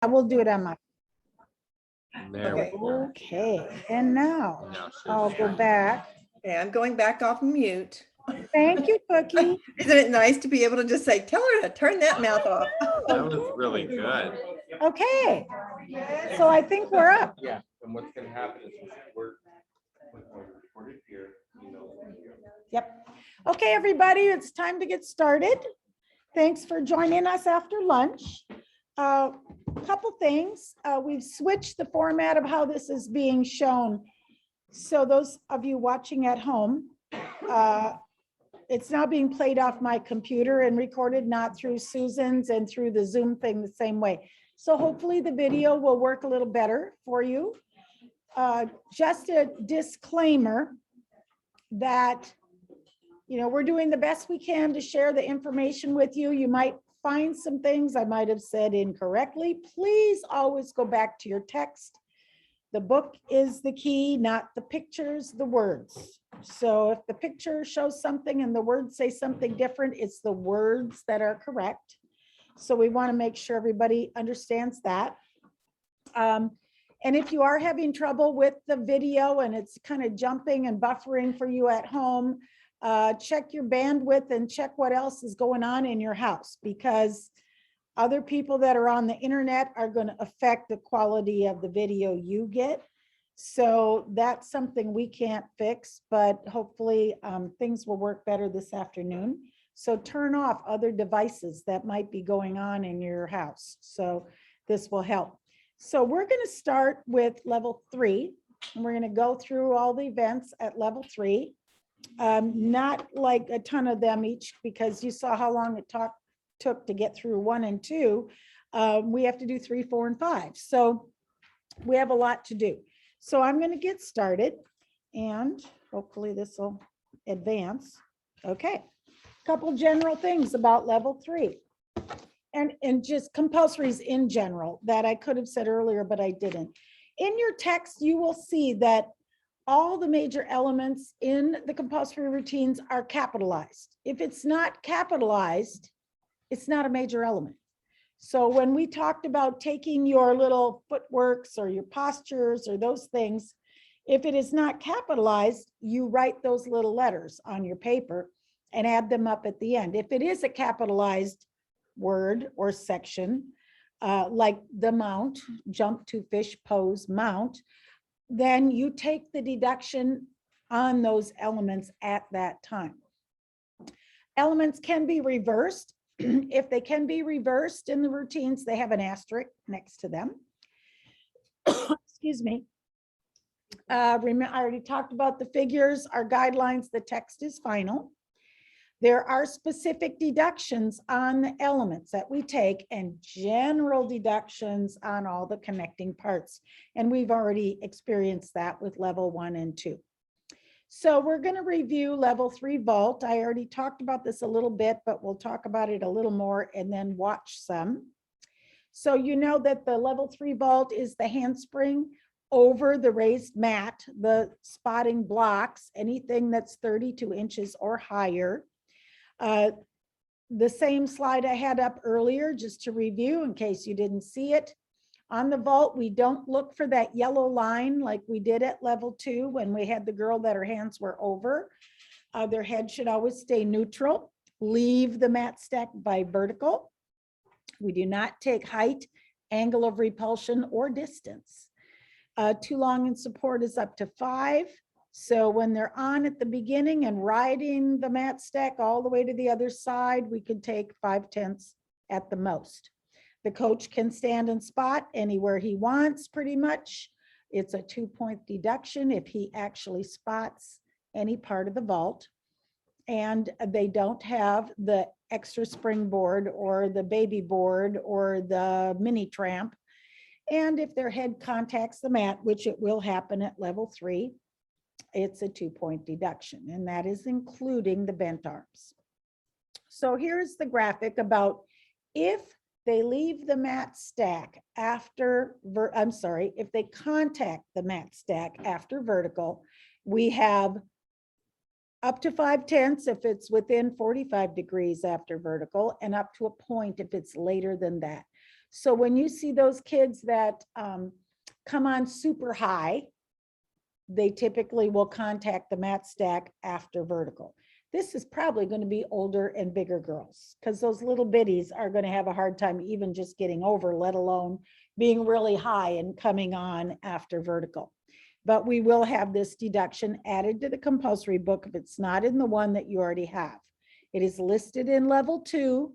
I will do it on my, There we Okay. go. okay, and now Now she's I'll go sharing. back. Okay, I'm going back off mute. Thank you, Cookie. Isn't it nice to be able to just say, tell her to turn that mouth off? That was really good. Okay, so I think we're up. Yeah, and what's gonna happen is we're recorded here, you know. Yep. Okay, everybody, it's time to get started. Thanks for joining us after lunch. Couple things. We've switched the format of how this is being shown. So those of you watching at home, it's now being played off my computer and recorded, not through Susan's and through the Zoom thing the same way. So hopefully the video will work a little better for you. Just a disclaimer that, you know, we're doing the best we can to share the information with you. You might find some things I might have said incorrectly. Please always go back to your text. The book is the key, not the pictures, the words. So if the picture shows something and the words say something different, it's the words that are correct. So we want to make sure everybody understands that. And if you are having trouble with the video and it's kind of jumping and buffering for you at home, check your bandwidth and check what else is going on in your house, because other people that are on the internet are going to affect the quality of the video you get. So that's something we can't fix, but hopefully things will work better this afternoon. So turn off other devices that might be going on in your house. So this will help. So we're going to start with level 3, and we're going to go through all the events at level 3. Not like a ton of them each, because you saw how long it took to get through 1 and 2. We have to do 3, 4, and 5. So we have a lot to do. So I'm going to get started, and hopefully this will advance. Okay. Couple general things about level 3 and just compulsories in general that I could have said earlier, but I didn't. In your text, you will see that all the major elements in the compulsory routines are capitalized. If it's not capitalized, it's not a major element. So when we talked about taking your little footworks or your postures or those things, if it is not capitalized, you write those little letters on your paper and add them up at the end. If it is a capitalized word or section, like the mount, jump to fish, pose, mount, then you take the deduction on those elements at that time. Elements can be reversed. If they can be reversed in the routines, they have an asterisk next to them. Excuse me. I already talked about the figures, our guidelines, the text is final. There are specific deductions on the elements that we take and general deductions on all the connecting parts. And we've already experienced that with level 1 and 2. So we're going to review level 3 vault. I already talked about this a little bit, but we'll talk about it a little more and then watch some. So you know that the level 3 vault is the handspring over the raised mat, the spotting blocks, anything that's 32 inches or higher. The same slide I had up earlier, just to review in case you didn't see it. On the vault, we don't look for that yellow line like we did at level 2 when we had the girl that her hands were over. Their head should always stay neutral. Leave the mat stack by vertical. We do not take height, angle of repulsion, or distance. Too long in support is up to 5. So when they're on at the beginning and riding the mat stack all the way to the other side, we could take 5/10 at the most. The coach can stand and spot anywhere he wants pretty much. It's a 2-point deduction if he actually spots any part of the vault. And they don't have the extra springboard or the baby board or the mini tramp. And if their head contacts the mat, which it will happen at level 3, it's a 2-point deduction, and that is including the bent arms. So here's the graphic about if they leave the mat stack after, if they contact the mat stack after vertical, we have up to 5/10 if it's within 45 degrees after vertical, and up to a point if it's later than that. So when you see those kids that come on super high, they typically will contact the mat stack after vertical. This is probably going to be older and bigger girls because those little bitties are going to have a hard time even just getting over, let alone being really high and coming on after vertical. But we will have this deduction added to the compulsory book if it's not in the one that you already have. It is listed in level 2,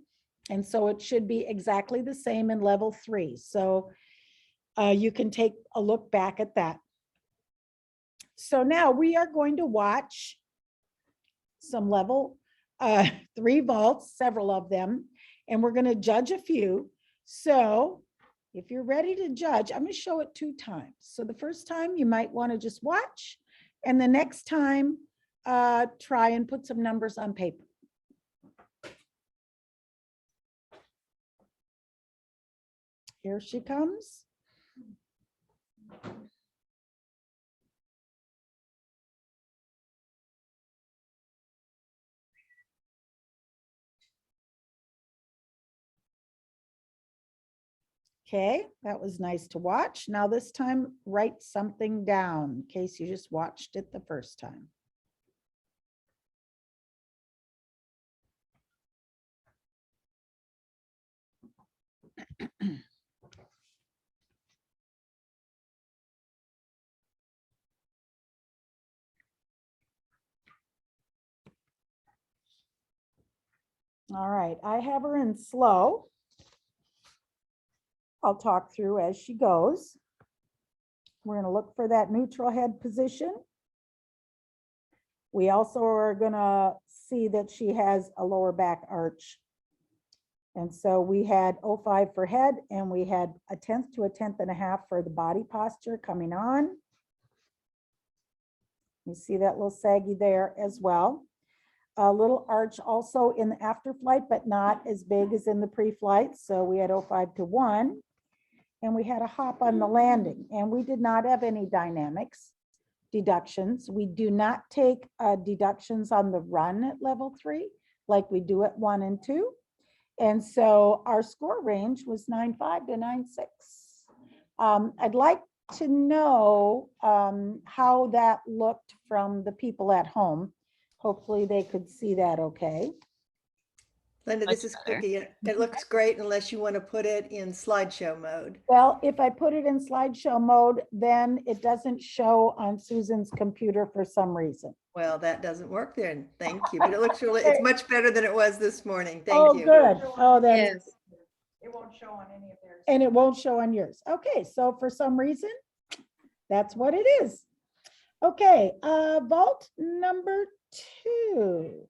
and so it should be exactly the same in level 3. So you can take a look back at that. So now we are going to watch some level 3 vaults, several of them, and we're going to judge a few. So if you're ready to judge, I'm going to show it 2 times. So the first time you might want to just watch, and the next time try and put some numbers on paper. Here she comes. Okay, that was nice to watch. Now this time, write something down in case you just watched it the first time. All right, I have her in slow. I'll talk through as she goes. We're going to look for that neutral head position. We also are going to see that she has a lower back arch. And so we had 0.5 for head, and we had 1/10 to 1/10.5 for the body posture coming on. You see that little saggy there as well. A little arch also in the after flight, but not as big as in the pre-flight. So we had 0.5 to 1, and we had a hop on the landing, and we did not have any dynamics deductions. We do not take deductions on the run at level 3 like we do at 1 and 2. And so our score range was 9.5 to 9.6. I'd like to know how that looked from the people at home. Hopefully they could see that okay. Linda, this is Cookie. It looks great unless you want to put it in slideshow mode. Well, if I put it in slideshow mode, then it doesn't show on Susan's computer for some reason. Well, that doesn't work then. Thank you. But it looks really, it's much better than it was this morning. Thank Oh, you. good. Oh, that's, Yes. It won't show on any of theirs. and it won't show on yours. Okay, so for some reason, that's what it is. Okay, vault number 2.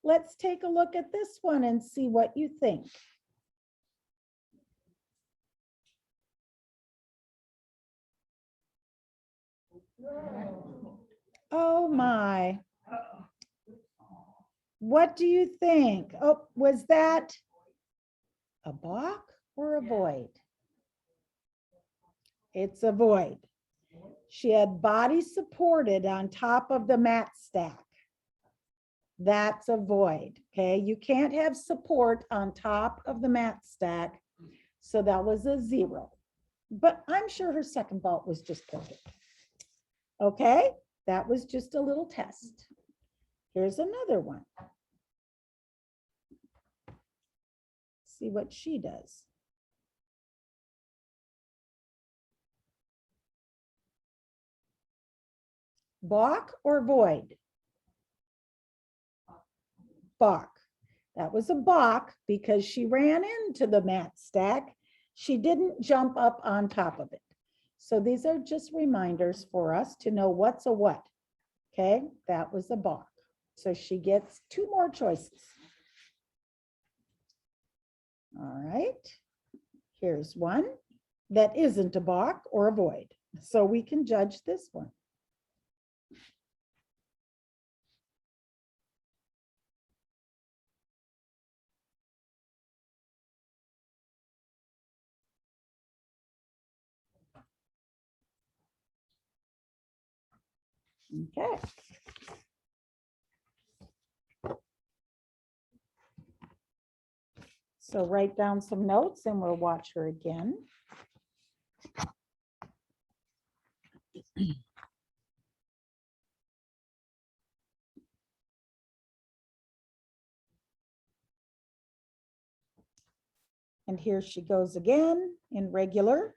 Let's take a look at this one and see what you think. Oh my. What do you think? Oh, was that a balk or a void? It's a void. She had body supported on top of the mat stack. That's a void, okay? You can't have support on top of the mat stack, so that was a 0. But I'm sure her second vault was just perfect. Okay, that was just a little test. Here's another one. See what she does. Balk or void? Balk. That was a balk because she ran into the mat stack. She didn't jump up on top of it. So these are just reminders for us to know what's a what. Okay, that was a balk. So she gets 2 more choices. All right, here's one that isn't a balk or a void. So we can judge this one. Okay. So write down some notes and we'll watch her again. And here she goes again in regular.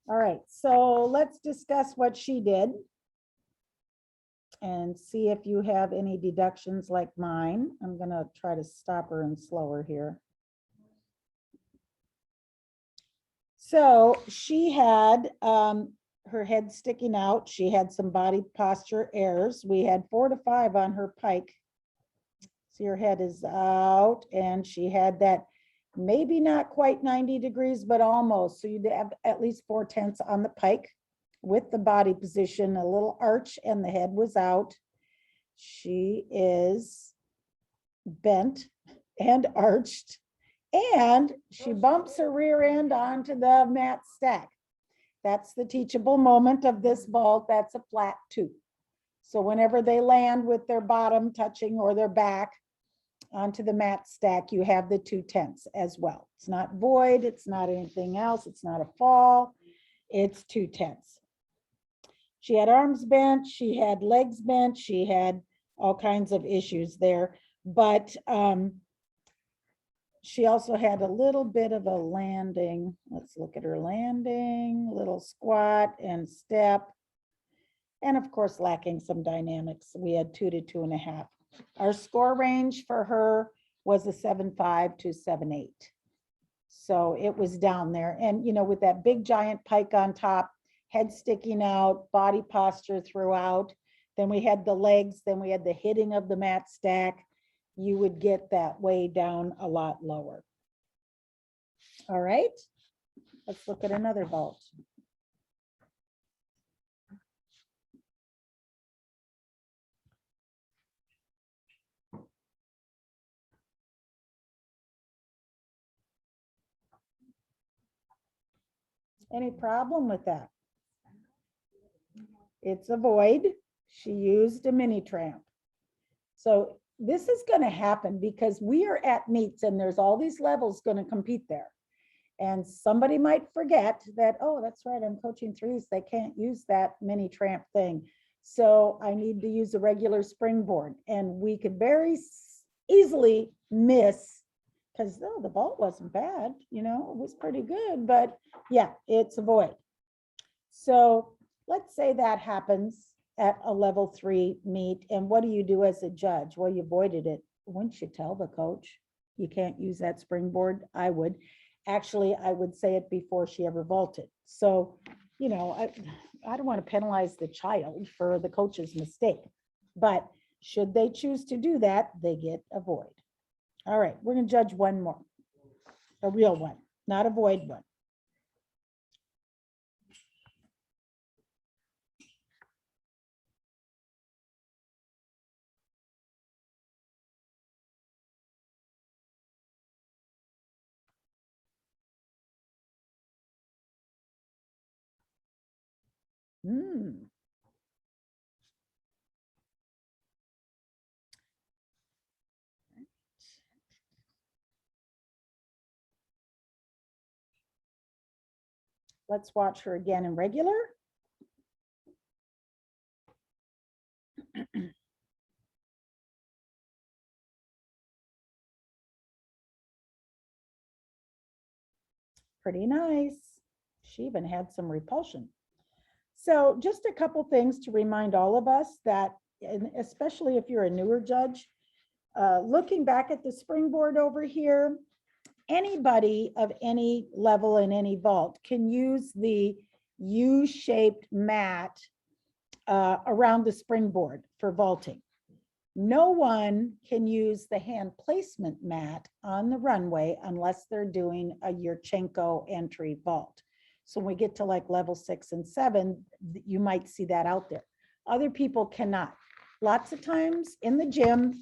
All right, so let's discuss what she did and see if you have any deductions like mine. I'm gonna try to stop her and slow her here. So she had her head sticking out. She had some body posture errors. We had 4 to 5 on her pike. See, her head is out and she had that maybe not quite 90 degrees, but almost. So you'd have at least 4/10 on the pike with the body position, a little arch, and the head was out. She is bent and arched, and she bumps her rear end onto the mat stack. That's the teachable moment of this vault. That's a flat 2. So whenever they land with their bottom touching or their back onto the mat stack, you have the 2/10 as well. It's not void, it's not anything else, it's not a fall, it's 2/10. She had arms bent, she had legs bent, she had all kinds of issues there, but she also had a little bit of a landing. Let's look at her landing, little squat and step, and of course lacking some dynamics. We had 2 to 2.5. Our score range for her was a 7.5 to 7.8. So it was down there. And, you know, with that big giant pike on top, head sticking out, body posture throughout, then we had the legs, then we had the hitting of the mat stack, you would get that way down a lot lower. All right, let's look at another vault. Any problem with that? It's a void. She used a mini tramp. So this is going to happen because we are at meets and there's all these levels going to compete there. And somebody might forget that, oh, that's right, I'm coaching threes. They can't use that mini tramp thing. So I need to use a regular springboard. And we could very easily miss, because oh, the vault wasn't bad, you know, it was pretty good, but yeah, it's a void. So let's say that happens at a level 3 meet. And what do you do as a judge? Well, you voided it. Wouldn't you tell the coach you can't use that springboard? I would. Actually, I would say it before she ever vaulted. So, you know, I don't want to penalize the child for the coach's mistake, but should they choose to do that, they get a void. All right, we're going to judge one more, a real one, not a void one. Let's watch her again in regular. Pretty nice. She even had some repulsion. So just a couple things to remind all of us that, and especially if you're a newer judge, looking back at the springboard over here, anybody of any level in any vault can use the U-shaped mat around the springboard for vaulting. No one can use the hand placement mat on the runway unless they're doing a Yurchenko entry vault. So when we get to like level 6 and 7, you might see that out there. Other people cannot. Lots of times in the gym,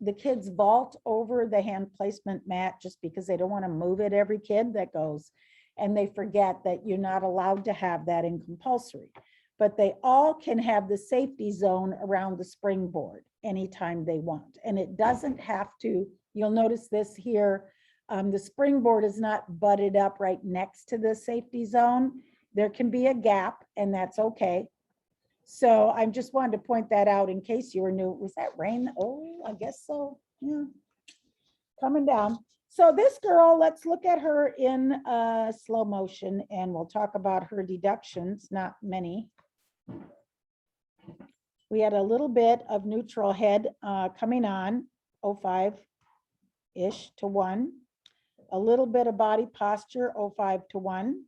the kids vault over the hand placement mat just because they don't want to move it. Every kid that goes, and they forget that you're not allowed to have that in compulsory. But they all can have the safety zone around the springboard anytime they want. And it doesn't have to, you'll notice this here, the springboard is not butted up right next to the safety zone. There can be a gap, and that's okay. So I just wanted to point that out in case you were new. Was that rain? Oh, I guess so. Yeah. Coming down. So this girl, let's look at her in slow motion, and we'll talk about her deductions, not many. We had a little bit of neutral head coming on, 05-ish to 1. A little bit of body posture, 05 to 1.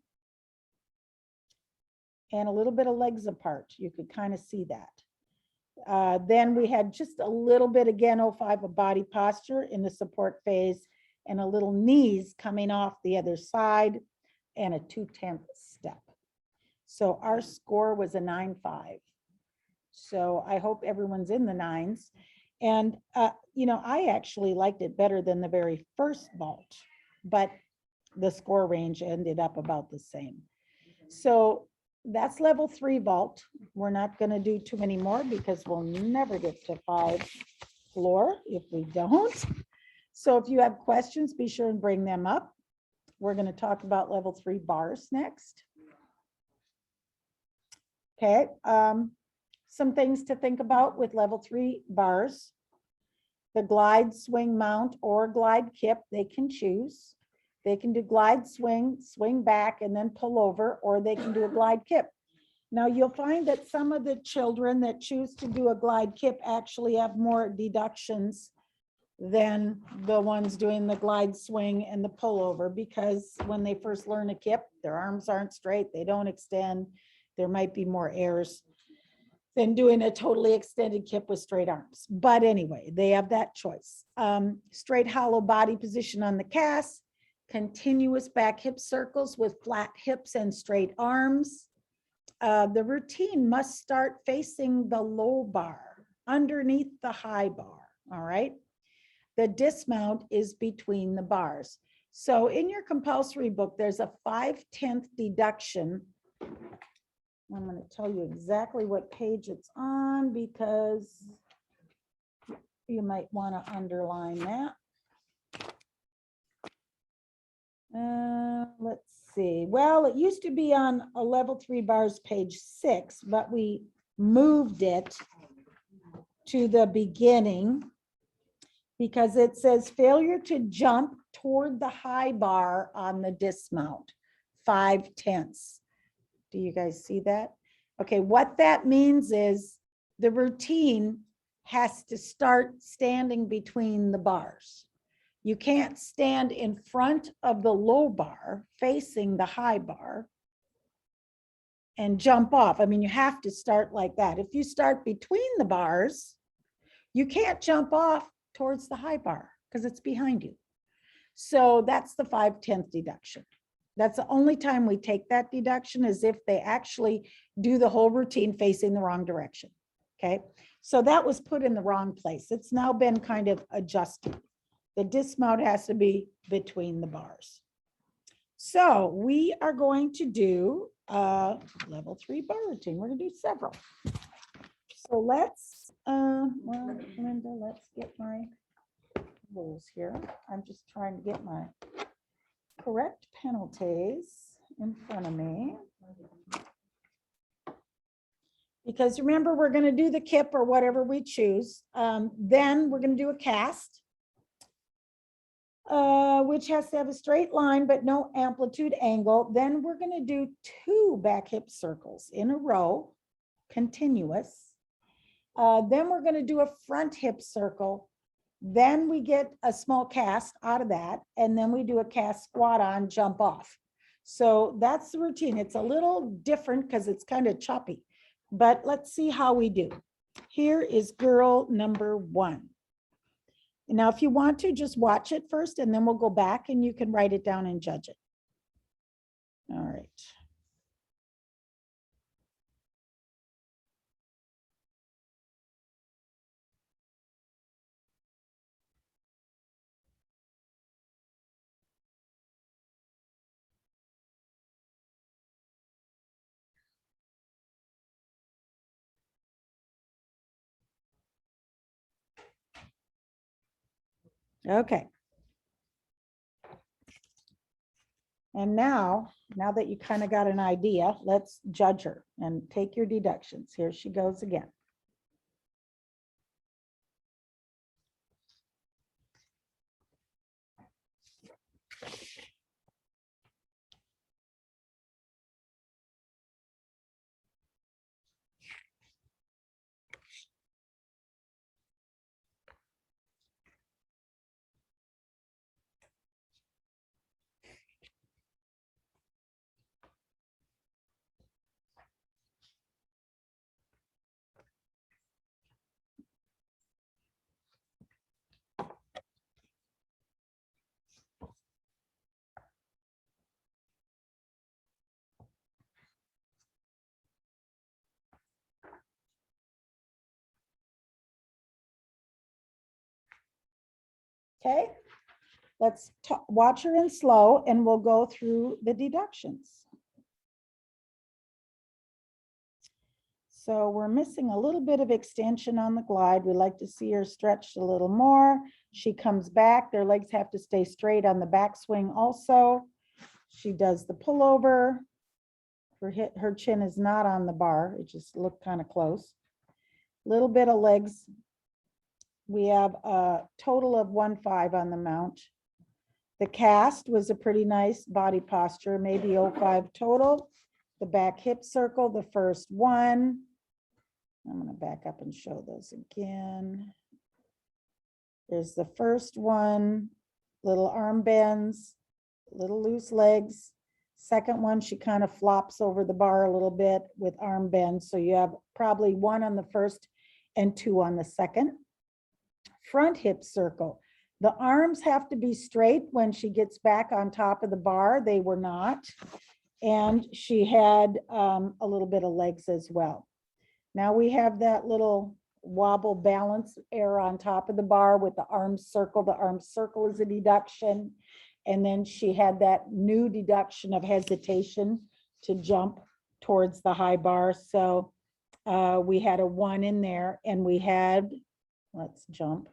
And a little bit of legs apart. You could kind of see that. Then we had just a little bit, again, 05 of body posture in the support phase, and a little knees coming off the other side, and a 2/10 step. So our score was a 9.5. So I hope everyone's in the 9s. And, I actually liked it better than the very first vault, but the score range ended up about the same. So that's level 3 vault. We're not going to do too many more because we'll never get to 5 floor if we don't. So if you have questions, be sure and bring them up. We're going to talk about level 3 bars next. Okay. Some things to think about with level 3 bars. The glide, swing, mount, or glide kip, they can choose. They can do glide, swing, swing back, and then pull over, or they can do a glide kip. Now you'll find that some of the children that choose to do a glide kip actually have more deductions than the ones doing the glide, swing, and the pullover, because when they first learn a kip, their arms aren't straight, they don't extend. There might be more errors than doing a totally extended kip with straight arms. But anyway, they have that choice. Straight hollow body position on the cast, continuous back hip circles with flat hips and straight arms. The routine must start facing the low bar underneath the high bar, all right? The dismount is between the bars. So in your compulsory book, there's a 5/10 deduction. I'm going to tell you exactly what page it's on because you might want to underline that. Let's see. Well, it used to be on a level 3 bars page 6, but we moved it to the beginning because it says failure to jump toward the high bar on the dismount, 5/10. Do you guys see that? Okay, what that means is the routine has to start standing between the bars. You can't stand in front of the low bar facing the high bar and jump off. I mean, you have to start like that. If you start between the bars, you can't jump off towards the high bar because it's behind you. So that's the 5/10 deduction. That's the only time we take that deduction is if they actually do the whole routine facing the wrong direction. Okay, so that was put in the wrong place. It's now been kind of adjusted. The dismount has to be between the bars. So we are going to do a level 3 bar routine. We're going to do several. So let's, well, Linda, let's get my rules here. I'm just trying to get my correct penalties in front of me. Because remember, we're going to do the kip or whatever we choose. Then we're going to do a cast, which has to have a straight line, but no amplitude angle. Then we're going to do 2 back hip circles in a row, continuous. Then we're going to do a front hip circle. Then we get a small cast out of that, and then we do a cast squat on, jump off. So that's the routine. It's a little different because it's kind of choppy, but let's see how we do. Here is girl number 1. Now, if you want to, just watch it first, and then we'll go back and you can write it down and judge it. All right. Okay. And now that you kind of got an idea, let's judge her and take your deductions. Here she goes again. Okay, let's watch her in slow and we'll go through the deductions. So we're missing a little bit of extension on the glide. We like to see her stretched a little more. She comes back. Their legs have to stay straight on the backswing also. She does the pullover. Her chin is not on the bar. It just looked kind of close. Little bit of legs. We have a total of 1.5 on the mount. The cast was a pretty nice body posture, maybe 0.5 total. The back hip circle, the first one. I'm going to back up and show those again. There's the first one, little arm bends, little loose legs. Second one, she kind of flops over the bar a little bit with arm bends. So you have probably 1 on the first and 2 on the second. Front hip circle. The arms have to be straight when she gets back on top of the bar. They were not. And she had a little bit of legs as well. Now we have that little wobble balance air on top of the bar with the arm circle. The arm circle is a deduction. And then she had that new deduction of hesitation to jump towards the high bar. So we had a 1 in there and we had, let's jump.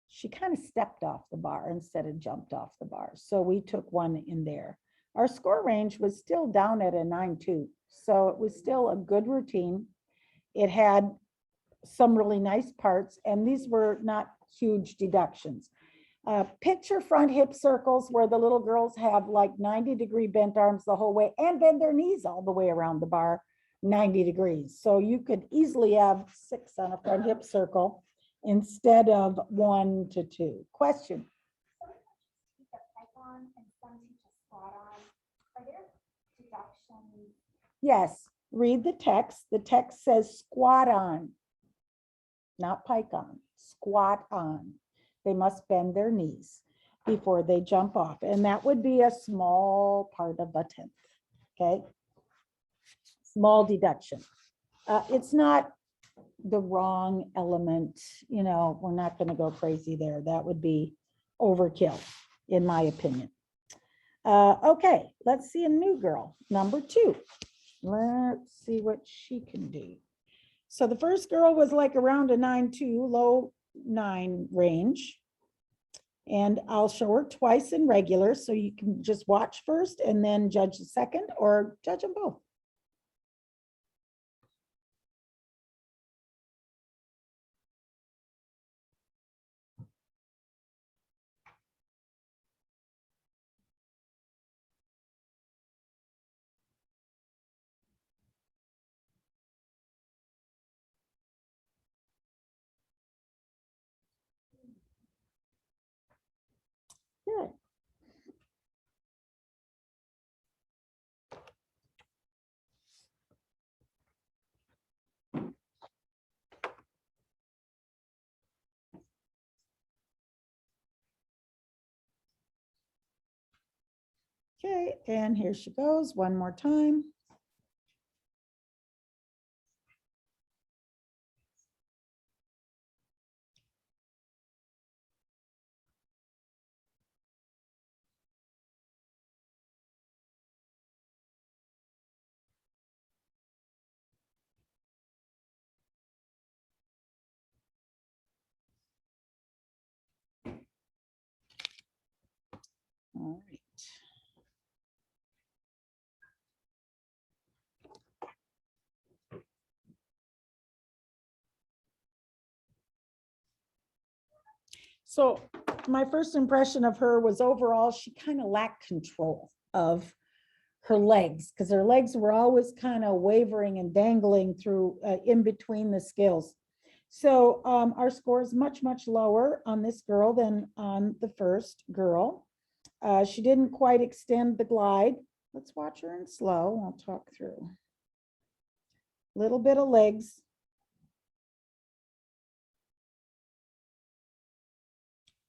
She kind of stepped off the bar instead of jumped off the bar. So we took 1 in there. Our score range was still down at a 9.2. So it was still a good routine. It had some really nice parts, and these were not huge deductions. Picture front hip circles where the little girls have like 90-degree bent arms the whole way and bend their knees all the way around the bar 90 degrees. So you could easily have 6 on a front hip circle instead of 1 to 2. Question? Yes, read the text. The text says squat on, not pike on, squat on. They must bend their knees before they jump off. And that would be a small part of a 10th, okay? Small deduction. It's not the wrong element, you know, we're not going to go crazy there. That would be overkill, in my opinion. Okay, let's see a new girl, number 2. Let's see what she can do. So the first girl was like around a 9.2, low 9 range. And I'll show her twice in regular, so you can just watch first and then judge the second or judge them both. Good. Okay, and here she goes one more time. All right. So my first impression of her was overall, she kind of lacked control of her legs because her legs were always kind of wavering and dangling through in between the scales. So our score is much, much lower on this girl than on the first girl. She didn't quite extend the glide. Let's watch her in slow. I'll talk through. Little bit of legs.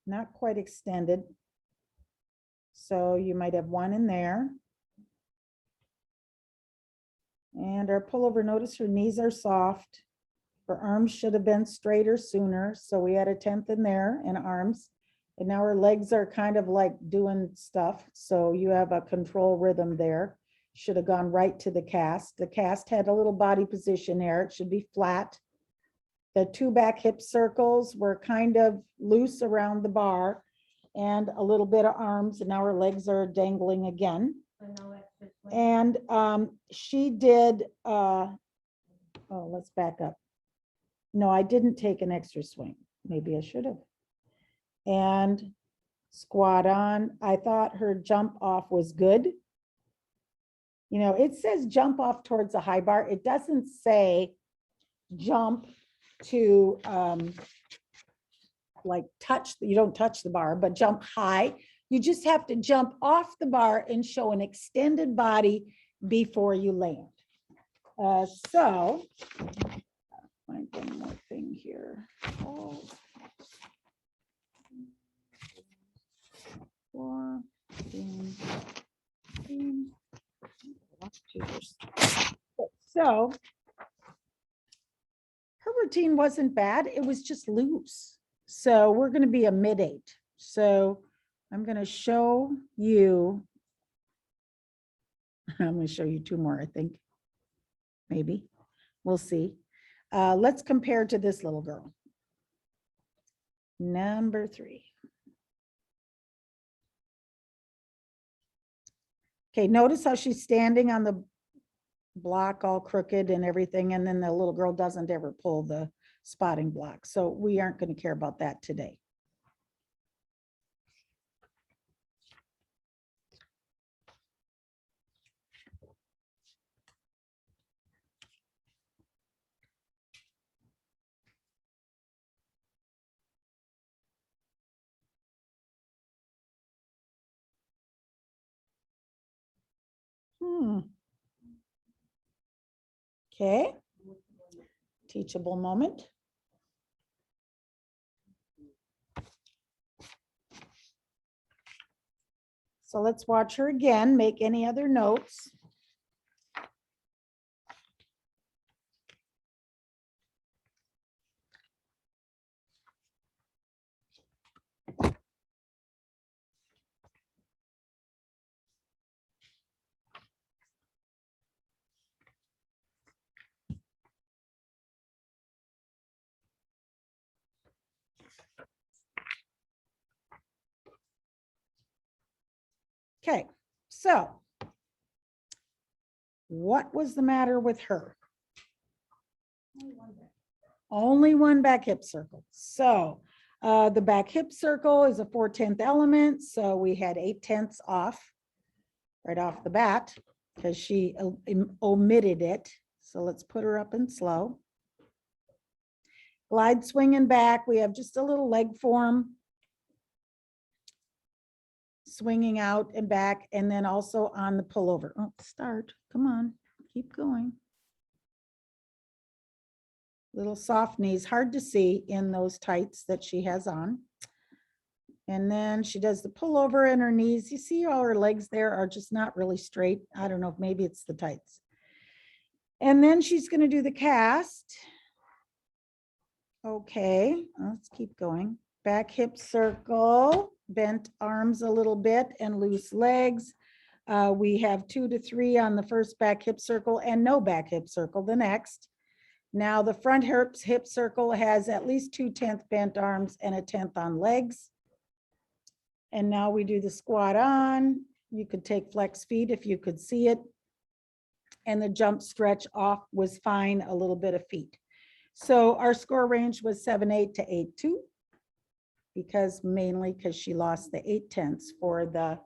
Not quite extended. So you might have one in there. And our pullover, notice her knees are soft. Her arms should have been straighter sooner. So we had a 10th in there in arms. And now her legs are kind of like doing stuff. So you have a control rhythm there. Should have gone right to the cast. The cast had a little body position there. It should be flat. The two back hip circles were kind of loose around the bar and a little bit of arms. And now her legs are dangling again. And she did, oh, let's back up. No, I didn't take an extra swing. Maybe I should have. And squat on. I thought her jump off was good. You know, it says jump off towards the high bar. It doesn't say jump to like touch, you don't touch the bar, but jump high. You just have to jump off the bar and show an extended body before you land. So, find one more thing here. Oh. 4, 15, 15. So her routine wasn't bad. It was just loose. So we're going to be a mid-8. So I'm going to show you. I'm going to show you 2 more, I think. Maybe. We'll see. Let's compare to this little girl. Number 3. Okay, notice how she's standing on the block all crooked and everything, and then the little girl doesn't ever pull the spotting block. So we aren't going to care about that today. Okay. Teachable moment. So let's watch her again, make any other notes. Okay, so what was the matter with her? Only one back hip circle. So the back hip circle is a 4/10 element. So we had 8/10 off right off the bat because she omitted it. So let's put her up in slow. Glide swinging back. We have just a little leg form. Swinging out and back, and then also on the pullover. Oh, start. Come on, keep going. Little soft knees, hard to see in those tights that she has on. And then she does the pullover in her knees. You see all her legs there are just not really straight. I don't know if maybe it's the tights. And then she's going to do the cast. Okay, let's keep going. Back hip circle, bent arms a little bit and loose legs. We have 2 to 3 on the first back hip circle and no back hip circle the next. Now the front hip circle has at least 2/10 bent arms and a 10th on legs. And now we do the squat on. You could take flex feet if you could see it. And the jump stretch off was fine, a little bit of feet. So our score range was 7.8 to 8.2 mainly because she lost the 0.8 for the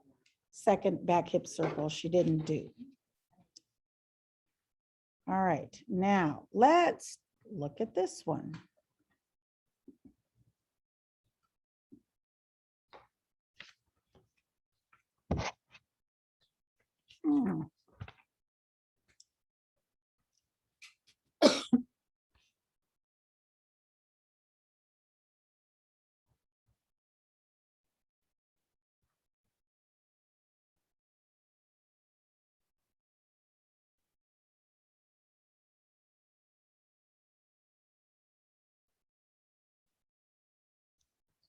second back hip circle she didn't do. All right, now let's look at this one.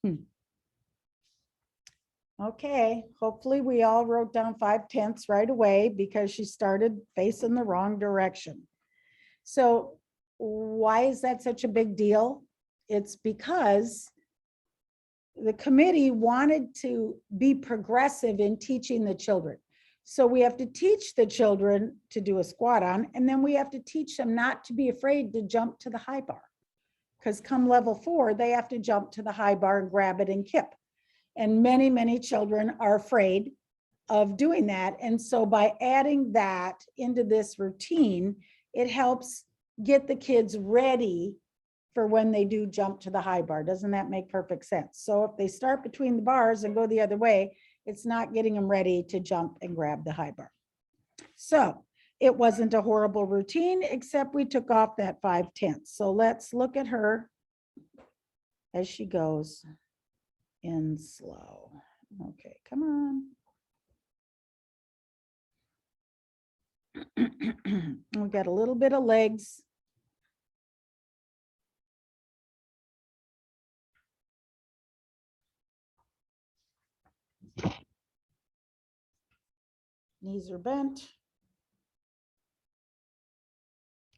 Hmm. Okay, hopefully we all wrote down 5/10 right away because she started facing the wrong direction. So why is that such a big deal? It's because the committee wanted to be progressive in teaching the children. So we have to teach the children to do a squat on, and then we have to teach them not to be afraid to jump to the high bar. Because come level 4, they have to jump to the high bar and grab it and kip. And many, many children are afraid of doing that. And so by adding that into this routine, it helps get the kids ready for when they do jump to the high bar. Doesn't that make perfect sense? So if they start between the bars and go the other way, it's not getting them ready to jump and grab the high bar. So it wasn't a horrible routine, except we took off that 5/10. So let's look at her as she goes in slow. Okay, come on. We got a little bit of legs. Knees are bent.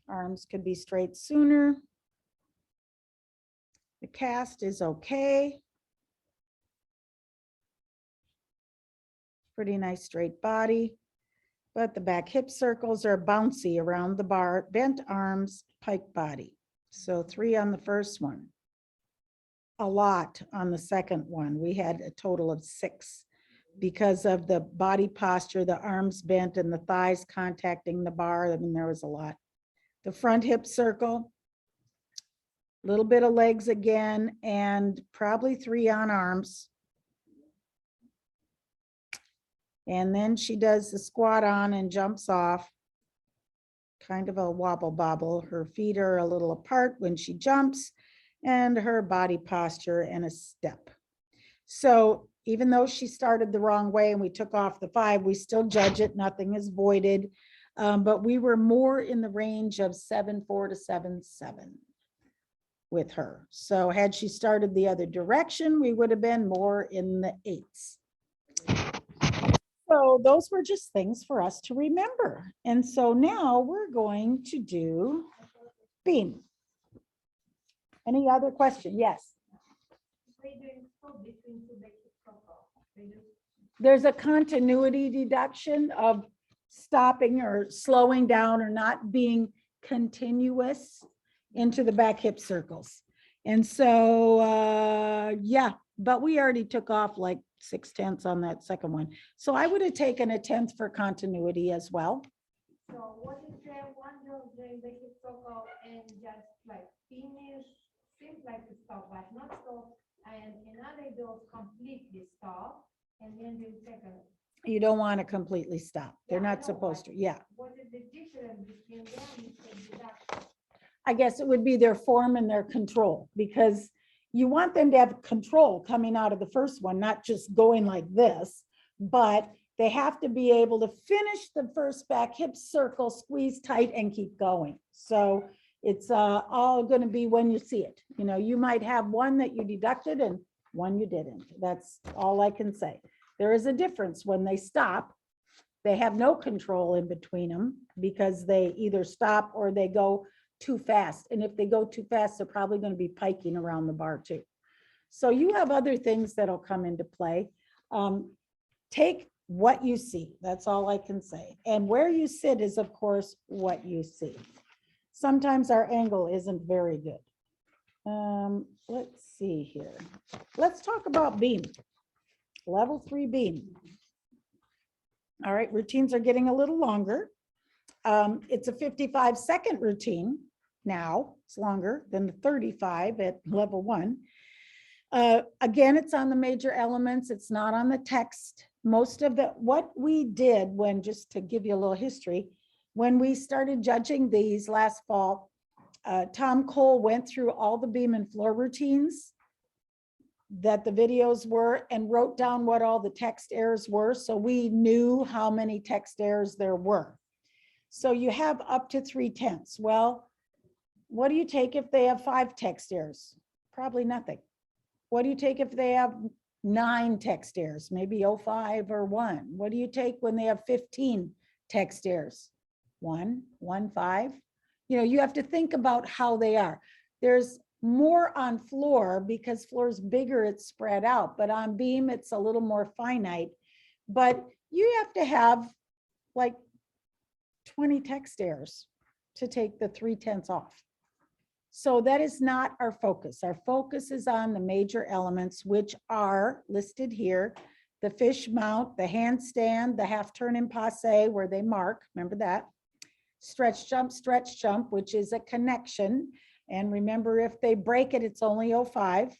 Arms could be straight sooner. The cast is okay. Pretty nice straight body, but the back hip circles are bouncy around the bar, bent arms, pike body. So 3 on the first one. A lot on the second one. We had a total of 6 because of the body posture, the arms bent and the thighs contacting the bar. I mean, there was a lot. The front hip circle, a little bit of legs again, and probably 3 on arms. And then she does the squat on and jumps off. Kind of a wobble bobble. Her feet are a little apart when she jumps, and her body posture and a step. So even though she started the wrong way and we took off the 5, we still judge it. Nothing is voided. But we were more in the range of 7.4 to 7.7 with her. So had she started the other direction, we would have been more in the 8s. So those were just things for us to remember. And so now we're going to do beam. Any other question? Yes. There's a continuity deduction of stopping or slowing down or not being continuous into the back hip circles. And so, yeah, but we already took off like 6/10 on that second one. So I would have taken a 10th for continuity as well. So what is the one of the hip circle and just like finish, seems like to stop, but not stop, and another does completely stop, and then the second. You don't want to completely stop. They're Yeah, I not know, supposed but to, yeah. What is the difference between them and deduction? I guess it would be their form and their control, because you want them to have control coming out of the first one, not just going like this, but they have to be able to finish the first back hip circle, squeeze tight and keep going. So it's all going to be when you see it. You know, you might have one that you deducted and one you didn't. That's all I can say. There is a difference when they stop. They have no control in between them because they either stop or they go too fast. And if they go too fast, they're probably going to be piking around the bar too. So you have other things that'll come into play. Take what you see. That's all I can say. And where you sit is, of course, what you see. Sometimes our angle isn't very good. Let's see here. Let's talk about beam. Level 3 beam. All right, routines are getting a little longer. It's a 55-second routine now. It's longer than the 35 at level 1. Again, it's on the major elements. It's not on the text. Most of what we did when, just to give you a little history, when we started judging these last fall, Tom Cole went through all the beam and floor routines that the videos were and wrote down what all the text errors were. So we knew how many text errors there were. So you have up to 3/10. Well, what do you take if they have 5 text errors? Probably nothing. What do you take if they have 9 text errors? Maybe 05 or 1. What do you take when they have 15 text errors? 1, 1, 5. You know, you have to think about how they are. There's more on floor because floor is bigger, it's spread out, but on beam, it's a little more finite. But you have to have like 20 text errors to take the 3/10 off. So that is not our focus. Our focus is on the major elements, which are listed here: the fish mount, the handstand, the half turn and passe where they mark, remember that, stretch jump, which is a connection. And remember, if they break it, it's only 05.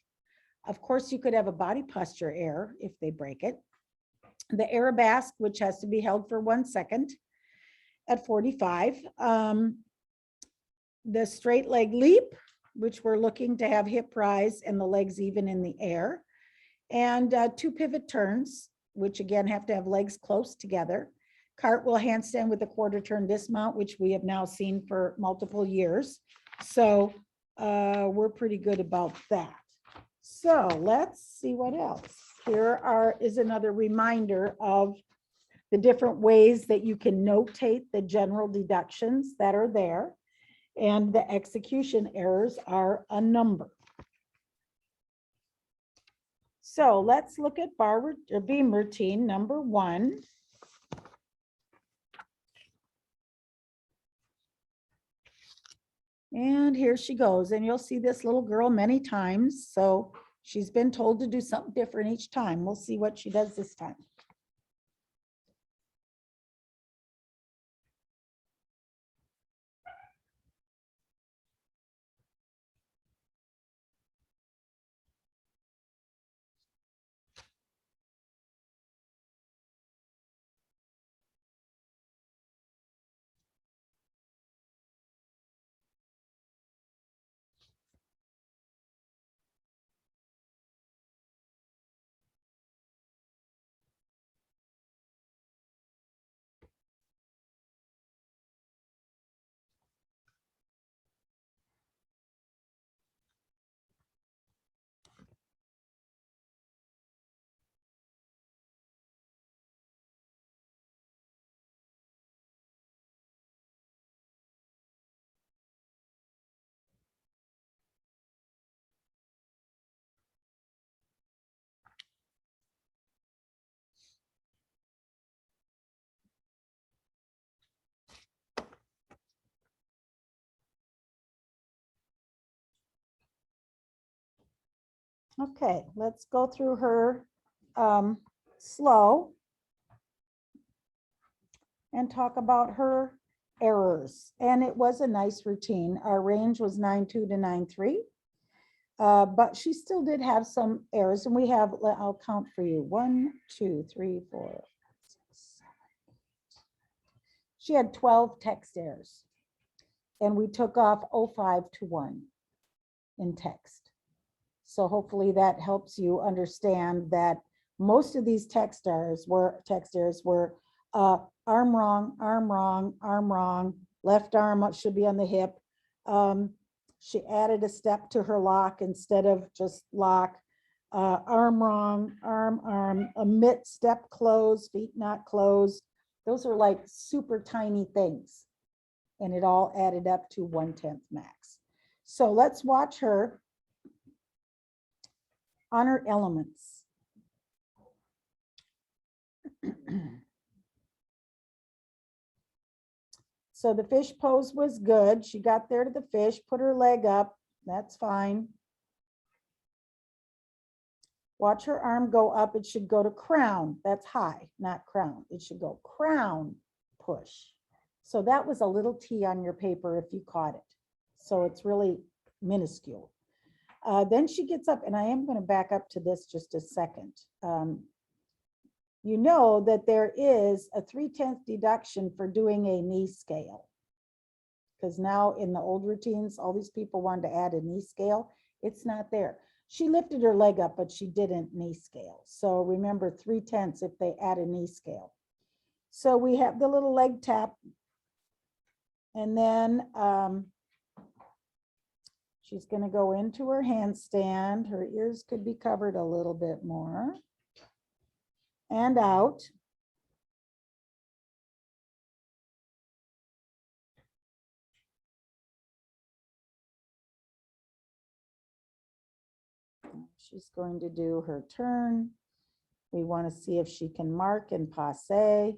Of course, you could have a body posture error if they break it. The arabesque, which has to be held for 1 second at 45. The straight leg leap, which we're looking to have hip rise and the legs even in the air. And 2 pivot turns, which again have to have legs close together. Cartwheel handstand with a quarter turn dismount, which we have now seen for multiple years. So we're pretty good about that. So let's see what else. Here is another reminder of the different ways that you can notate the general deductions that are there. And the execution errors are a number. So let's look at beam routine number 1. And here she goes. And you'll see this little girl many times. So she's been told to do something different each time. We'll see what she does this time. Okay, let's go through her slow and talk about her errors. And it was a nice routine. Our range was 9.2 to 9.3. But she still did have some errors, and we have, I'll count for you, 1, 2, 3, 4, 6, 7, 8. She had 12 text errors, and we took off 05 to 1 in text. So hopefully that helps you understand that most of these text errors were arm wrong, arm wrong, arm wrong, left arm should be on the hip. She added a step to her lock instead of just lock, arm wrong, arm, omit step closed, feet not closed. Those are like super tiny things. And it all added up to 1/10 max. So let's watch her on her elements. So the fish pose was good. She got there to the fish, put her leg up. That's fine. Watch her arm go up. It should go to crown. That's high, not crown. It should go crown, push. So that was a little T on your paper if you caught it. So it's really minuscule. Then she gets up, and I am going to back up to this just a second. You know that there is a 3/10 deduction for doing a knee scale. Because now in the old routines, all these people wanted to add a knee scale. It's not there. She lifted her leg up, but she didn't knee scale. So remember 3/10 if they add a knee scale. So we have the little leg tap. And then she's going to go into her handstand. Her ears could be covered a little bit more. And out. She's going to do her turn. We want to see if she can mark and passe.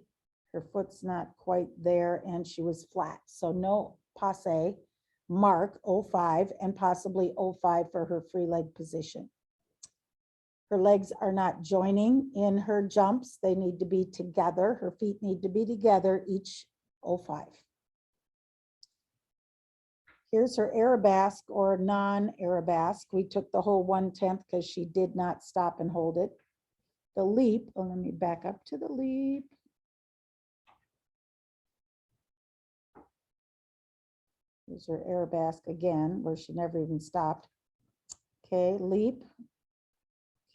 Her foot's not quite there and she was flat. So no passe, mark 05 and possibly 05 for her free leg position. Her legs are not joining in her jumps. They need to be together. Her feet need to be together, each 05. Here's her arabesque or non-arabesque. We took the whole 1/10 because she did not stop and hold it. The leap, oh, let me back up to the leap. Here's her arabesque again, where she never even stopped. Okay, leap.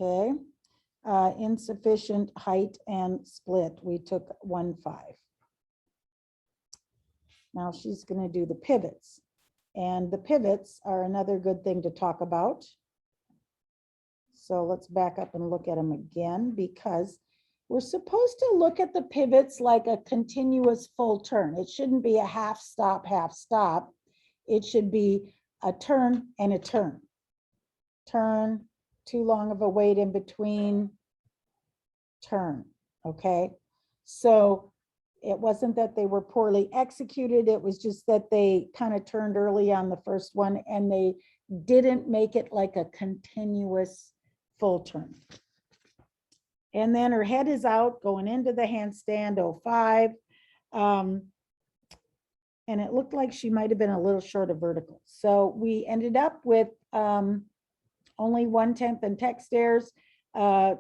Okay, insufficient height and split. We took 1/5. Now she's going to do the pivots. And the pivots are another good thing to talk about. So let's back up and look at them again, because we're supposed to look at the pivots like a continuous full turn. It shouldn't be a half stop, half stop. It should be a turn and a turn. Turn, too long of a wait in between, turn, okay? So it wasn't that they were poorly executed. It was just that they kind of turned early on the first one and they didn't make it like a continuous full turn. And then her head is out going into the handstand 05. And it looked like she might have been a little short of vertical. So we ended up with only 1/10 in tech stairs and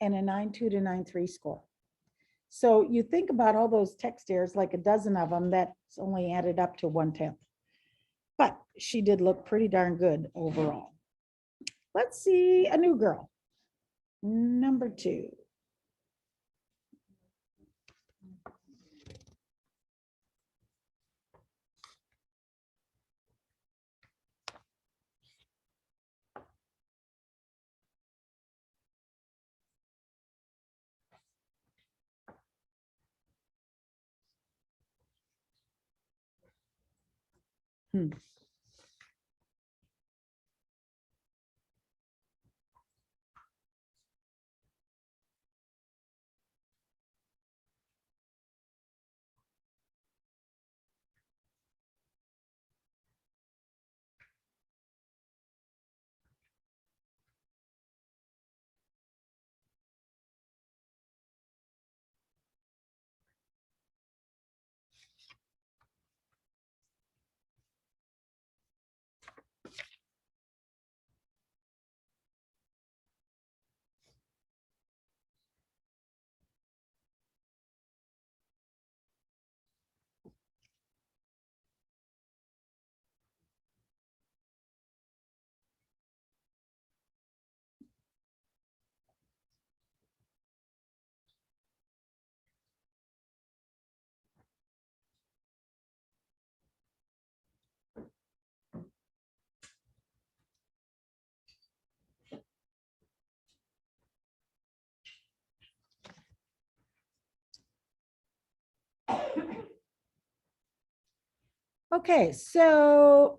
a 9.2 to 9.3 score. So you think about all those tech stairs, like a dozen of them, that's only added up to 1/10. But she did look pretty darn good overall. Let's see a new girl. Number 2. Okay, so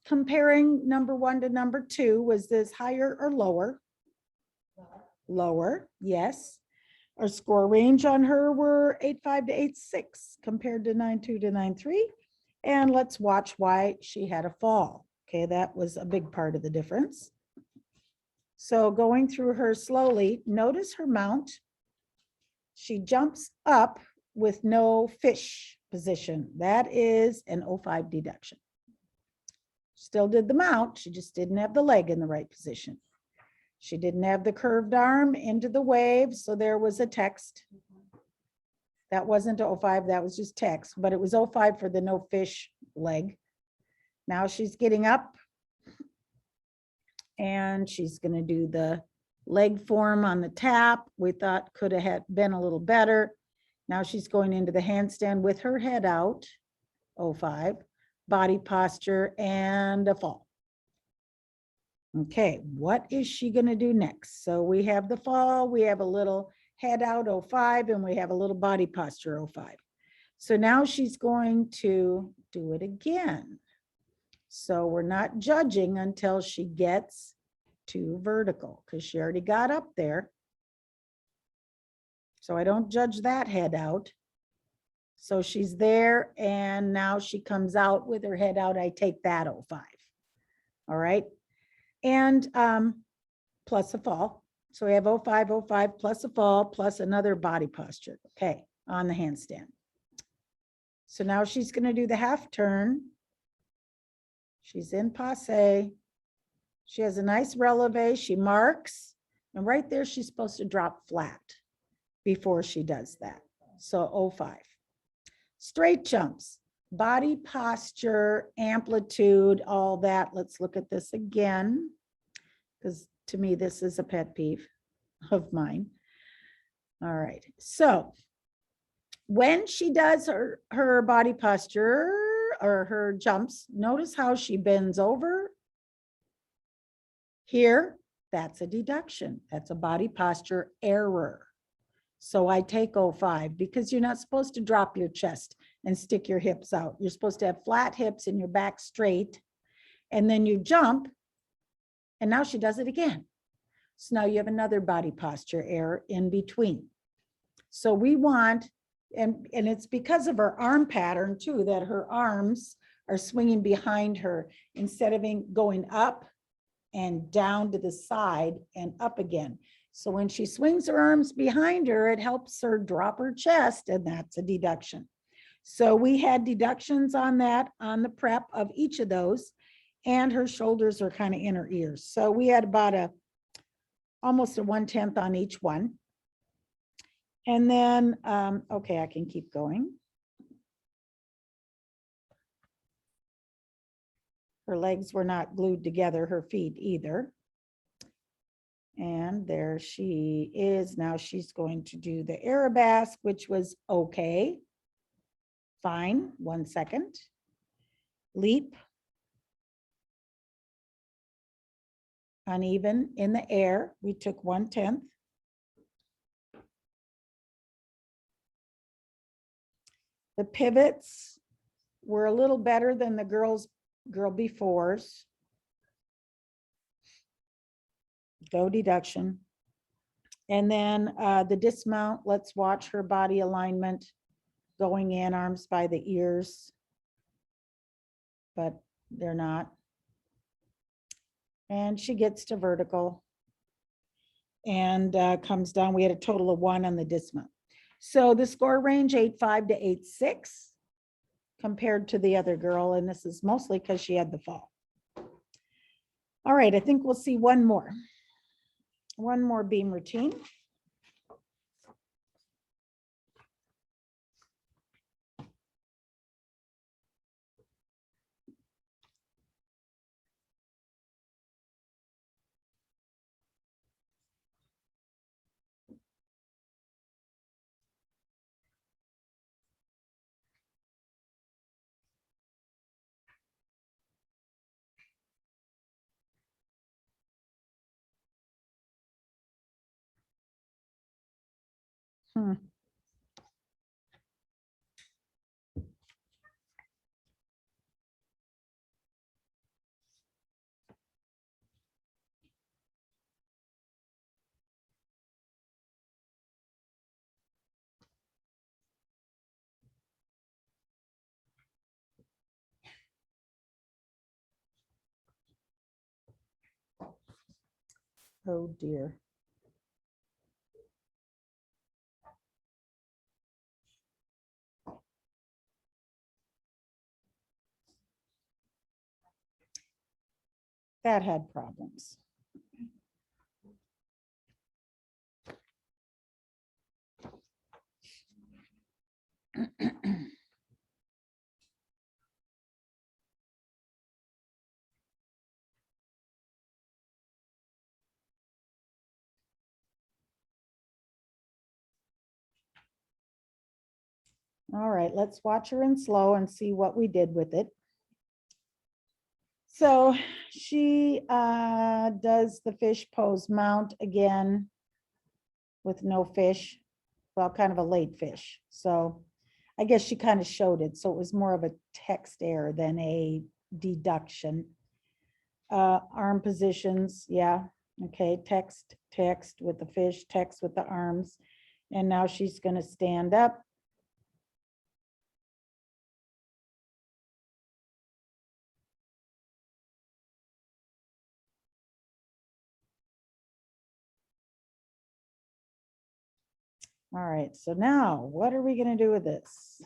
comparing number 1 to number 2, was this higher or lower? Lower, yes. Our score range on her were 8.5 to 8.6 compared to 9.2 to 9.3. And let's watch why she had a fall. Okay, that was a big part of the difference. So going through her slowly, notice her mount. She jumps up with no fish position. That is an 0.5 deduction. Still did the mount, she just didn't have the leg in the right position. She didn't have the curved arm into the wave, so there was a text. That wasn't 0.5, that was just text, but it was 0.5 for the no fish leg. Now she's getting up and she's gonna do the leg form on the tap. We thought could have had been a little better. Now she's going into the handstand with her head out, 0.5, body posture and a fall. Okay, what is she gonna do next? So we have the fall, we have a little head out 0.5, and we have a little body posture 0.5. So now she's going to do it again. So we're not judging until she gets to vertical because she already got up there. So I don't judge that head out. So she's there and now she comes out with her head out. I take that 0.5. All right. And plus a fall. So we have 0.5, 0.5 plus a fall plus another body posture. Okay, on the handstand. So now she's going to do the half turn. She's in passe. She has a nice releve. She marks. And right there, she's supposed to drop flat before she does that. So 0.5. Straight jumps, body posture, amplitude, all that. Let's look at this again, because to me, this is a pet peeve of mine. All right. So when she does her body posture or her jumps, notice how she bends over. Here, that's a deduction. That's a body posture error. So I take 0.5 because you're not supposed to drop your chest and stick your hips out. You're supposed to have flat hips and your back straight. And then you jump. And now she does it again. So now you have another body posture error in between. So we want, and it's because of her arm pattern too, that her arms are swinging behind her instead of going up and down to the side and up again. So when she swings her arms behind her, it helps her drop her chest, and that's a deduction. So we had deductions on that, on the prep of each of those, and her shoulders are kind of in her ears. So we had about almost a 1/10 on each one. And then, okay, I can keep going. Her legs were not glued together, her feet either. And there she is. Now she's going to do the Arabesque, which was okay. Fine, 1 second. Leap. Uneven in the air. We took 1/10. The pivots were a little better than the girl befores. Go deduction. And then the dismount, let's watch her body alignment going in, arms by the ears, but they're not. And she gets to vertical and comes down. We had a total of 1 on the dismount. So the score range 8.5 to 8.6 compared to the other girl. And this is mostly because she had the fall. All right, I think we'll see one more beam routine. Oh dear. That had problems. All right, let's watch her in slow and see what we did with it. So she does the fish pose mount again with no fish, well, kind of a late fish. So I guess she kind of showed it. So it was more of a text error than a deduction. Arm positions, yeah. Okay, text with the fish, text with the arms. And now she's going to stand up. All right, so now what are we going to do with this?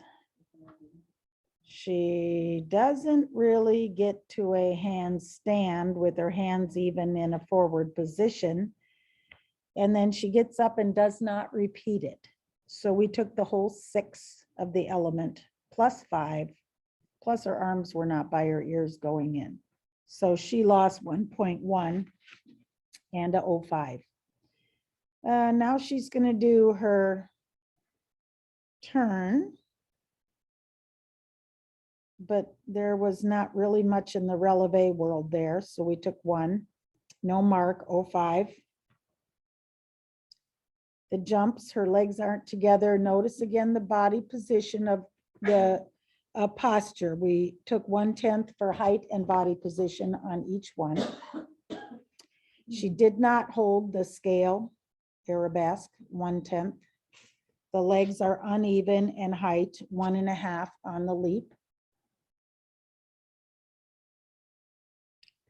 She doesn't really get to a handstand with her hands even in a forward position. And then she gets up and does not repeat it. So we took the whole 6 of the element plus 5, plus her arms were not by her ears going in. So she lost 1.1 and a 0.5. Now she's going to do her turn. But there was not really much in the releve world there. So we took 1, no mark, 0.5. The jumps, her legs aren't together. Notice again the body position of the posture. We took 1/10 for height and body position on each one. She did not hold the scale, arabesque, 1/10. The legs are uneven and height 1.5 on the leap.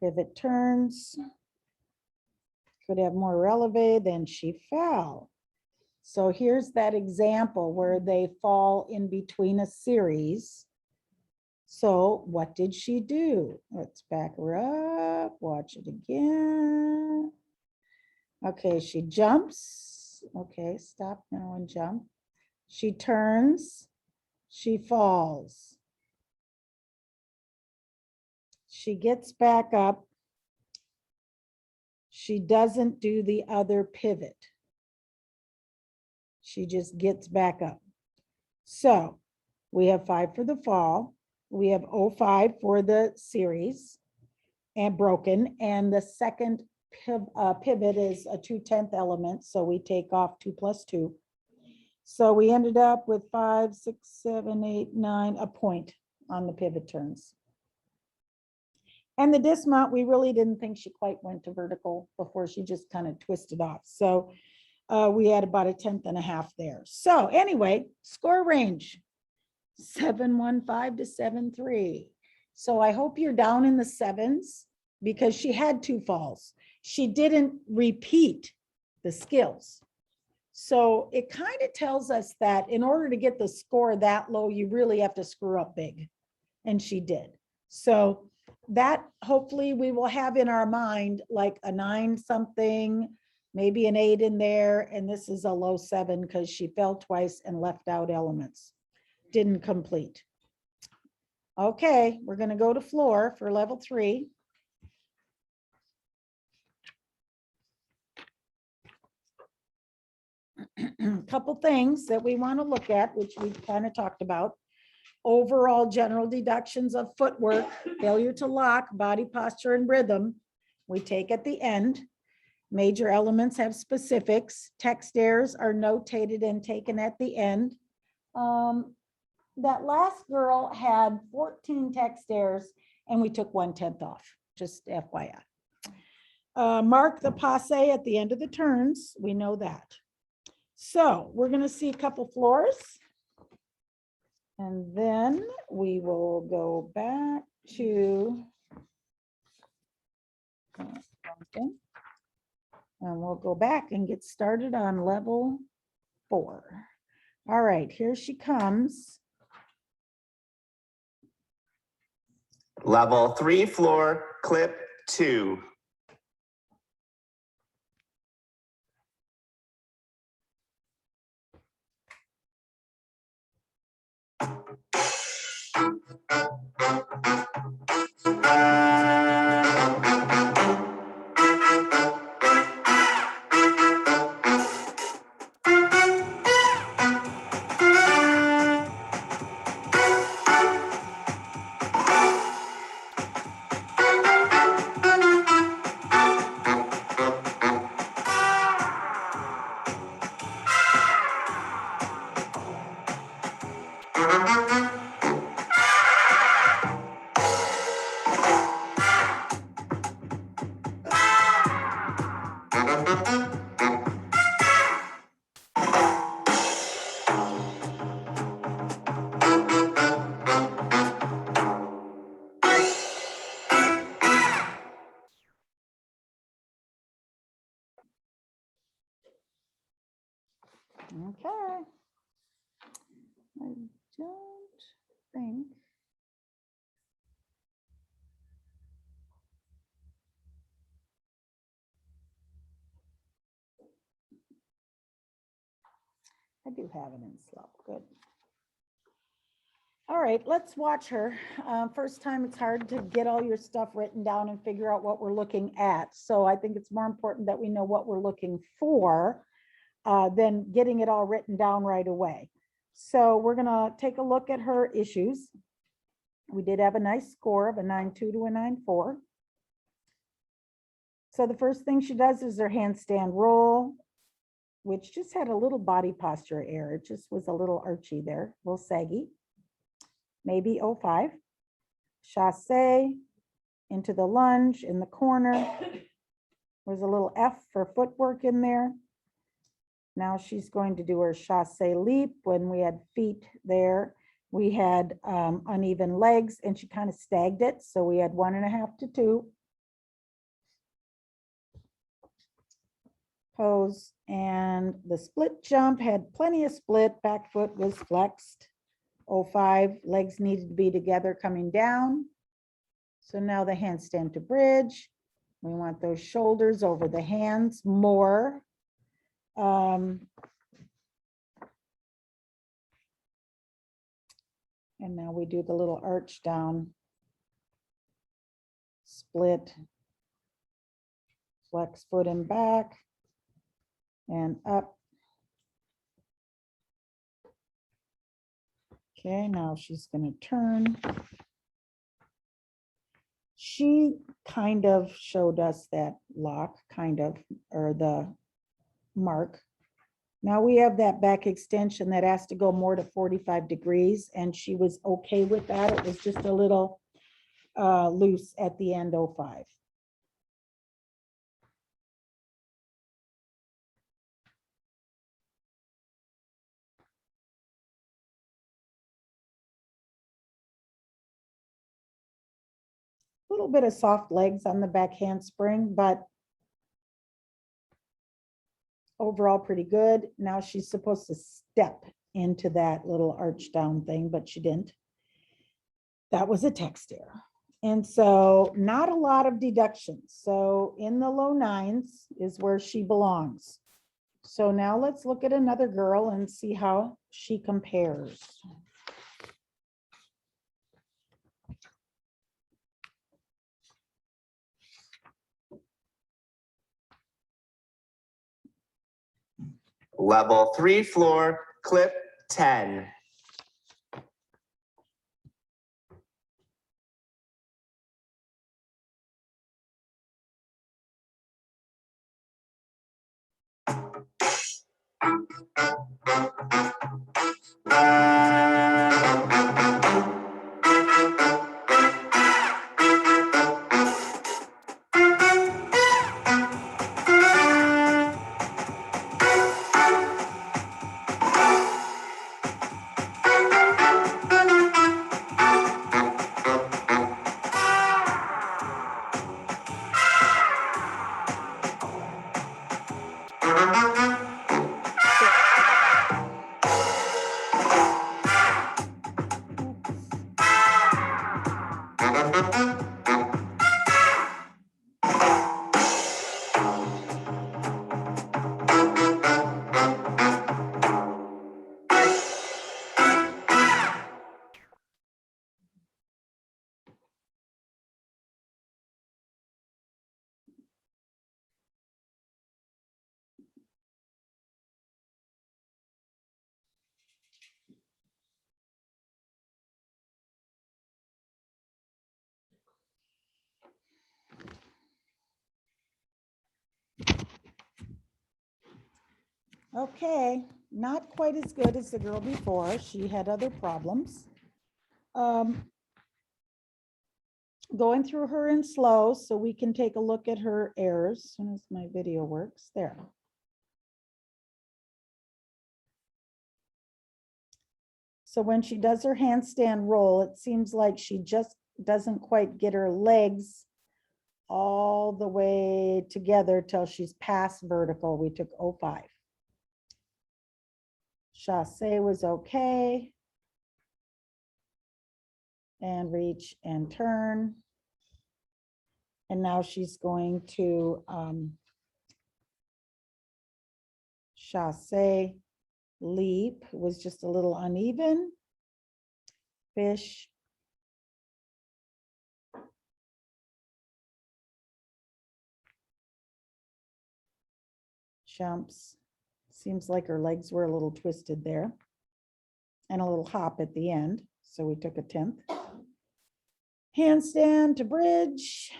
Pivot turns. Could have more releve, then she fell. So here's that example where they fall in between a series. So what did she do? Let's back her up, watch it again. Okay, she jumps. Okay, stop now and jump. She turns, she falls. She gets back up. She doesn't do the other pivot. She just gets back up. So we have 5 for the fall. We have 0.5 for the series and broken. And the second pivot is a 2/10 element. So we take off 2 plus 2. So we ended up with 5, 6, 7, 8, 9, a point on the pivot turns. And the dismount, we really didn't think she quite went to vertical before she just kind of twisted off. So we had about a 10.5 there. So anyway, score range 7.15 to 7.3. So I hope you're down in the 7s because she had 2 falls. She didn't repeat the skills. So it kind of tells us that in order to get the score that low, you really have to screw up big. And she did. So that hopefully we will have in our mind like a 9 something, maybe an 8 in there. And this is a low 7 because she fell twice and left out elements. Didn't complete. Okay, we're going to go to floor for level 3. Couple things that we want to look at, which we've kind of talked about. Overall general deductions of footwork, failure to lock, body posture, and rhythm, we take at the end. Major elements have specifics. Text errors are notated and taken at the end. That last girl had 14 text errors and we took 1/10 off, just FYI. Mark the passe at the end of the turns. We know that. So we're going to see a couple floors. And then we will go back to And we'll go back and get started on level 4. All right, here she comes. Level 3 floor, clip 2. Okay. I don't think. I do have it in slow. Good. All right, let's watch her. First time it's hard to get all your stuff written down and figure out what we're looking at. So I think it's more important that we know what we're looking for than getting it all written down right away. So we're gonna take a look at her issues. We did have a nice score of a 9.2 to a 9.4. So the first thing she does is her handstand roll, which just had a little body posture error. It just was a little archy there, a little saggy. Maybe 05. Chassé into the lunge in the corner. There's a little F for footwork in there. Now she's going to do her chassé leap. When we had feet there, we had uneven legs and she kind of stagged it. So we had 1.5 to 2. Pose, and the split jump had plenty of split. Back foot was flexed. 05, legs needed to be together coming down. So now the handstand to bridge. We want those shoulders over the hands more. And now we do the little arch down, split, flex foot and back, and up. Okay, now she's going to turn. She kind of showed us that lock, kind of, or the mark. Now we have that back extension that has to go more to 45 degrees, and she was okay with that. It was just a little loose at the end, 05. Little bit of soft legs on the back handspring, but overall pretty good. Now she's supposed to step into that little arch down thing, but she didn't. That was a text error. And so not a lot of deductions. So in the low 9s is where she belongs. So now let's look at another girl and see how she compares. Level 3 floor, clip 10. Okay, not quite as good as the girl before. She had other problems. Going through her in slow so we can take a look at her errors as soon as my video works. There. So when she does her handstand roll, it seems like she just doesn't quite get her legs all the way together till she's past vertical. We took 05. Chasse was okay. And reach and turn. And now she's going to chasse, leap, was just a little uneven. Fish. Jumps. Seems like her legs were a little twisted there. And a little hop at the end. So we took a 10th. Handstand to bridge.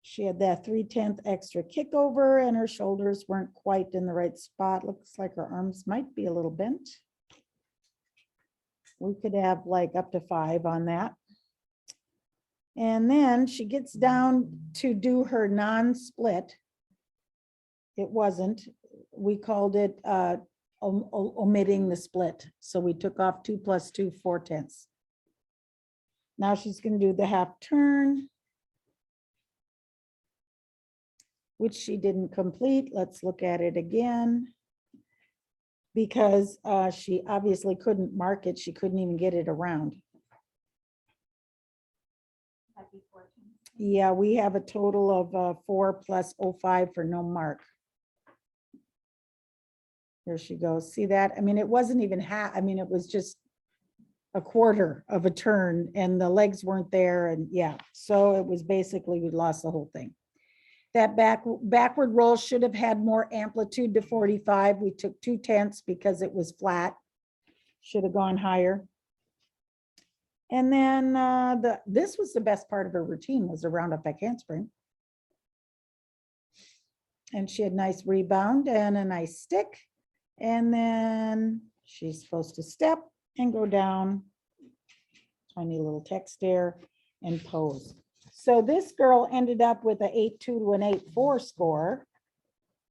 She had that 3/10 extra kickover and her shoulders weren't quite in the right spot. Looks like her arms might be a little bent. We could have like up to 5 on that. And then she gets down to do her non-split. It wasn't. We called it omitting the split. So we took off 2 + 2, 4/10. Now she's going to do the half turn, which she didn't complete. Let's look at it again. Because she obviously couldn't mark it. She couldn't even get it around. Yeah, we have a total of 4 + 05 for no mark. There she goes. See that? I mean, it wasn't even half. I mean, it was just a quarter of a turn and the legs weren't there. And yeah, so it was basically, we lost the whole thing. That backward roll should have had more amplitude to 45. We took 2/10 because it was flat. Should have gone higher. And then this was the best part of her routine, was a round up back handspring. And she had nice rebound and a nice stick. And then she's supposed to step and go down. Tiny little text there and pose. So this girl ended up with an 8.2 to an 8.4 score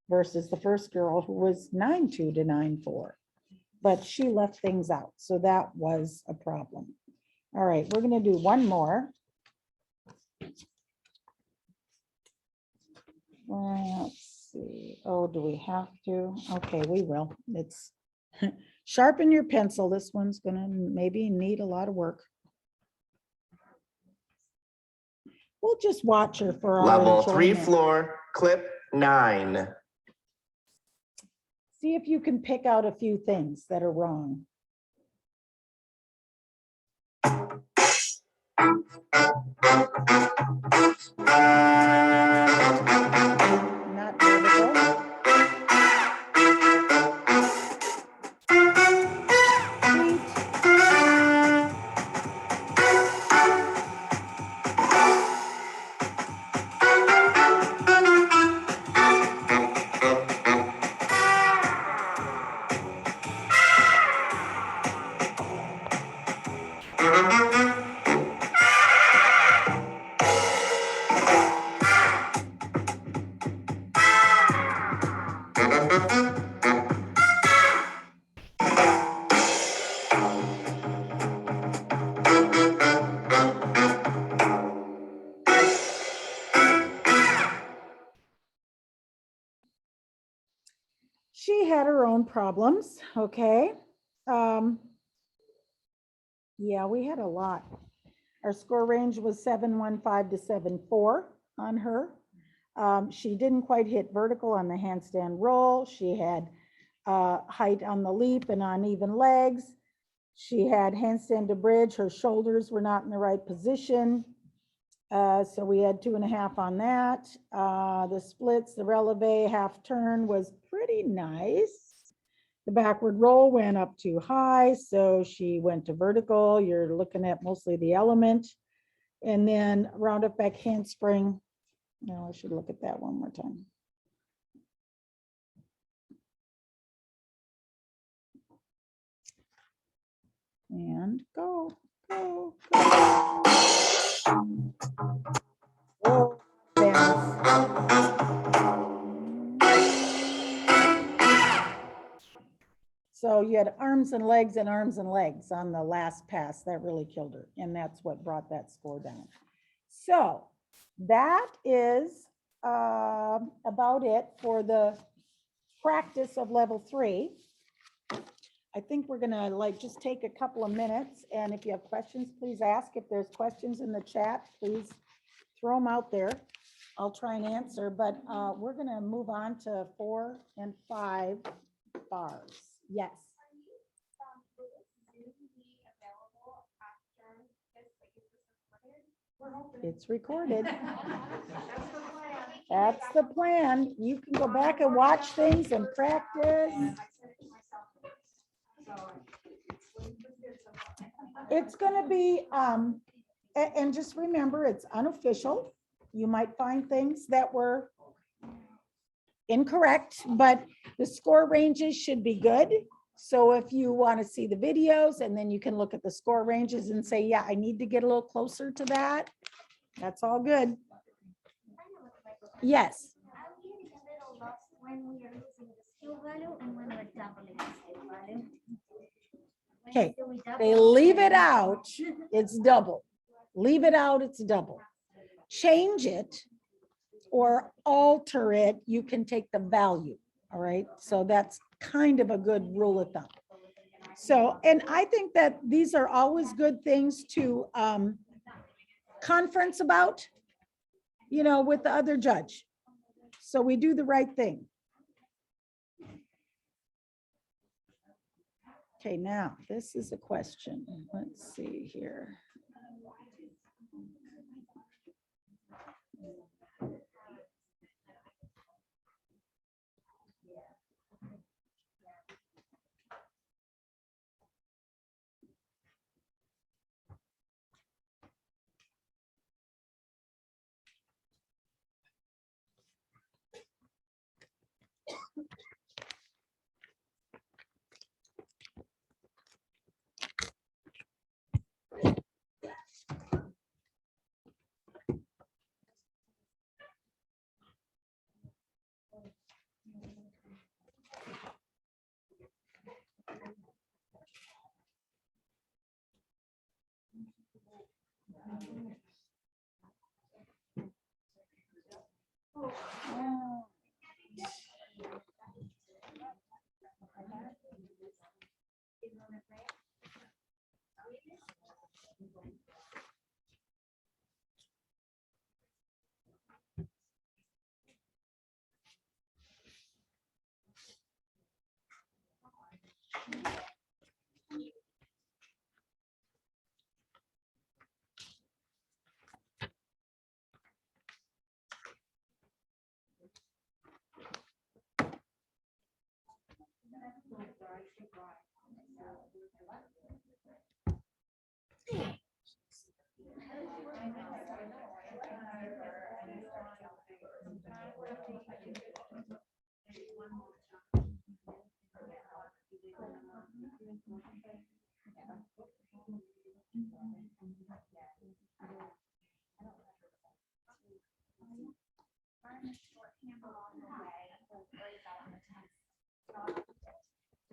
versus the first girl who was 9.2 to 9.4. But she left things out. So that was a problem. All right, we're going to do one more. Let's see. Oh, do we have to? Okay, we will. It's sharpen your pencil. This one's going to maybe need a lot of work. We'll just watch her for our Level 3 enjoyment. floor, clip 9. See if you can pick out a few things that are wrong. Not vertical. She had her own problems, okay? Yeah, we had a lot. Our score range was 715 to 74 on her. She didn't quite hit vertical on the handstand roll. She had height on the leap and uneven legs. She had handstand to bridge. Her shoulders were not in the right position. So we had 2.5 on that. The splits, the releve half turn was pretty nice. The backward roll went up too high, so she went to vertical. You're looking at mostly the element. And then round up back handspring. No, I should look at that one more time. And go, go, go. Oh, so you had arms and legs on the last pass. That really killed her. And that's what brought that score down. So that is about it for the practice of level 3. I think we're gonna just take a couple of minutes, and if you have questions, please ask. If there's questions in the chat, please throw them out there. I'll try and answer, but we're gonna move on to 4 and 5 bars. Yes. It's recorded. That's the plan. You can go back and watch things and practice. It's going to be, and just remember, it's unofficial. You might find things that were incorrect, but the score ranges should be good. So if you want to see the videos, and then you can look at the score ranges and say, yeah, I need to get a little closer to that. That's all good. Yes. I'm getting a little lost when we are using the skill value and when we're doubling the skill value. Okay, they leave it out, it's double. Leave it out, it's double. Change it or alter it, you can take the value, all right? So that's kind of a good rule of thumb. So, and I think that these are always good things to conference about, you know, with the other judge. So we do the right thing. Okay, now this is a question. Let's see here.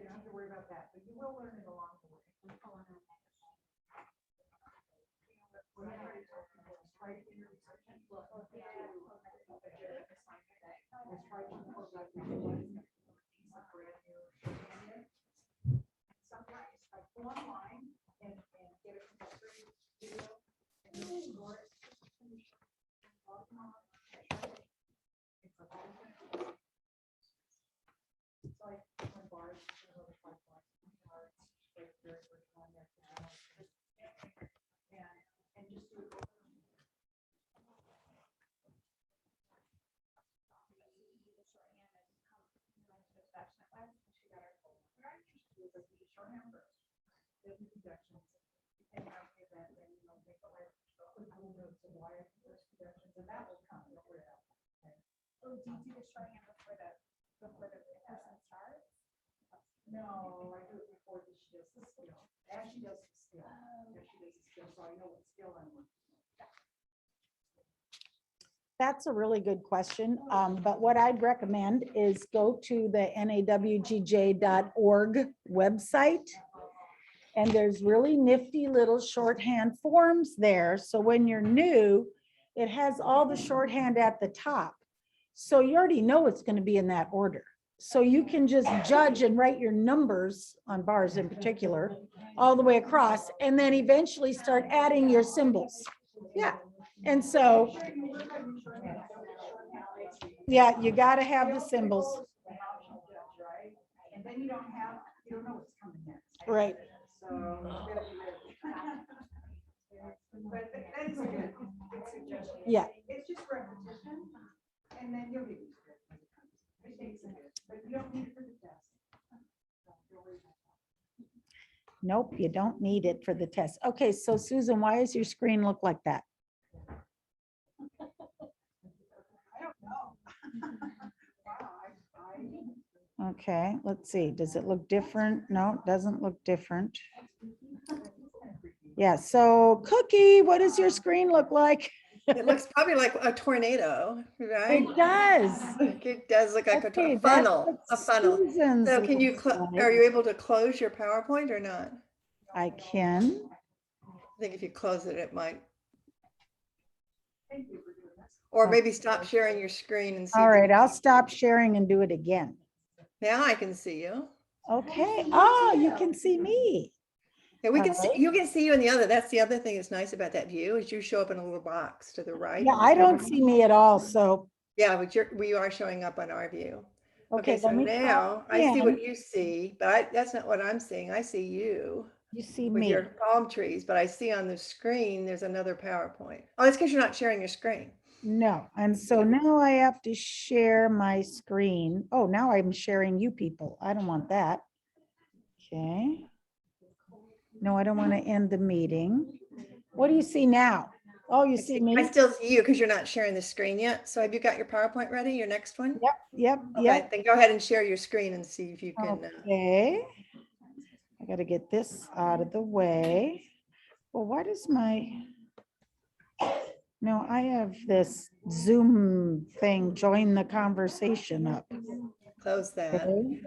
You don't have to worry about that, but you will learn it along the way. Sometimes I go online and get a No, I do it before she does the skill. As she does the skill, as she does the skill, so I know what skill I'm working. That's a really good question. But what I'd recommend is go to the nawgjj.org website. And there's really nifty little shorthand forms there. So when you're new, it has all the shorthand at the top. So you already know it's going to be in that order. So you can just judge and write your numbers on bars in particular, all the way across, and then eventually start adding your symbols. Yeah. And so, yeah, you got to have the symbols. And then you don't know what's coming next. Right. So you better be ready. But that is a good suggestion. Yeah. It's just repetition, and then you'll get used to it. It takes a bit, but you don't need it for the test. Don't worry about that. Nope, you don't need it for the test. Okay, so Susan, why does your screen look like that? I don't know. Wow, Okay, let's see. Does it look different? No, it doesn't look different. Yeah, so Cookie, what does your screen look like? It looks probably like a tornado, right? It does. It does look like Okay, a that's funnel, what a funnel. Susan's So can you, looks like. are you able to close your PowerPoint or not? I can. I think if you close it, it might. Or maybe stop sharing your screen and see. All if you- right, I'll stop sharing and do it again. Now I can see you. Okay. Oh, you can see me. Yeah, we can All see, right. you can see you in the other. That's the other thing that's nice about that view is you show up in a little box to the right. Yeah, I don't see me at all, so. Yeah, but we are showing up on our view. Okay, Okay, so let me try now I see again. what you see, but that's not what I'm seeing. I see you You see with me. your palm trees, but I see on the screen, there's another PowerPoint. Oh, that's because you're not sharing your screen. No, and so now I have to share my screen. Oh, now I'm sharing you people. I don't want that. Okay. No, I don't want to end the meeting. What do you see now? Oh, you see I me? still see you because you're not sharing the screen yet. So have you got your PowerPoint ready, your next one? Yep, yep, Okay, yep. then go ahead and share your screen and see if you can. Okay. I got to get this out of the way. Well, why does my, no, I have this Zoom thing, join the conversation up. Close that. Okay.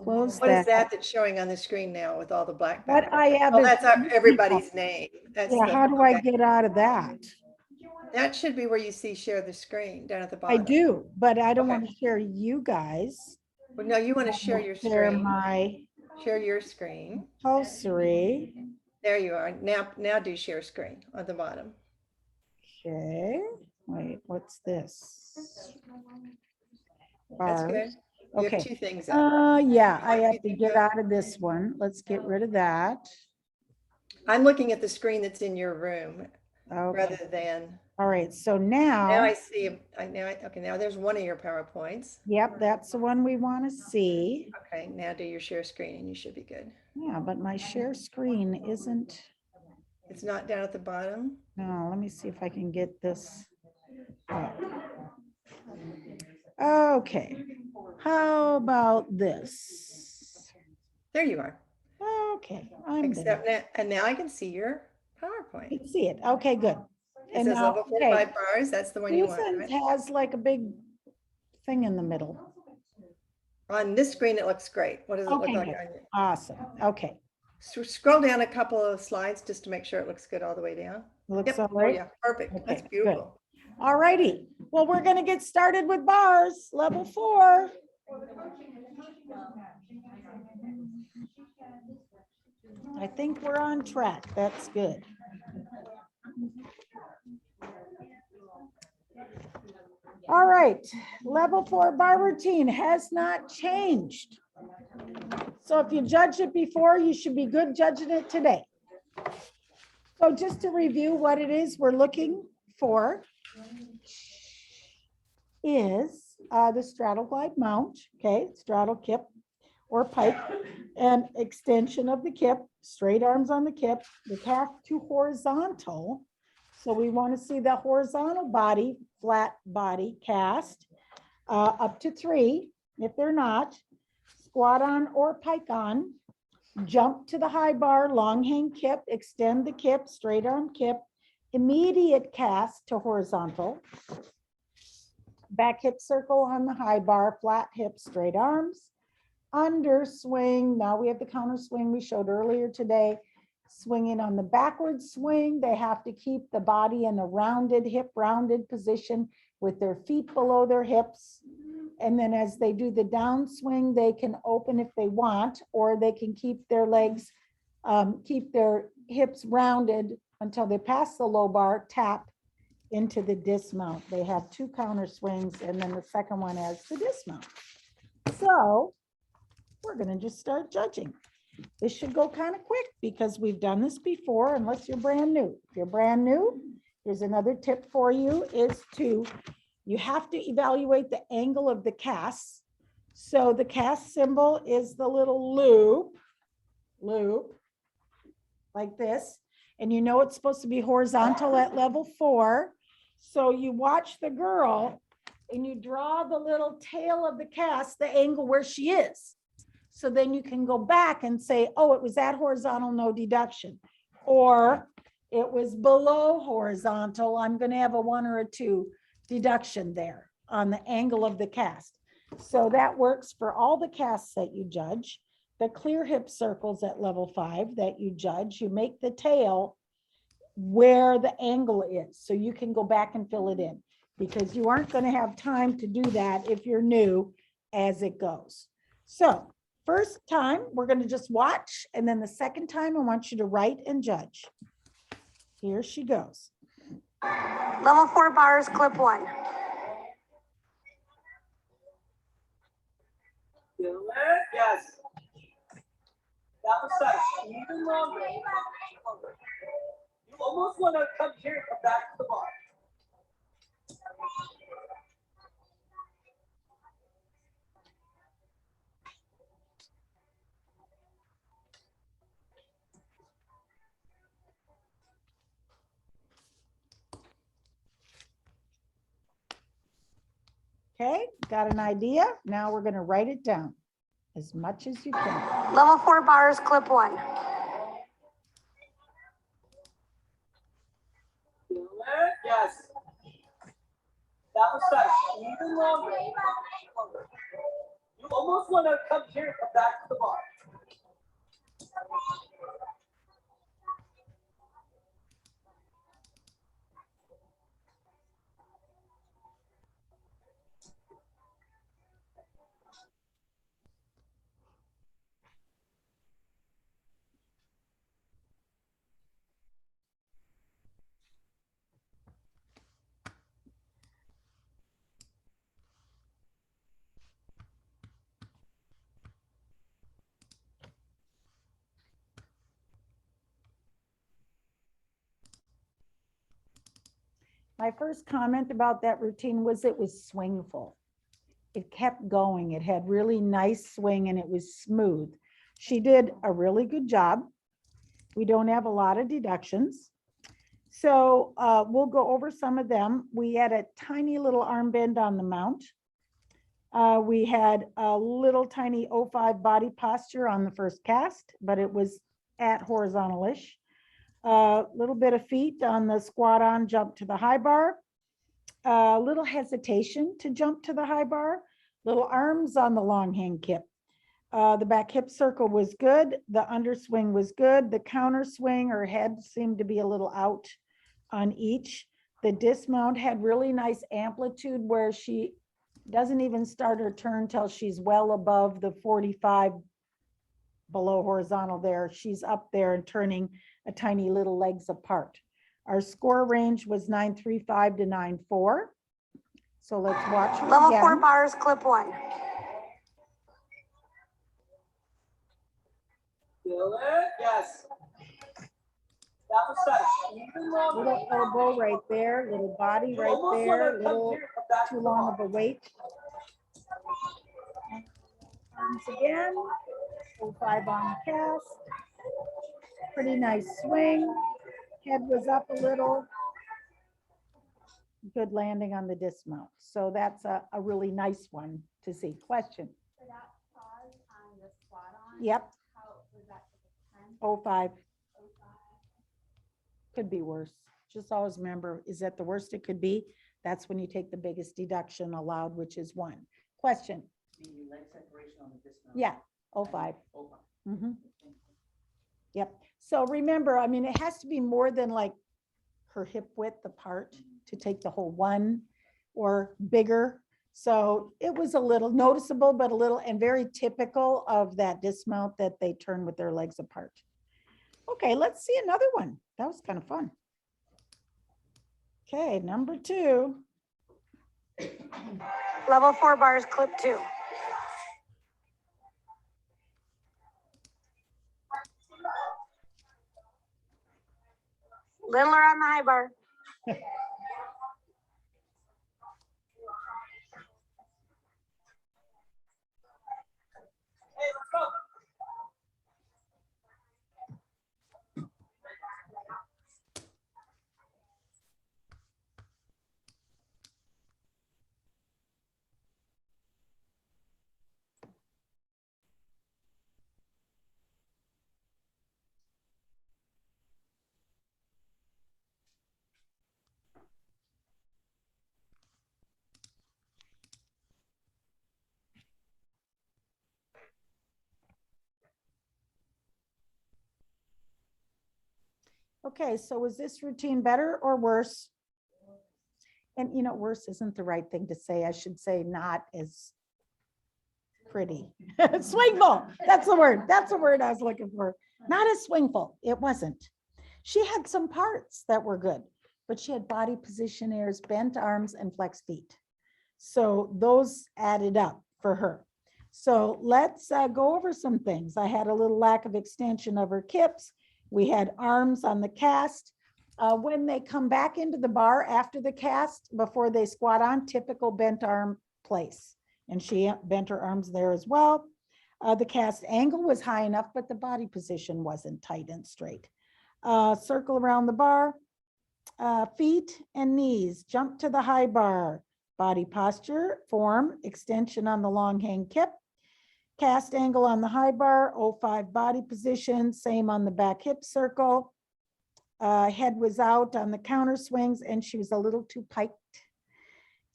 Close What is that. that that's showing on the screen now with all the black What background? I have Oh, is that's everybody's name. That's Yeah, the, how do I okay. get out of that? That should be where you see share the screen down at the I bottom. do, but I don't Okay. want to share you guys. Well, no, you want to I share wanna your Share screen. my Share your screen. glossary. There you are. Now do share screen at the bottom. Okay, wait, what's this? That's Bars. good. You Okay. have two things up. Yeah, I One, have two to things get up. out of this one. Let's get rid of that. I'm looking at the screen that's in your room Okay, rather than, all right, so now now, I see, okay, now there's one of your PowerPoints. yep, that's the one we want to see. Okay, now do your share screen and you should be good. Yeah, but my share screen isn't, It's not down at the bottom. no, let me see if I can get this up. Okay, how about this? There you are. Okay, I'm there. Except now, and now I can see your I PowerPoint. can see it. Okay, good. It And says now, level 4 okay, 5 bars. That's the one you want, Susan's right? has like a big thing in the middle. On this screen, it looks great. What does it look Okay, like good. on your? Awesome. Okay, Scroll down a couple of slides just to make sure it looks good all the way down. looks Yep. all Oh, right. yeah, perfect. Okay, That's good. beautiful. All righty. Well, we're gonna get started with bars, level 4. I think we're on track. That's good. All right, level 4 bar routine has not changed. So if you judged it before, you should be good judging it today. So just to review what it is we're looking for is the straddle glide mount, okay, straddle kip or pike, and extension of the kip, straight arms on the kip, the calf to horizontal. So we want to see the horizontal body, flat body cast up to 3. If they're not, squat on or pike on, jump to the high bar, long hang kip, extend the kip, straight arm kip, immediate cast to horizontal, back hip circle on the high bar, flat hip, straight arms, under swing. Now we have the counter swing we showed earlier today. Swinging on the backward swing, they have to keep the body in a rounded, hip rounded position with their feet below their hips. And then as they do the down swing, they can open if they want, or they can keep their legs, keep their hips rounded until they pass the low bar, tap into the dismount. They have 2 counter swings, and then the second one has the dismount. So we're going to just start judging. This should go kind of quick because we've done this before, unless you're brand new. If you're brand new, here's another tip for you is you have to evaluate the angle of the cast. So the cast symbol is the little loop, like this. And you know it's supposed to be horizontal at level 4. So you watch the girl and you draw the little tail of the cast, the angle where she is. So then you can go back and say, oh, it was at horizontal, no deduction. Or it was below horizontal, I'm going to have a 1 or a 2 deduction there on the angle of the cast. So that works for all the casts that you judge. The clear hip circles at level 5 that you judge, you make the tail where the angle is. So you can go back and fill it in because you aren't going to have time to do that if you're new as it goes. So first time, we're going to just watch. And then the second time, I want you to write and judge. Here she goes. Level 4 bars, clip 1. Yes. That was such even longer. You almost want to come here and come back to the bar. Okay, got an idea? Now we're going to write it down as much as you can. Level 4 bars, clip 1. Yes. That was such even longer. You almost want to come here and come back to the bar. My first comment about that routine was it was swingful. It kept going. It had really nice swing and it was smooth. She did a really good job. We don't have a lot of deductions. So we'll go over some of them. We had a tiny little arm bend on the mount. We had a little tiny 05 body posture on the first cast, but it was at horizontal-ish. A little bit of feet on the squat on, jump to the high bar. A little hesitation to jump to the high bar. Little arms on the long hang kip. The back hip circle was good. The underswing was good. The counter swing, her head seemed to be a little out on each. The dismount had really nice amplitude where she doesn't even start her turn till she's well above the 45 below horizontal there. She's up there and turning a tiny little legs apart. Our score range was 935 to 94. So let's watch her Level 4 again. bars, clip 1. Feel it? Yes. That was set. Even longer. Little elbow right there, little body You right almost wanna there, come little here, come back to too the long bottom. of a weight. Arms again. 05 on the cast. Pretty nice swing. Head was up a little. Good landing on the dismount. So that's a really nice one to see. Question. For that pause on the squat on. Yep, How was that? 10? 05. 05? Could be worse. Just always remember, is that the worst it could be? That's when you take the biggest deduction allowed, which is 1. Question. Yeah, 05. Mhm. Yep. So remember, I mean, it has to be more than like her hip width apart to take the whole 1 or bigger. So it was a little noticeable, but a little and very typical of that dismount that they turn with their legs apart. Okay, let's see another one. That was kind of fun. Okay, number 2. Level 4 bars, clip 2. Littler on the high bar. Hey, let's go. Okay, so was this routine better or worse? And you know, worse isn't the right thing to say. I should say not as pretty. Swingful. That's the word. That's the word I was looking for. Not as swingful. It wasn't. She had some parts that were good, but she had body position errors, bent arms, and flexed feet. So those added up for her. So let's go over some things. I had a little lack of extension of her hips. We had arms on the cast. When they come back into the bar after the cast, before they squat on, typical bent arm place. And she bent her arms there as well. The cast angle was high enough, but the body position wasn't tight and straight. Circle around the bar, feet and knees, jump to the high bar, body posture, form, extension on the long hang hip, cast angle on the high bar, 05 body position, same on the back hip circle. Head was out on the counter swings and she was a little too piked.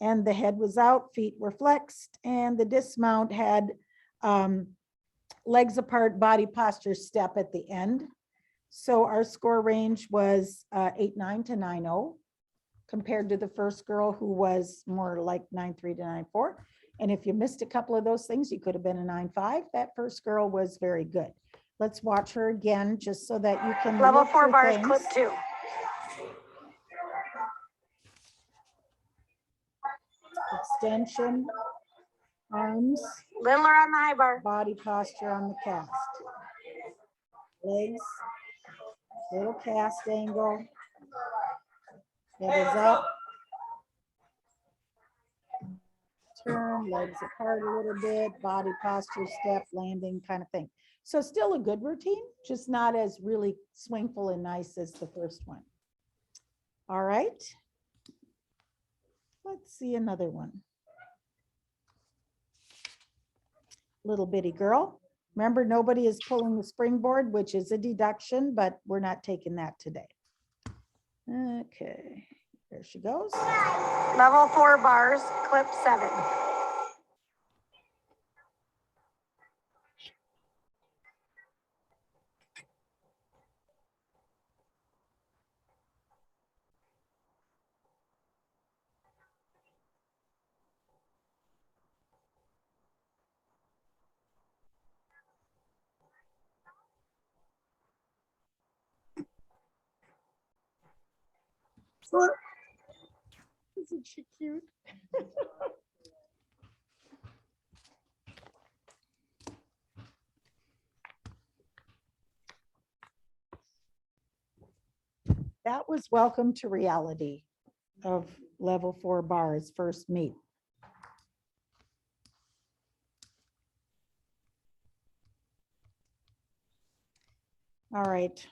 And the head was out, feet were flexed, and the dismount had legs apart, body posture step at the end. So our score range was 8.9 to 9.0 compared to the first girl who was more like 9.3 to 9.4. And if you missed a couple of those things, you could have been a 9.5. That first girl was very good. Let's watch her again just so that you can Level look 4 for bars, things. clip 2. Extension, arms, Littler on the high bar. body posture on the cast. Legs, little cast angle. Head is up. Turn, legs apart a little bit, body posture, step, landing kind of thing. So still a good routine, just not as really swingful and nice as the first one. All right. Let's see another one. Little bitty girl. Remember, nobody is pulling the springboard, which is a deduction, but we're not taking that today. Okay, there she goes. Level 4 bars, clip 7. Isn't she cute? That was welcome to reality of level 4 bars first meet. All right.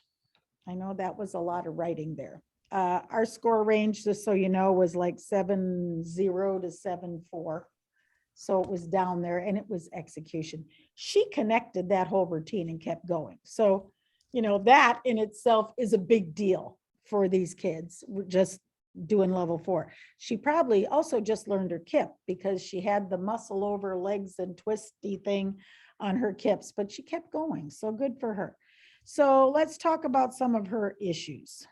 I know that was a lot of writing there. Our score range, just so you know, was like 7-0 to 7-4. So it was down there and it was execution. She connected that whole routine and kept going. So, you know, that in itself is a big deal for these kids. We're just doing level 4. She probably also just learned her kip because she had the muscle over legs and twisty thing on her kips, but she kept going. So good for her. So let's talk about some of her issues.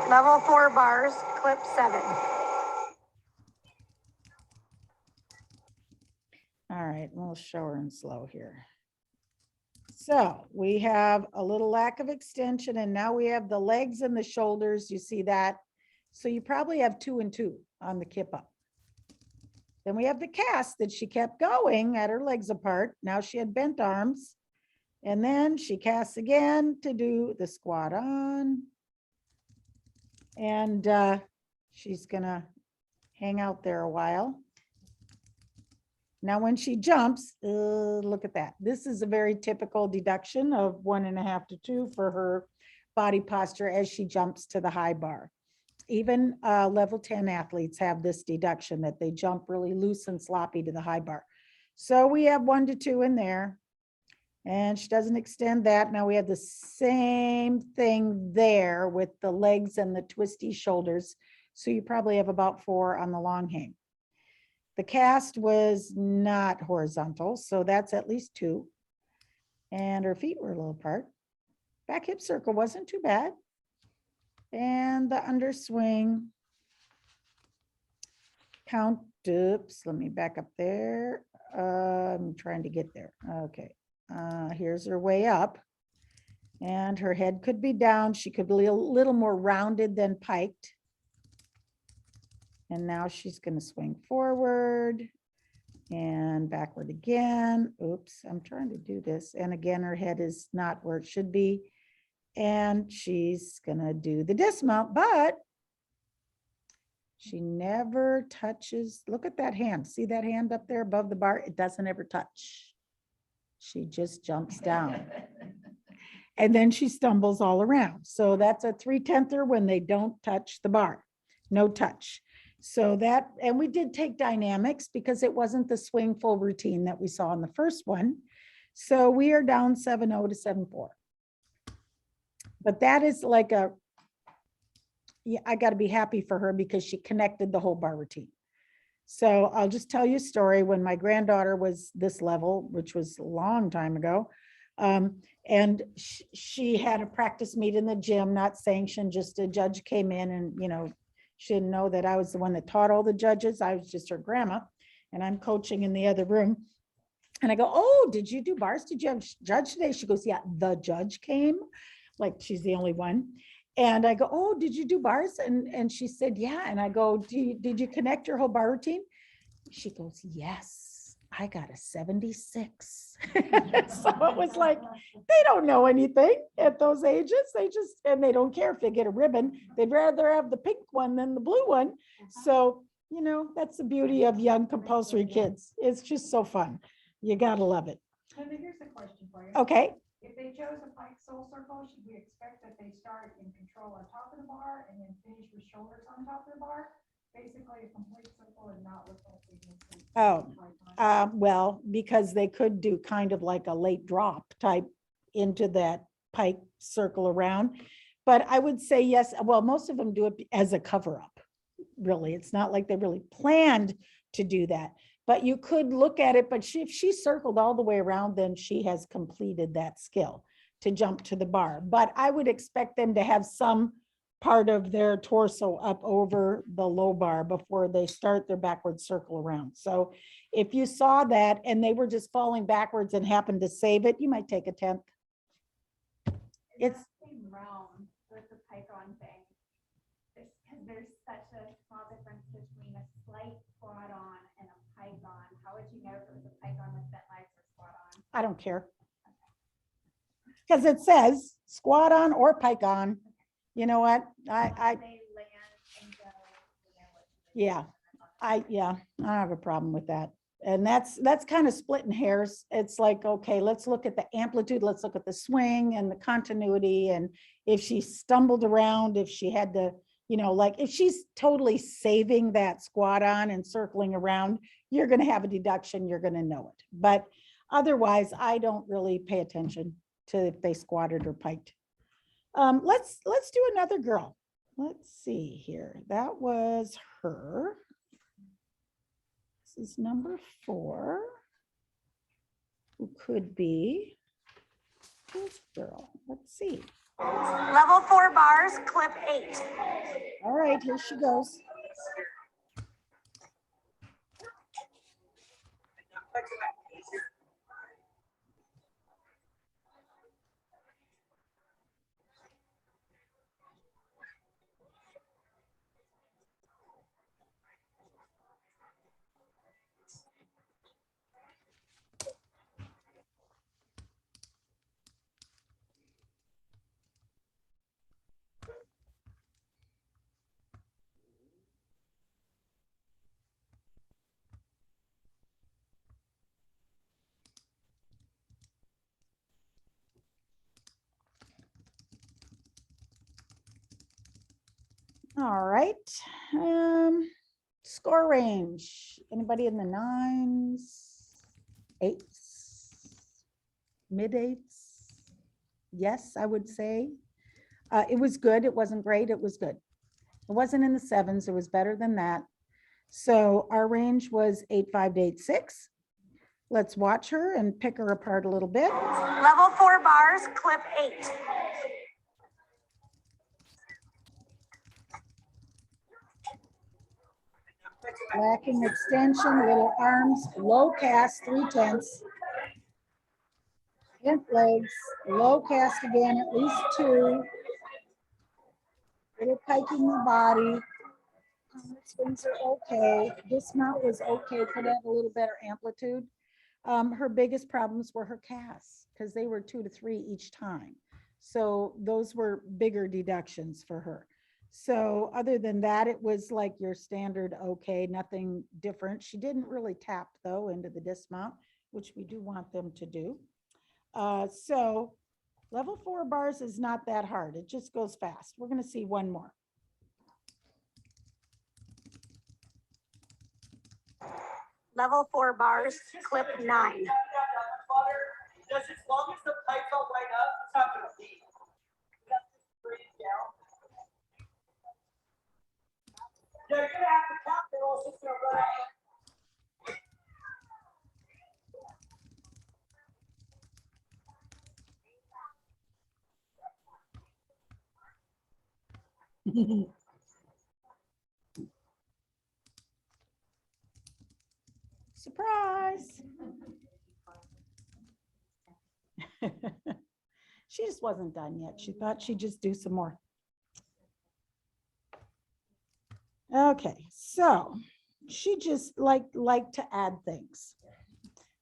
Level 4 bars, clip 7. All right, we'll show her in slow here. So we have a little lack of extension and now we have the legs and the shoulders. You see that? So you probably have 2 and 2 on the kip up. Then we have the cast that she kept going at her legs apart. Now she had bent arms. And then she casts again to do the squat on. And she's gonna hang out there a while. Now, when she jumps, look at that. This is a very typical deduction of 1.5 to 2 for her body posture as she jumps to the high bar. Even level 10 athletes have this deduction that they jump really loose and sloppy to the high bar. So we have 1 to 2 in there. And she doesn't extend that. Now we have the same thing there with the legs and the twisty shoulders. So you probably have about 4 on the long hang. The cast was not horizontal, so that's at least 2. And her feet were a little apart. Back hip circle wasn't too bad. And the underswing count, oops, let me back up there. I'm trying to get there. Okay. Here's her way up. And her head could be down. She could be a little more rounded than piked. And now she's going to swing forward and backward again. Oops, I'm trying to do this. And again, her head is not where it should be. And she's going to do the dismount, but she never touches. Look at that hand. See that hand up there above the bar? It doesn't ever touch. She just jumps down. And then she stumbles all around. So that's a 3/10 when they don't touch the bar. No touch. So that, and we did take dynamics because it wasn't the swing full routine that we saw in the first one. So we are down 7-0 to 7-4. But that is like a, yeah, I got to be happy for her because she connected the whole bar routine. So I'll just tell you a story. When my granddaughter was this level, which was a long time ago, and she had a practice meet in the gym, not sanctioned, just a judge came in and, you know, she didn't know that I was the one that taught all the judges. I was just her grandma and I'm coaching in the other room. And I go, oh, did you do bars? Did you have judge today? She goes, yeah, the judge came. Like she's the only one. And I go, oh, did you do bars? And she said, yeah. And I go, did you connect your whole bar routine? She goes, yes, I got a 76. So it was like, they don't know anything at those ages. They just, and they don't care if they get a ribbon. They'd rather have the pink one than the blue one. So, you know, that's the beauty of young compulsory kids. It's just so fun. You gotta love it. Linda, here's a question for you. Okay. If they chose a pike soul circle, should we expect that they start in control on top of the bar and then finish with shoulders on top of the bar? Basically a complete circle and not with all the. Oh, well, because they could do kind of like a late drop type into that pike circle around. But I would say yes. Well, most of them do it as a cover up. Really, it's not like they really planned to do that. But you could look at it, but if she circled all the way around, then she has completed that skill to jump to the bar. But I would expect them to have some part of their torso up over the low bar before they start their backward circle around. So if you saw that and they were just falling backwards and happened to save it, you might take a 10th. It's round with the pike on thing. Because there's such a small difference between a slight squat on and a pike on. How would you know if it was a pike on with bent legs or squat on? I don't care. Because it says squat on or pike on. You know what? Once they land and go, you know what to do. Yeah, I don't have a problem with that. And that's kind of splitting hairs. It's like, okay, let's look at the amplitude, let's look at the swing and the continuity. And if she stumbled around, if she had to, you know, like if she's totally saving that squat on and circling around, you're going to have a deduction, you're going to know it. But otherwise, I don't really pay attention to if they squatted or piked. Let's do another girl. Let's see here. That was her. This is number 4. Who could be this girl? Let's see. Level 4 bars, clip 8. All right, here she goes. All right. Score range. Anybody in the 9s, 8s, mid 8s? Yes, I would say. It was good. It wasn't great. It was good. It wasn't in the 7s. It was better than that. So our range was 8.5 to 8.6. Let's watch her and pick her apart a little bit. Level 4 bars, clip 8. Lacking extension, little arms, low cast, 3/10. Bent legs, low cast again, at least 2. Little piking the body. Swings are okay. Dismount was okay. Could have a little better amplitude. Her biggest problems were her casts because they were 2 to 3 each time. So those were bigger deductions for her. So other than that, it was like your standard, okay, nothing different. She didn't really tap though into the dismount, which we do want them to do. So level 4 bars is not that hard. It just goes fast. We're going to see one more. Level 4 bars, clip 9. Just as long as the pike don't line up, it's not gonna be. You got to breathe down. Yeah, you're gonna have to tap it, or it's just gonna run out. Surprise. She just wasn't done yet. She thought she'd just do some more. Okay, so she just liked to add things,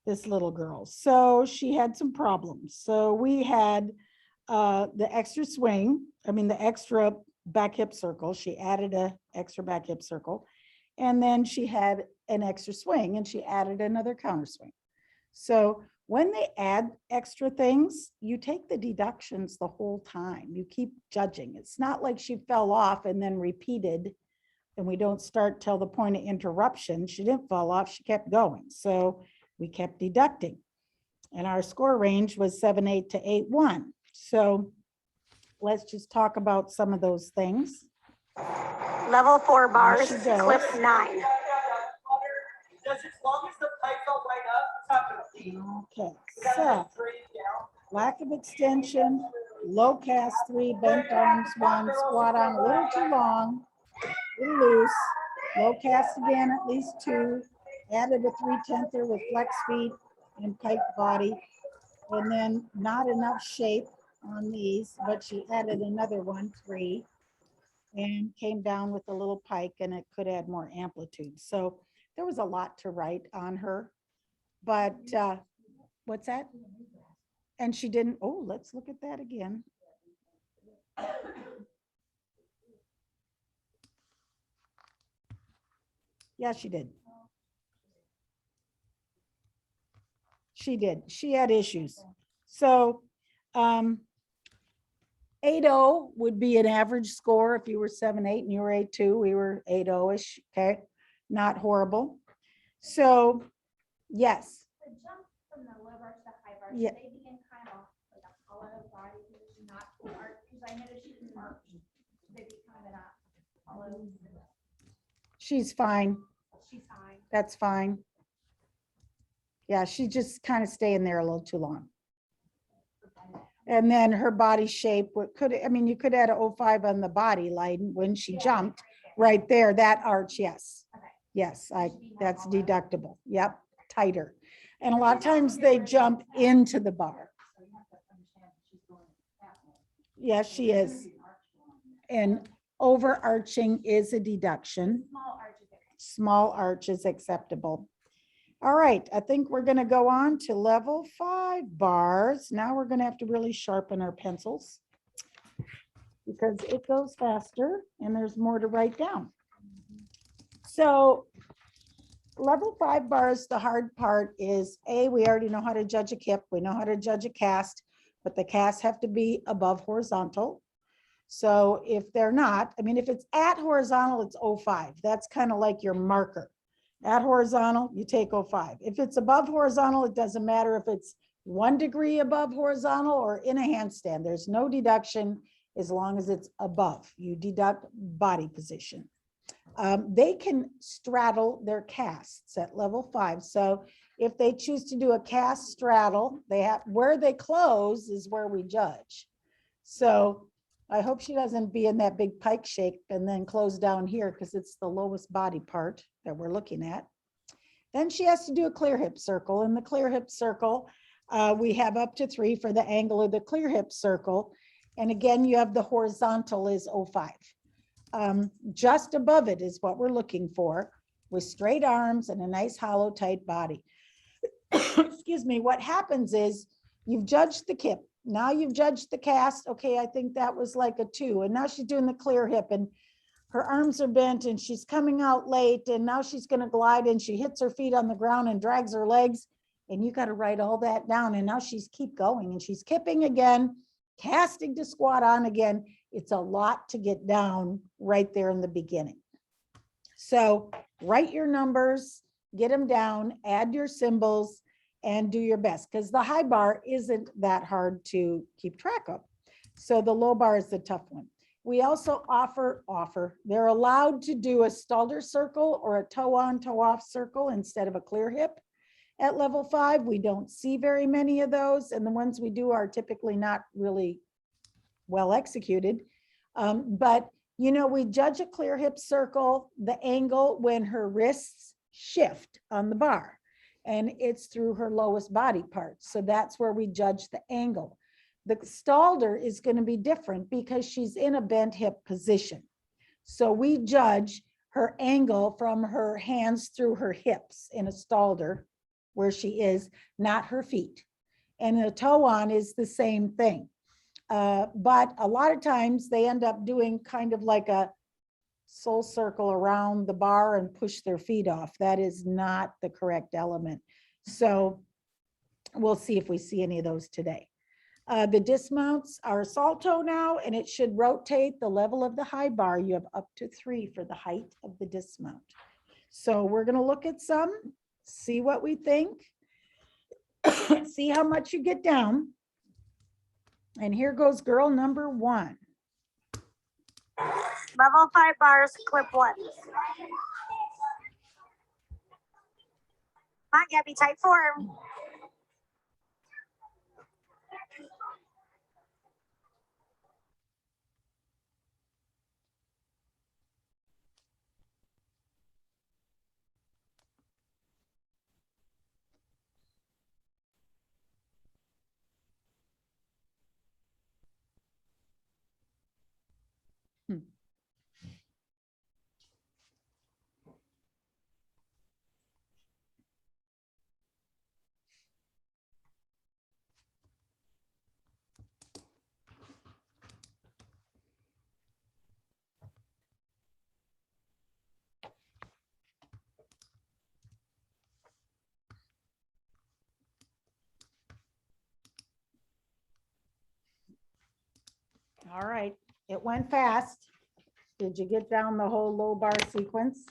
this little girl. So she had some problems. So we had the extra swing, the extra back hip circle. She added a extra back hip circle. And then she had an extra swing and she added another counter swing. So when they add extra things, you take the deductions the whole time. You keep judging. It's not like she fell off and then repeated and we don't start till the point of interruption. She didn't fall off, she kept going. So we kept deducting. And our score range was 7.8 to 8.1. So let's just talk about some of those things. Level 4 bars, There she goes. clip 9. Just as long as the pike don't line up, it's not gonna be. Okay, You gotta so just breathe down. lack of extension, low cast 3, bent arms 1, squat on a little too long, a little loose, low cast again at least 2, added a 3/10 with flex feet and pike body, and then not enough shape on these, but she added another 1, 3. and came down with a little pike, and it could add more amplitude. So there was a lot to write on her, but what's that? And she didn't, oh, let's look at that again. Yeah, she did. She did. She had issues. So 8.0 would be an average score. If you were 7.8 and you were 8.2, we were 8.0-ish, okay? Not horrible. So, yes. The jump from the low bar to the high bar, Yeah. should they begin kind of like a hollow body position, not arch? Because I noticed she can arch. Should they be kind of in a hollow? She's fine. She's fine. That's fine. Yeah, she just kind of staying there a little too long. And then her body shape, what could, I mean, you could add a 0.5 on the body line when she jumped right there, that arch, yes. Okay. Yes, that's deductible. Yep, tighter. And a lot of times they jump into the bar. Yes, she is. And overarching is a deduction. Small arches. Small arch is acceptable. All right, I think we're gonna go on to level 5 bars. Now we're gonna have to really sharpen our pencils because it goes faster and there's more to write down. So level 5 bars, the hard part is we already know how to judge a kip. We know how to judge a cast, but the casts have to be above horizontal. So if they're not, I mean, if it's at horizontal, it's 0.5. That's kind of like your marker. At horizontal, you take 0.5. If it's above horizontal, it doesn't matter if it's 1 degree above horizontal or in a handstand. There's no deduction as long as it's above. You deduct body position. They can straddle their casts at level 5. So if they choose to do a cast straddle, they have where they close is where we judge. So I hope she doesn't be in that big pike shape and then close down here because it's the lowest body part that we're looking at. Then she has to do a clear hip circle. In the clear hip circle, we have up to 3 for the angle of the clear hip circle. And again, you have the horizontal is 0.5. Just above it is what we're looking for with straight arms and a nice hollow tight body. Excuse me, what happens is you've judged the kip. Now you've judged the cast. Okay, I think that was like a 2. And now she's doing the clear hip and her arms are bent and she's coming out late and now she's going to glide and she hits her feet on the ground and drags her legs. And you got to write all that down. And now she's keep going and she's kipping again, casting to squat on again. It's a lot to get down right there in the beginning. So write your numbers, get them down, add your symbols, and do your best because the high bar isn't that hard to keep track of. So the low bar is the tough one. We also offer, they're allowed to do a Stalder circle or a toe on, toe off circle instead of a clear hip. At level 5, we don't see very many of those. And the ones we do are typically not really well executed. But, you know, we judge a clear hip circle, the angle when her wrists shift on the bar. And it's through her lowest body part. So that's where we judge the angle. The Stalder is going to be different because she's in a bent hip position. So we judge her angle from her hands through her hips in a Stalder where she is, not her feet. And a toe on is the same thing. But a lot of times they end up doing kind of like a soul circle around the bar and push their feet off. That is not the correct element. So we'll see if we see any of those today. The dismounts are salto now, and it should rotate the level of the high bar. You have up to 3 for the height of the dismount. So we're going to look at some, see what we think, see how much you get down. And here goes girl number 1. Level 5 bars, clip 1. Come on, Gabby, tight form. All right, it went fast. Did you get down the whole low bar sequence?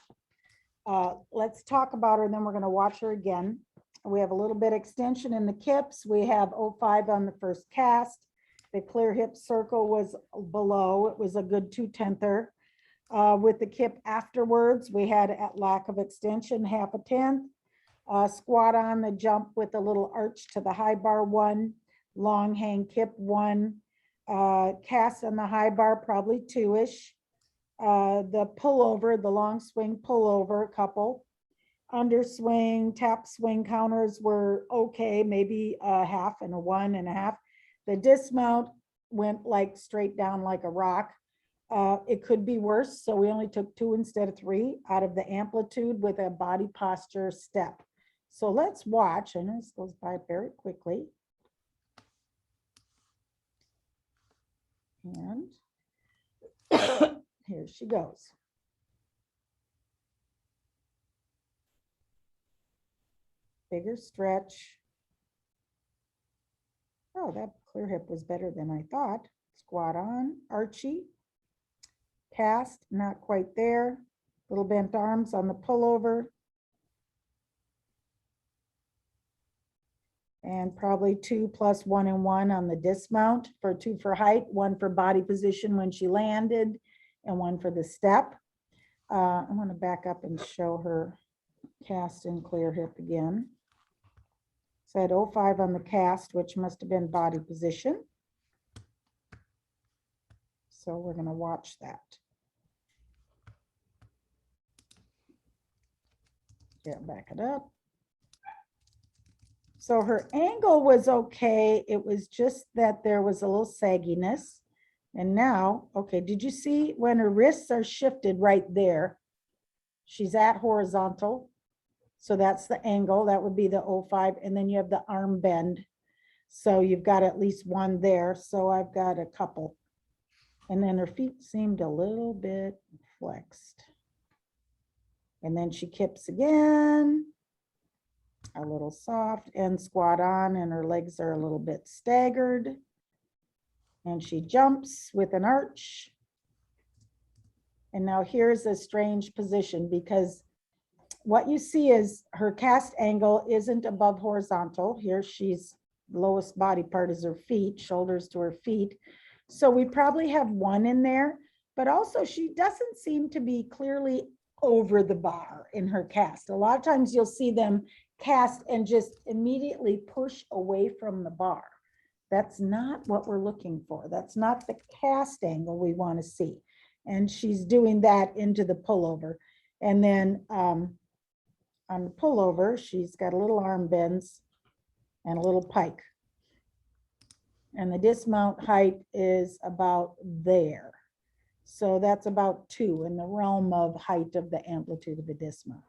Let's talk about her, and then we're gonna watch her again. We have a little bit extension in the kips. We have 05 on the first cast. The clear hip circle was below. It was a good 2/10. With the kip afterwards, we had at lack of extension, 1/2. Squat on the jump with a little arch to the high bar 1, long hang kip 1, cast on the high bar probably 2-ish. The pullover, the long swing pullover, a couple. Underswing, tap swing counters were okay, maybe a 1/2 and a 1 1/2. The dismount went like straight down like a rock. It could be worse, so we only took 2 instead of 3 out of the amplitude with a body posture step. So let's watch, and this goes by very quickly. And here she goes. Bigger stretch. Oh, that clear hip was better than I thought. Squat on, archy. Cast, not quite there. Little bent arms on the pullover. And probably 2 plus 1 and 1 on the dismount for 2 for height, 1 for body position when she landed, and 1 for the step. I want to back up and show her cast and clear hip again. So I had 05 on the cast, which must have been body position. So we're going to watch that. Yeah, back it up. So her angle was okay. It was just that there was a little sagginess. And now, okay, did you see when her wrists are shifted right there? She's at horizontal. So that's the angle. That would be the 05. And then you have the arm bend. So you've got at least 1 there. So I've got a couple. And then her feet seemed a little bit flexed. And then she kips again. A little soft and squat on, and her legs are a little bit staggered. And she jumps with an arch. And now here's a strange position, because what you see is her cast angle isn't above horizontal. Here she's lowest body part is her feet, shoulders to her feet. So we probably have 1 in there, but also she doesn't seem to be clearly over the bar in her cast. A lot of times you'll see them cast and just immediately push away from the bar. That's not what we're looking for. That's not the cast angle we want to see. And she's doing that into the pullover. And then on the pullover, she's got a little arm bends and a little pike. And the dismount height is about there. So that's about 2 in the realm of height of the amplitude of the dismount.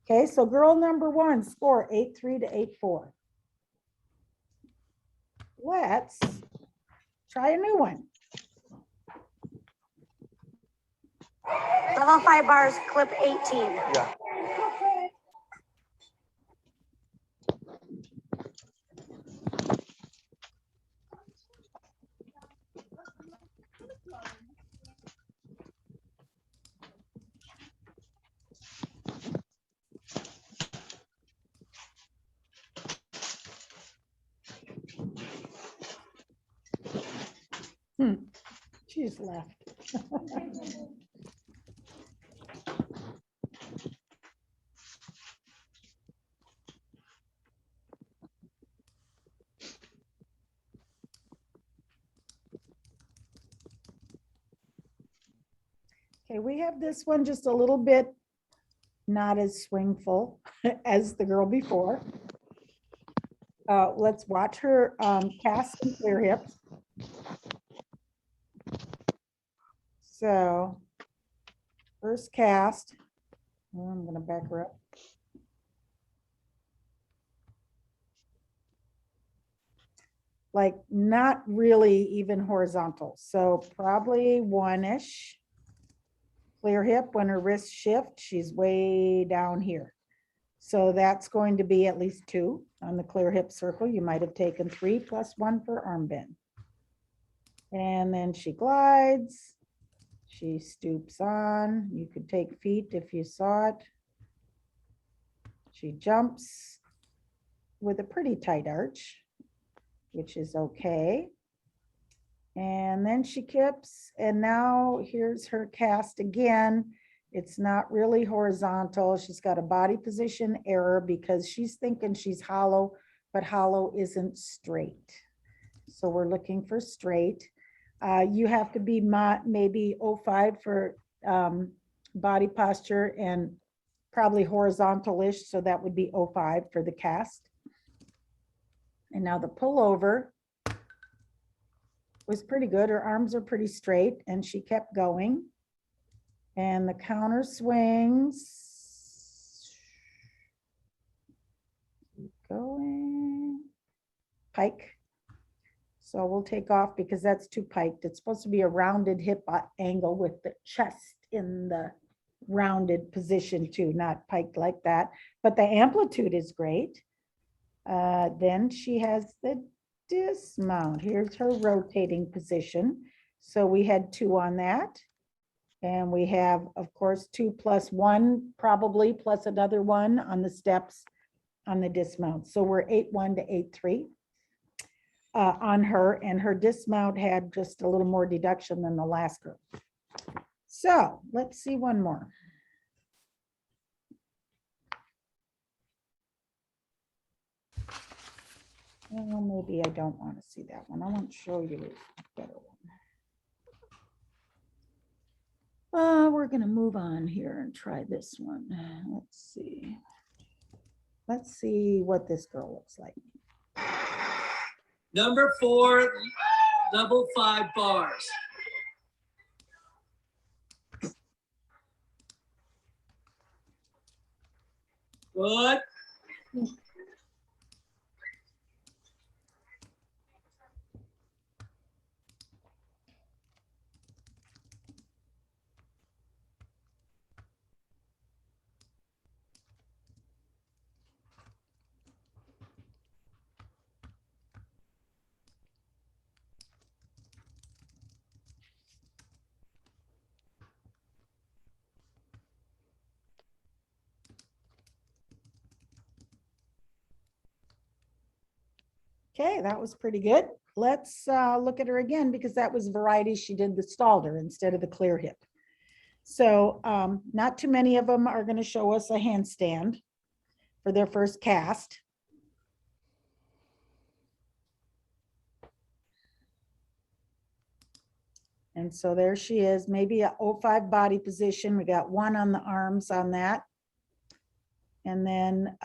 Okay, so girl number 1, score 8.3 to 8.4. Let's try a new one. Level 5 bars, clip 18. Yeah. She's left. Okay, we have this one just a little bit not as swingful as the girl before. Let's watch her cast and clear hips. So first cast, I'm going to back her up. Like not really even horizontal. So probably 1-ish. Clear hip, when her wrists shift, she's way down here. So that's going to be at least 2 on the clear hip circle. You might have taken 3 plus 1 for arm bend. And then she glides. She stoops on. You could take feet if you saw it. She jumps with a pretty tight arch, which is okay. And then she kips, and now here's her cast again. It's not really horizontal. She's got a body position error because she's thinking she's hollow, but hollow isn't straight. So we're looking for straight. You have to be maybe 05 for body posture and probably horizontal-ish, so that would be 05 for the cast. And now the pullover was pretty good. Her arms are pretty straight, and she kept going. And the counter swings. Keep going. Pike. So we'll take off because that's too piked. It's supposed to be a rounded hip angle with the chest in the rounded position too, not piked like that. But the amplitude is great. Then she has the dismount. Here's her rotating position. So we had 2 on that. And we have, of course, 2 plus 1, probably plus another 1 on the steps on the dismount. So we're 8-1 to 8-3 on her, and her dismount had just a little more deduction than the last group. So let's see one more. Well, maybe I don't want to see that one. I want to show you a better one. We're going to move on here and try this one. Let's see. Let's see what this girl looks like. Number 4, double 5 bars. Good. Okay, that was pretty good. Let's look at her again because that was variety. She did the Stalder instead of the clear hip. So not too many of them are going to show us a handstand for their first cast. And so there she is, maybe a 05 body position. We got 1 on the arms on that. And then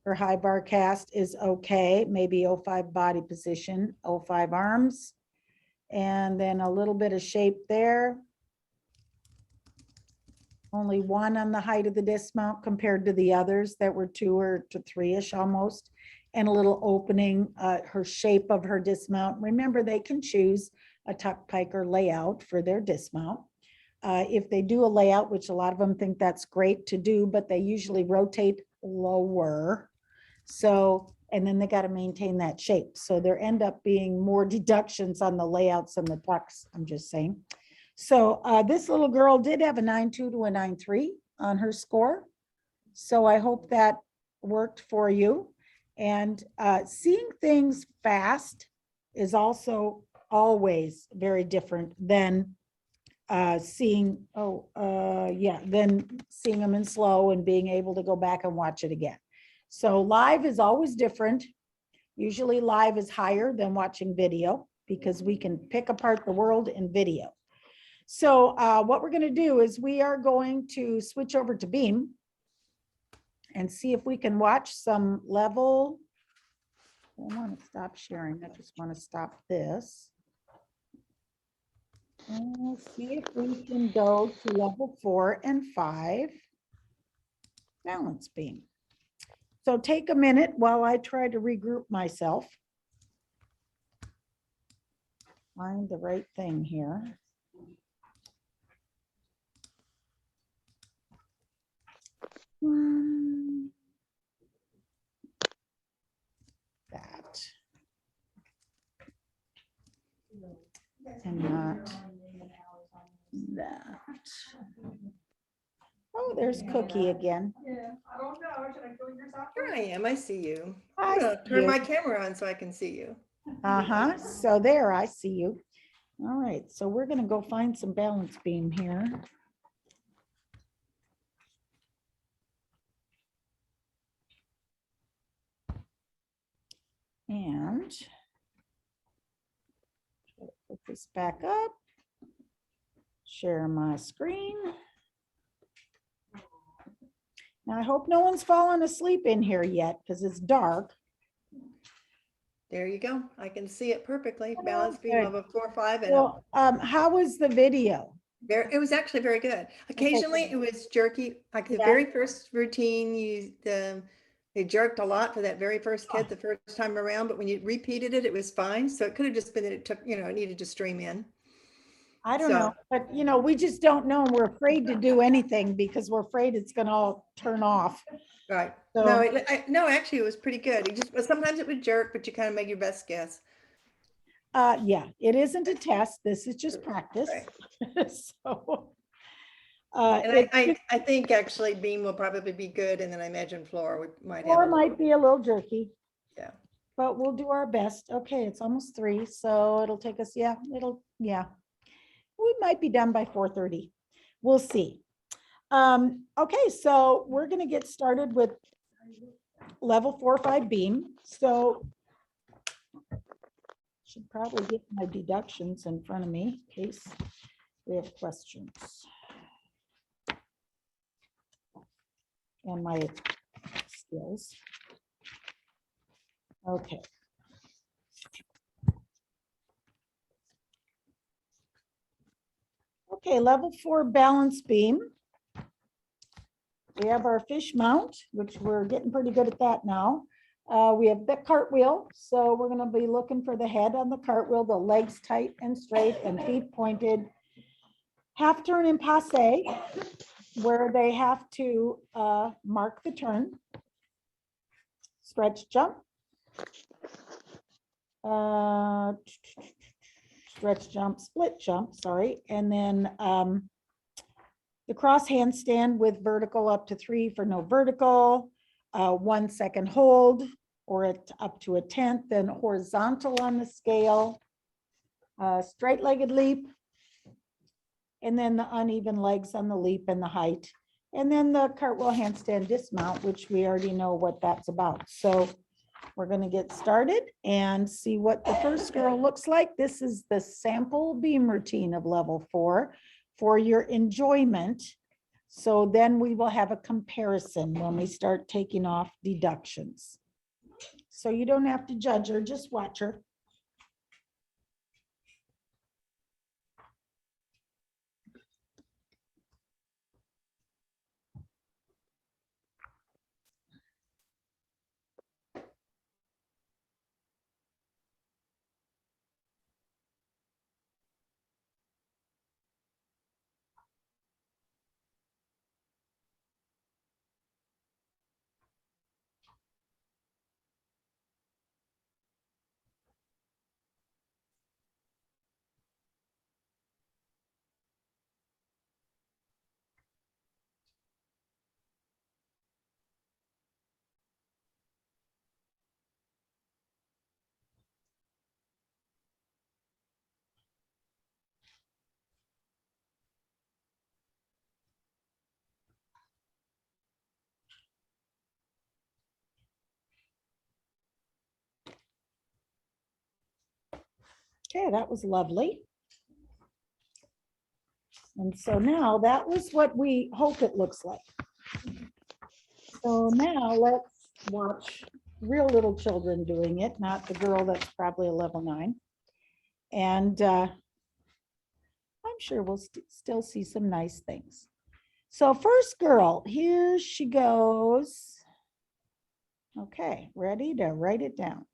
her high bar cast is okay, maybe 05 body position, 05 arms. And then a little bit of shape there. Only 1 on the height of the dismount compared to the others that were 2 or to 3-ish almost. And a little opening, her shape of her dismount. Remember, they can choose a tuck, pike, or layout for their dismount. If they do a layout, which a lot of them think that's great to do, but they usually rotate lower. So, and then they got to maintain that shape. So there end up being more deductions on the layouts and the tucks, I'm just saying. So this little girl did have a 9.2 to a 9.3 on her score. So I hope that worked for you. And seeing things fast is also always very different than seeing them in slow and being able to go back and watch it again. So live is always different. Usually live is higher than watching video because we can pick apart the world in video. So what we're going to do is we are going to switch over to Beam and see if we can watch some level. I want to stop sharing. I just want to stop this. And we'll see if we can go to level 4 and 5. Balance beam. So take a minute while I try to regroup myself. Find the right thing here. That. Oh, there's Cookie again. Yeah, I don't know, should I fill yours out? Here I am, I see you. I I'm gonna see turn you. my camera on so I can see you. Uh-huh, so there, I see you. All right, so we're gonna go find some balance beam here. And put this back up. Share my screen. Now, I hope no one's fallen asleep in here yet because it's dark. There you go. I can see it perfectly. Oh, Balance beam good. of a 4-5 and Well, how was the video? it was actually very good. Occasionally it was jerky. Like the Yeah. very first routine, they jerked a lot for that very first kid the first time around, but when you repeated it, it was fine. So it could have just been that it took, it needed to stream in. I don't So- know, but we just don't know. and We're afraid to do anything because we're afraid it's gonna all turn off. Right. So- No, actually it was pretty good. But sometimes it would jerk, but you kind of make your best guess. Yeah, it isn't a test. This is just practice. So. And I think actually beam will probably be good. And then I imagine floor might have. Or might be a little jerky. Yeah. But we'll do our best. Okay, it's almost 3, so it'll take us, yeah. We might be done by 4:30. We'll see. Okay, so we're gonna get started with level 4-5 beam. So should probably get my deductions in front of me in case we have questions. And my skills. Okay. Okay, level 4 balance beam. We have our fish mount, which we're getting pretty good at that now. We have the cartwheel, so we're gonna be looking for the head on the cartwheel, the legs tight and straight and feet pointed. Half turn and passe, where they have to mark the turn. Stretch jump. Stretch jump, split jump, sorry. And then the cross handstand with vertical up to 3 for no vertical, 1 second hold, or up to a 1/10, then horizontal on the scale, straight-legged leap, and then the uneven legs on the leap and the height, and then the cartwheel handstand dismount, which we already know what that's about. So we're going to get started and see what the first girl looks like. This is the sample beam routine of level 4 for your enjoyment. So then we will have a comparison when we start taking off deductions. So you don't have to judge her, just watch her. Okay, that was lovely. And so now that was what we hope it looks like. So now let's watch real little children doing it, not the girl that's probably a level 9. And I'm sure we'll still see some nice things. So first girl, here she goes. Okay, ready to write it down.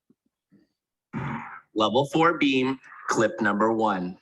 Level 4 beam, clip number 1.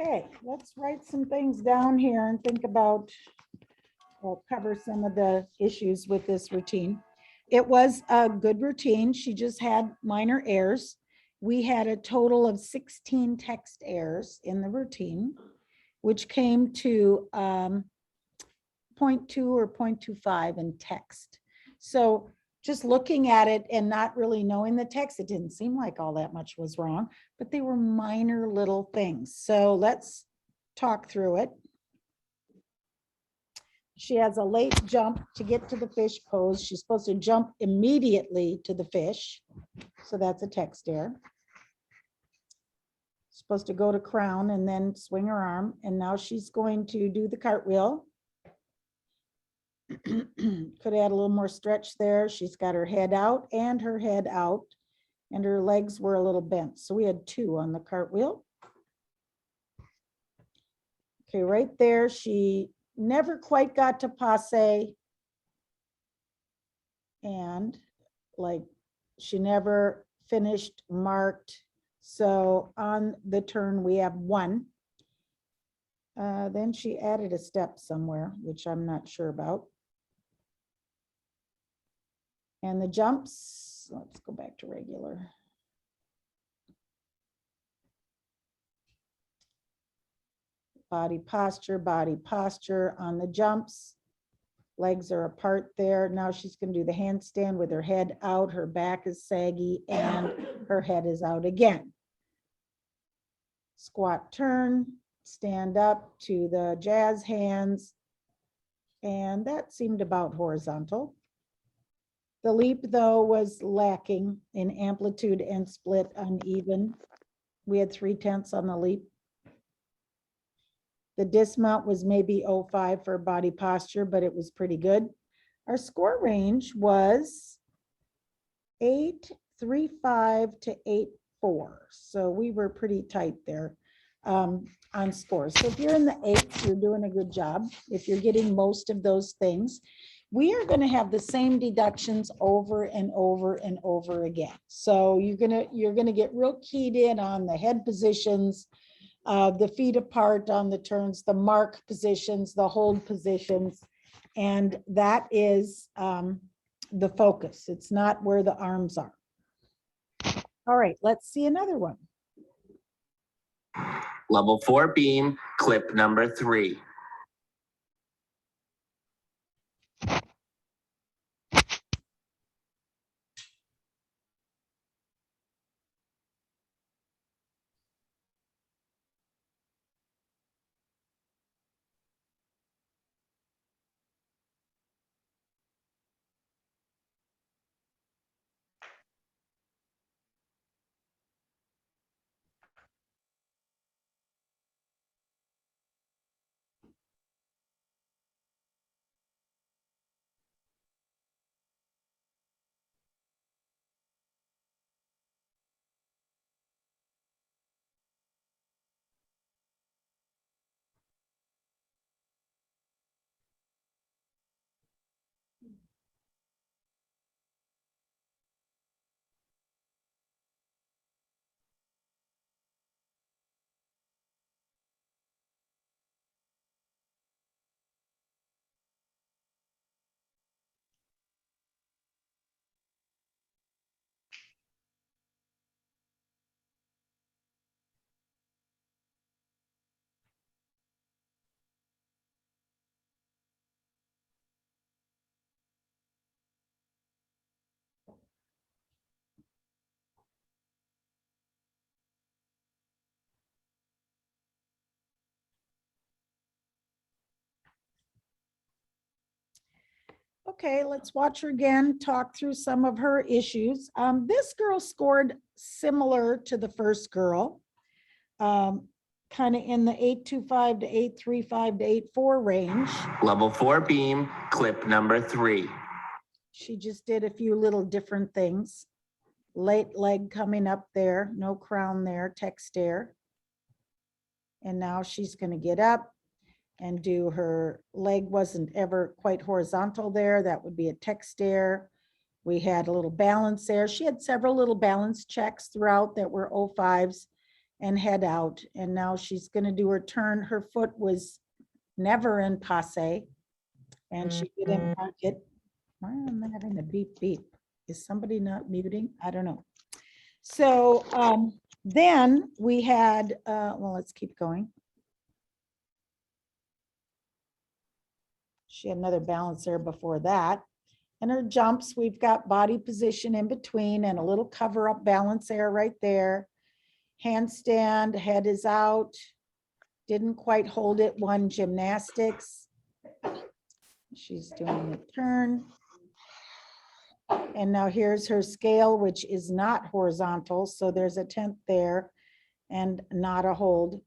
Okay, let's write some things down here and think about, we'll cover some of the issues with this routine. It was a good routine. She just had minor errors. We had a total of 16 text errors in the routine, which came to 0.2 or 0.25 in text. So just looking at it and not really knowing the text, it didn't seem like all that much was wrong, but they were minor little things. So let's talk through it. She has a late jump to get to the fish pose. She's supposed to jump immediately to the fish. So that's a text error. Supposed to go to crown and then swing her arm. And now she's going to do the cartwheel. Could add a little more stretch there. She's got her head out and her head out, and her legs were a little bent. So we had 2 on the cartwheel. Okay, right there, she never quite got to passe. And like, she never finished marked. So on the turn, we have 1. Then she added a step somewhere, which I'm not sure about. And the jumps, let's go back to regular. Body posture on the jumps. Legs are apart there. Now she's going to do the handstand with her head out, her back is saggy, and her head is out again. Squat turn, stand up to the jazz hands, and that seemed about horizontal. The leap, though, was lacking in amplitude and split uneven. We had 3/10 on the leap. The dismount was maybe 0.5 for body posture, but it was pretty good. Our score range was 8.35 to 8.4. So we were pretty tight there on scores. So if you're in the 8s, you're doing a good job. If you're getting most of those things, we are going to have the same deductions over and over and over again. So you're going to get real keyed in on the head positions, the feet apart on the turns, the mark positions, the hold positions, and that is the focus. It's not where the arms are. All right, let's see another one. Level 4 beam, clip number 3. Okay, let's watch her again, talk through some of her issues. This girl scored similar to the first girl, kind of in the 8.25 to 8.35 to 8.4 range. Level 4 beam, clip number 3. She just did a few little different things. Late leg coming up there, no crown there, tech stare. And now she's going to get up and do her leg wasn't ever quite horizontal there. That would be a tech stare. We had a little balance there. She had several little balance checks throughout that were 0.5s. and head out. And now she's gonna do her turn. Her foot was never in passe. And she didn't mark it. Why am I having a beep beep? Is somebody not muting? I don't know. So then we had, well, let's keep going. She had another balance there before that. And her jumps, we've got body position in between and a little cover up balance there right there. Handstand, head is out. Didn't quite hold it. One gymnastics. She's doing the turn. And now here's her scale, which is not horizontal. So there's a 10th there and not a hold.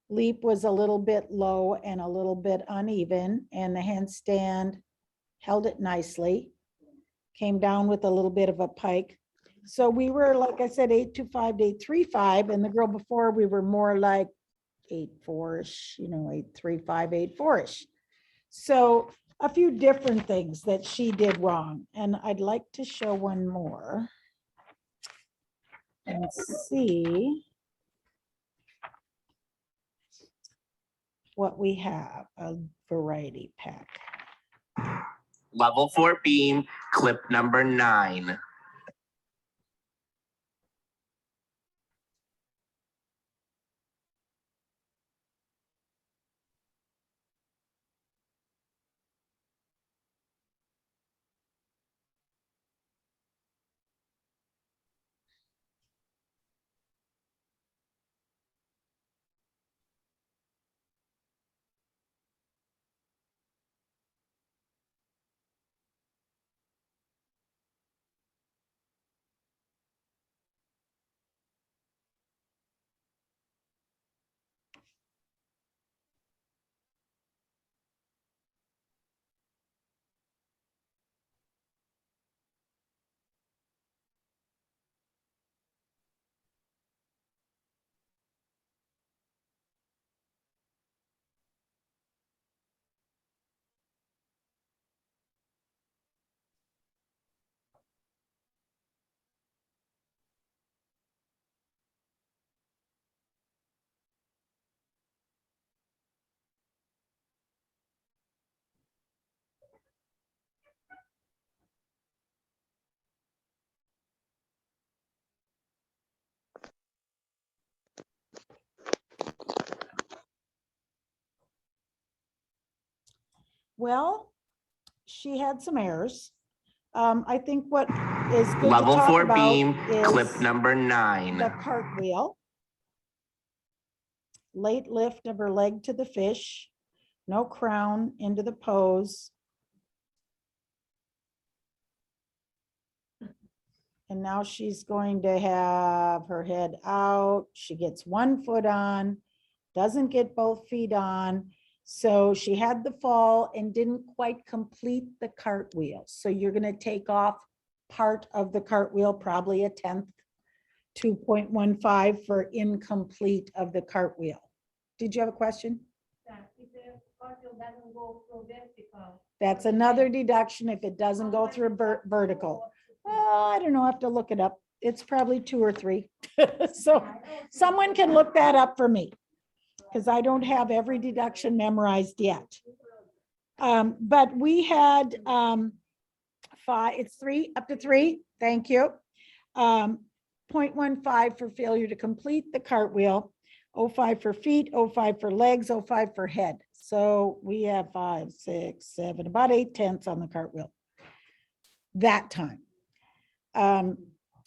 Leap was a little bit low and a little bit uneven, and the handstand held it nicely. Came down with a little bit of a pike. So we were, like I said, 8.25 to 8.35, and the girl before we were more like 8.4-ish, 8.35, 8.4-ish. So a few different things that she did wrong, and I'd like to show one more and see what we have, a variety pack. Level 4 beam, clip number 9. Well, she had some errors. I think what is good to Level talk 4 about beam, clip is number the 9. cartwheel. Late lift of her leg to the fish, no crown into the pose. And now she's going to have her head out. She gets one foot on, doesn't get both feet on. So she had the fall and didn't quite complete the cartwheel. So you're going to take off part of the cartwheel, probably a 10th, 2.15 for incomplete of the cartwheel. Did you have a question? If the cartwheel doesn't go through vertical. That's another deduction if it doesn't go through vertical. I don't know, I have to look it up. It's probably 2 or 3. So someone can look that up for me, because I don't have every deduction memorized yet. But we had 5, it's 3, up to 3, thank you. 0.15 for failure to complete the cartwheel, 0.5 for feet, 0.5 for legs, 0.5 for head. So we have 5, 6, 7, about 8/10 on the cartwheel that time.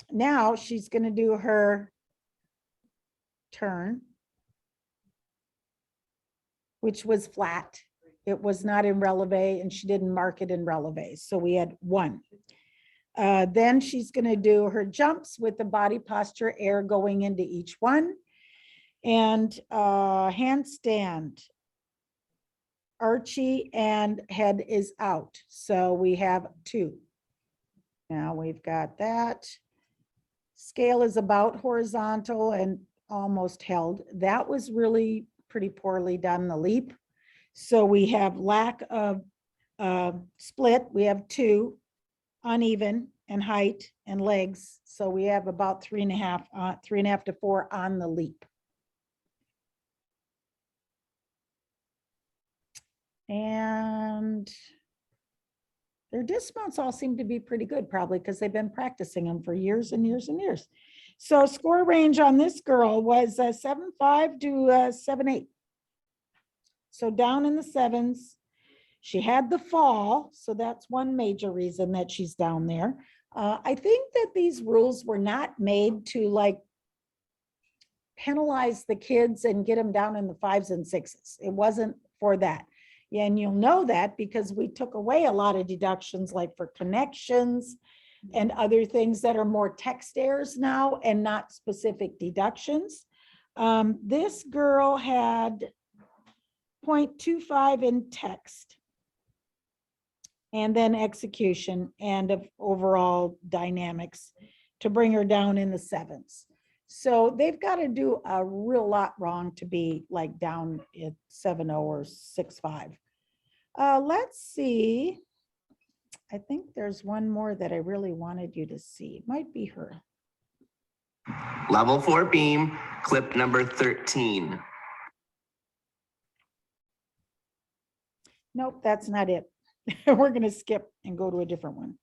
Now she's going to do her turn, which was flat. It was not in releve, and she didn't mark it in releve. So we had 1. Then she's going to do her jumps with the body posture, air going into each one. And handstand, Archie, and head is out. So we have 2. Now we've got that. Scale is about horizontal and almost held. That was really pretty poorly done, the leap. So we have lack of split. We have 2, uneven and height and legs. So we have about 3.5 to 4 on the leap. And their dismounts all seem to be pretty good, probably because they've been practicing them for years and years and years. So score range on this girl was 7.5 to 7.8. So down in the sevens. She had the fall, so that's one major reason that she's down there. I think that these rules were not made to like penalize the kids and get them down in the fives and sixes. It wasn't for that. Yeah, and you'll know that because we took away a lot of deductions like for connections and other things that are more text errors now and not specific deductions. This girl had 0.25 in text. And then execution and of overall dynamics to bring her down in the sevens. So they've got to do a real lot wrong to be like down at 7.0 or 6.5. Let's see. I think there's one more that I really wanted you to see. Might be her. Level 4 beam, clip number 13. Nope, that's not it. We're going to skip and go to a different one.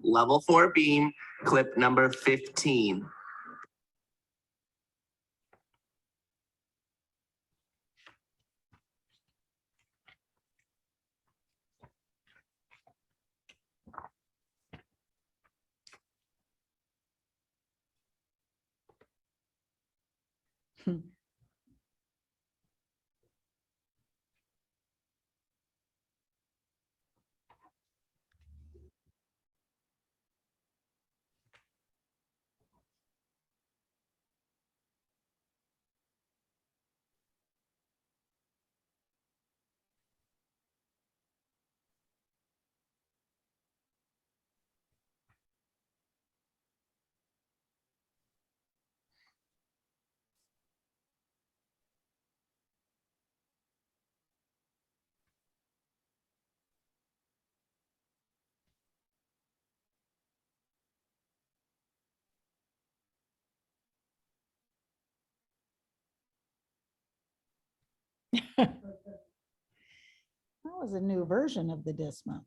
Level 4 beam, clip number 15. That was a new version of the dismount.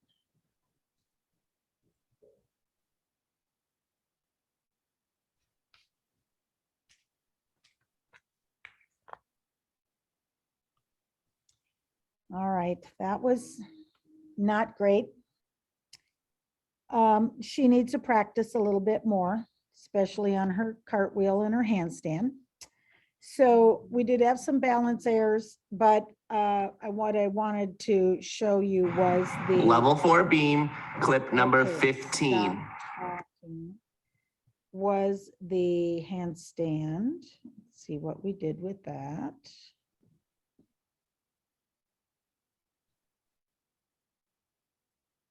All right, that was not great. She needs to practice a little bit more, especially on her cartwheel and her handstand. So we did have some balance errors, but what I wanted to show you was the Level 4 beam, clip number Okay, 15. stop talking. Was the handstand. Let's see what we did with that.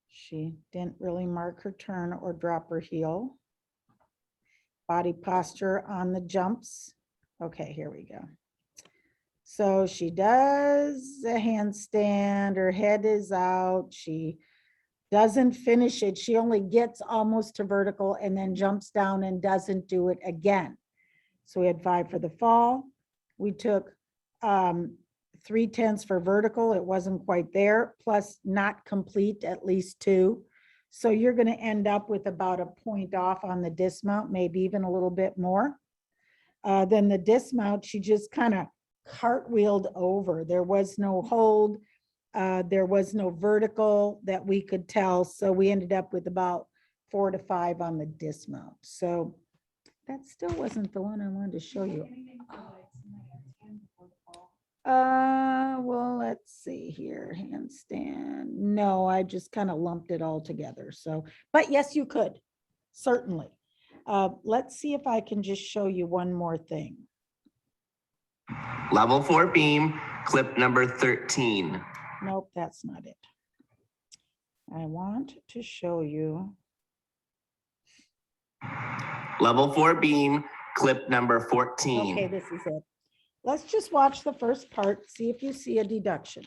She didn't really mark her turn or drop her heel. Body posture on the jumps. Okay, here we go. So she does a handstand, her head is out. She doesn't finish it. She only gets almost to vertical and then jumps down and doesn't do it again. So we had 5 for the fall. We took 3/10 for vertical. It wasn't quite there, plus not complete at least 2. So you're going to end up with about a point off on the dismount, maybe even a little bit more. Then the dismount, she just kind of cartwheeled over. There was no hold. There was no vertical that we could tell. So we ended up with about 4 to 5 on the dismount. So that still wasn't the one I wanted to show you. Well, let's see here, handstand. No, I just kind of lumped it all together. So, but yes, you could, certainly. Let's see if I can just show you one more thing. Level 4 beam, clip number 13. Nope, that's not it. I want to show you. Level 4 beam, clip number 14. Okay, this is it. Let's just watch the first part, see if you see a deduction.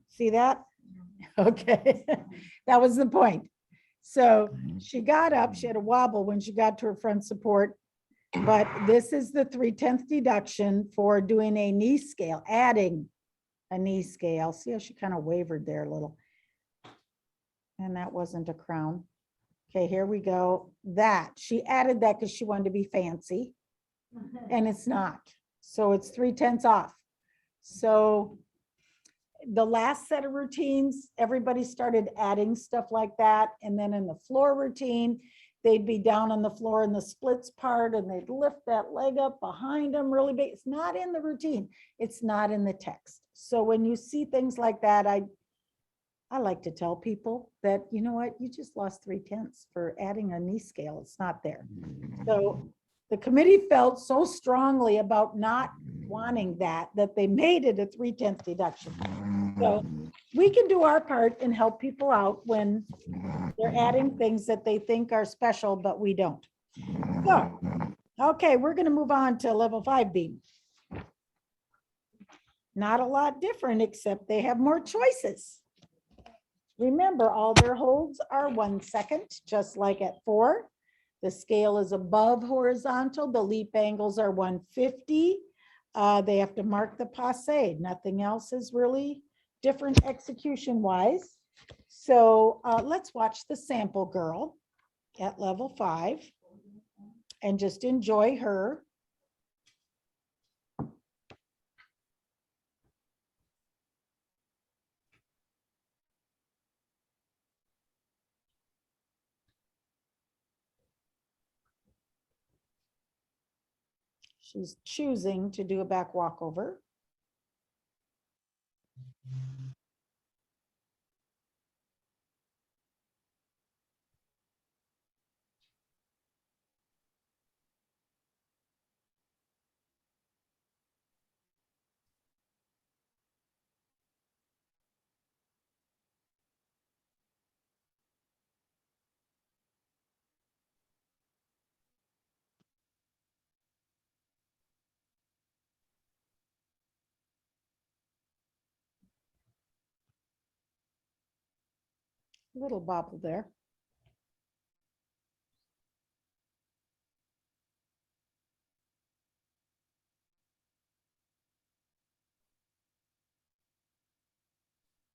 See that? Okay, that was the point. So she got up, she had a wobble when she got to her front support. But this is the 3/10 deduction for doing a knee scale, adding a knee scale. See how she kind of wavered there a little. And that wasn't a crown. Okay, here we go. That, she added that because she wanted to be fancy, and it's not. So it's 3/10 off. So the last set of routines, everybody started adding stuff like that. And then in the floor routine, they'd be down on the floor in the splits part and they'd lift that leg up behind them really big. It's not in the routine. It's not in the text. So when you see things like that, I like to tell people that, you know what, you just lost 3/10 for adding a knee scale. It's not there. So the committee felt so strongly about not wanting that they made it a 3/10 deduction. So we can do our part and help people out when they're adding things that they think are special, but we don't. So, okay, we're going to move on to level 5 beam. Not a lot different, except they have more choices. Remember, all their holds are 1 second, just like at 4. The scale is above horizontal. The leap angles are 150. They have to mark the passe. Nothing else is really different execution wise. So let's watch the sample girl at level 5 and just enjoy her. She's choosing to do a back walkover. Little bobble there.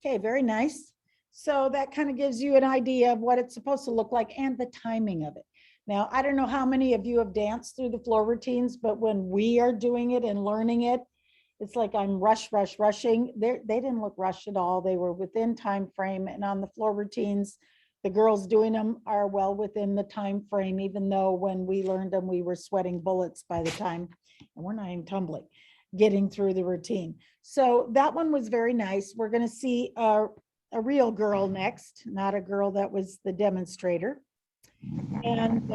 Okay, very nice. So that kind of gives you an idea of what it's supposed to look like and the timing of it. Now, I don't know how many of you have danced through the floor routines, but when we are doing it and learning it, it's like I'm rushing. They didn't look rushed at all. They were within time frame, and on the floor routines, the girls doing them are well within the time frame, even though when we learned them, we were sweating bullets by the time, and we're not even tumbling, getting through the routine. So that one was very nice. We're going to see a real girl next, not a girl that was the demonstrator. And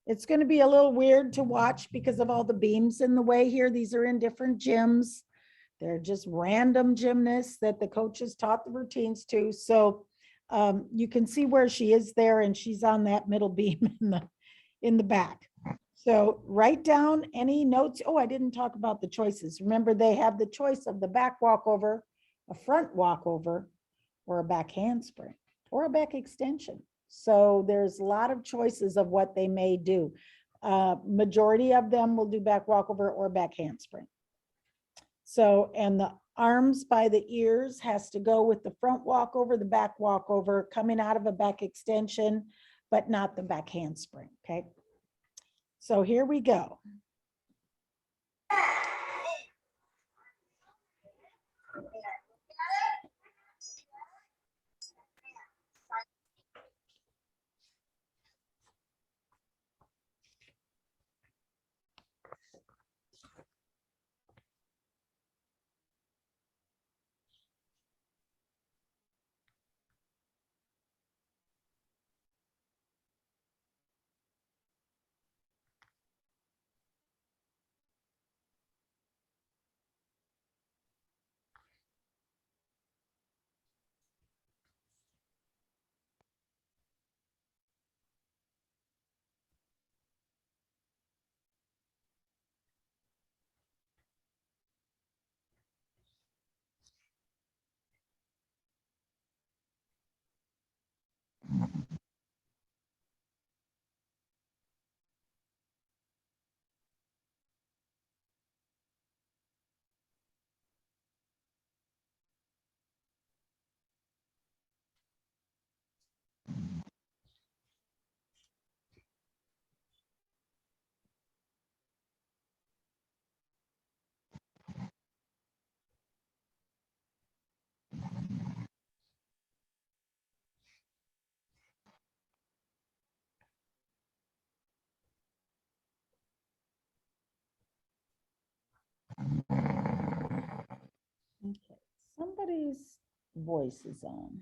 it's going to be a little weird to watch because of all the beams in the way here. These are in different gyms. They're just random gymnasts that the coaches taught the routines to. So you can see where she is there, and she's on that middle beam in the back. So write down any notes. Oh, I didn't talk about the choices. Remember, they have the choice of the back walkover, a front walkover, or a back handspring, or a back extension. So there's a lot of choices of what they may do. Majority of them will do back walkover or back handspring. So, and the arms by the ears has to go with the front walkover, the back walkover, coming out of a back extension, but not the back handspring, okay? So here we go. Somebody's voice is on.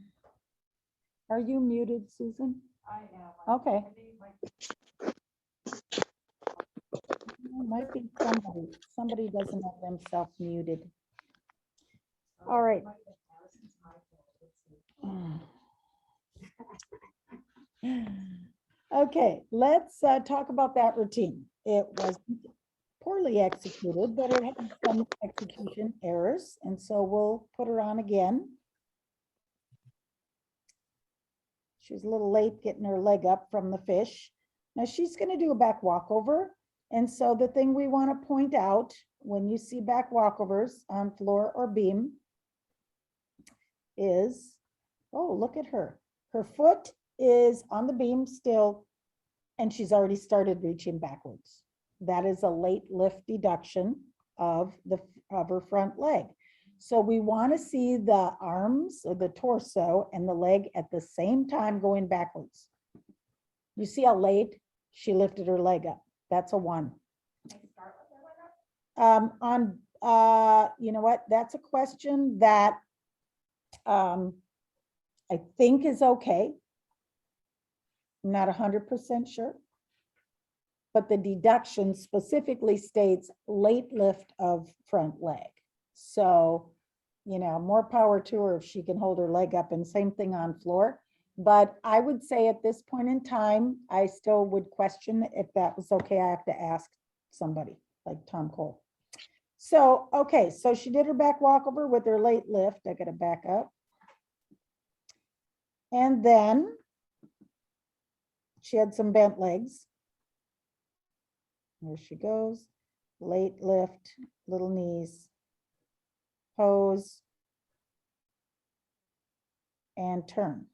Are you muted, Susan? I am. Okay. I need my- Might be somebody. Somebody doesn't have themselves muted. All right. Okay, let's talk about that routine. It was poorly executed, but it had some execution errors, and so we'll put her on again. She was a little late getting her leg up from the fish. Now she's going to do a back walkover. And so the thing we want to point out when you see back walkovers on floor or beam is, oh, look at her. Her foot is on the beam still, and she's already started reaching backwards. That is a late lift deduction of her front leg. So we want to see the arms or the torso and the leg at the same time going backwards. You see how late she lifted her leg up? That's a 1. You know what? That's a question that I think is okay. I'm not 100% sure. But the deduction specifically states late lift of front leg. So, you know, more power to her if she can hold her leg up, and same thing on floor. But I would say at this point in time, I still would question if that was okay. I have to ask somebody like Tom Cole. So, okay, so she did her back walkover with her late lift. I got to back up. And then she had some bent legs. There she goes. Late lift, little knees, pose, and turn.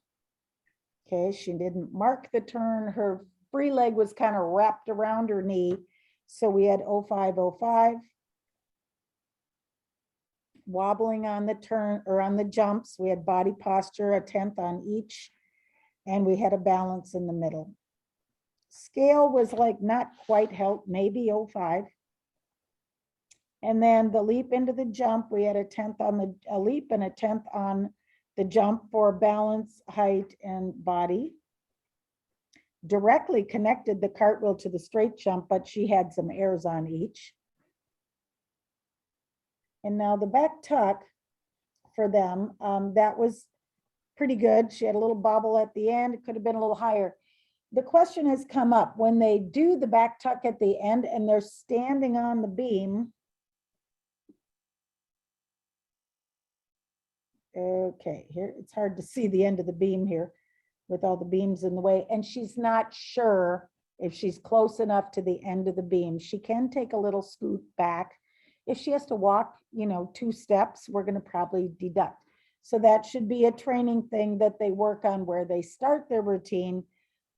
Okay, she didn't mark the turn. Her free leg was kind of wrapped around her knee. So we had 0505. Wobbling on the turn or on the jumps. We had body posture, a 10th on each. And we had a balance in the middle. Scale was like not quite helped, maybe 05. And then the leap into the jump, we had a 10th on a leap and a 10th on the jump for balance, height, and body. Directly connected the cartwheel to the straight jump, but she had some errors on each. And now the back tuck for them, that was pretty good. She had a little bobble at the end. It could have been a little higher. The question has come up when they do the back tuck at the end and they're standing on the beam. Okay, here it's hard to see the end of the beam here with all the beams in the way. And she's not sure if she's close enough to the end of the beam. She can take a little scoot back. If she has to walk, you know, 2 steps, we're going to probably deduct. So that should be a training thing that they work on where they start their routine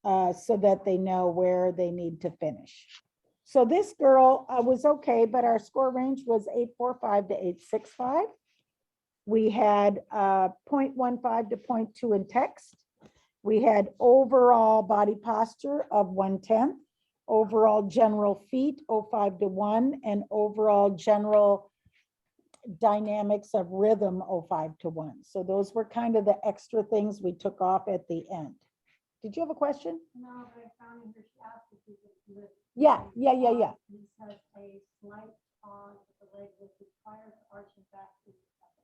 so that they know where they need to finish. So this girl was okay, but our score range was 845 to 865. We had 0.15 to 0.2 in text. We had overall body posture of 1/10, overall general feet 05 to 1, and overall general dynamics of rhythm 05 to 1. So those were kind of the extra things we took off at the end. Did you have a question? No, but I found in her, she asked if you could lift. Yeah. It says a slight pause with the leg lifted prior to arching back.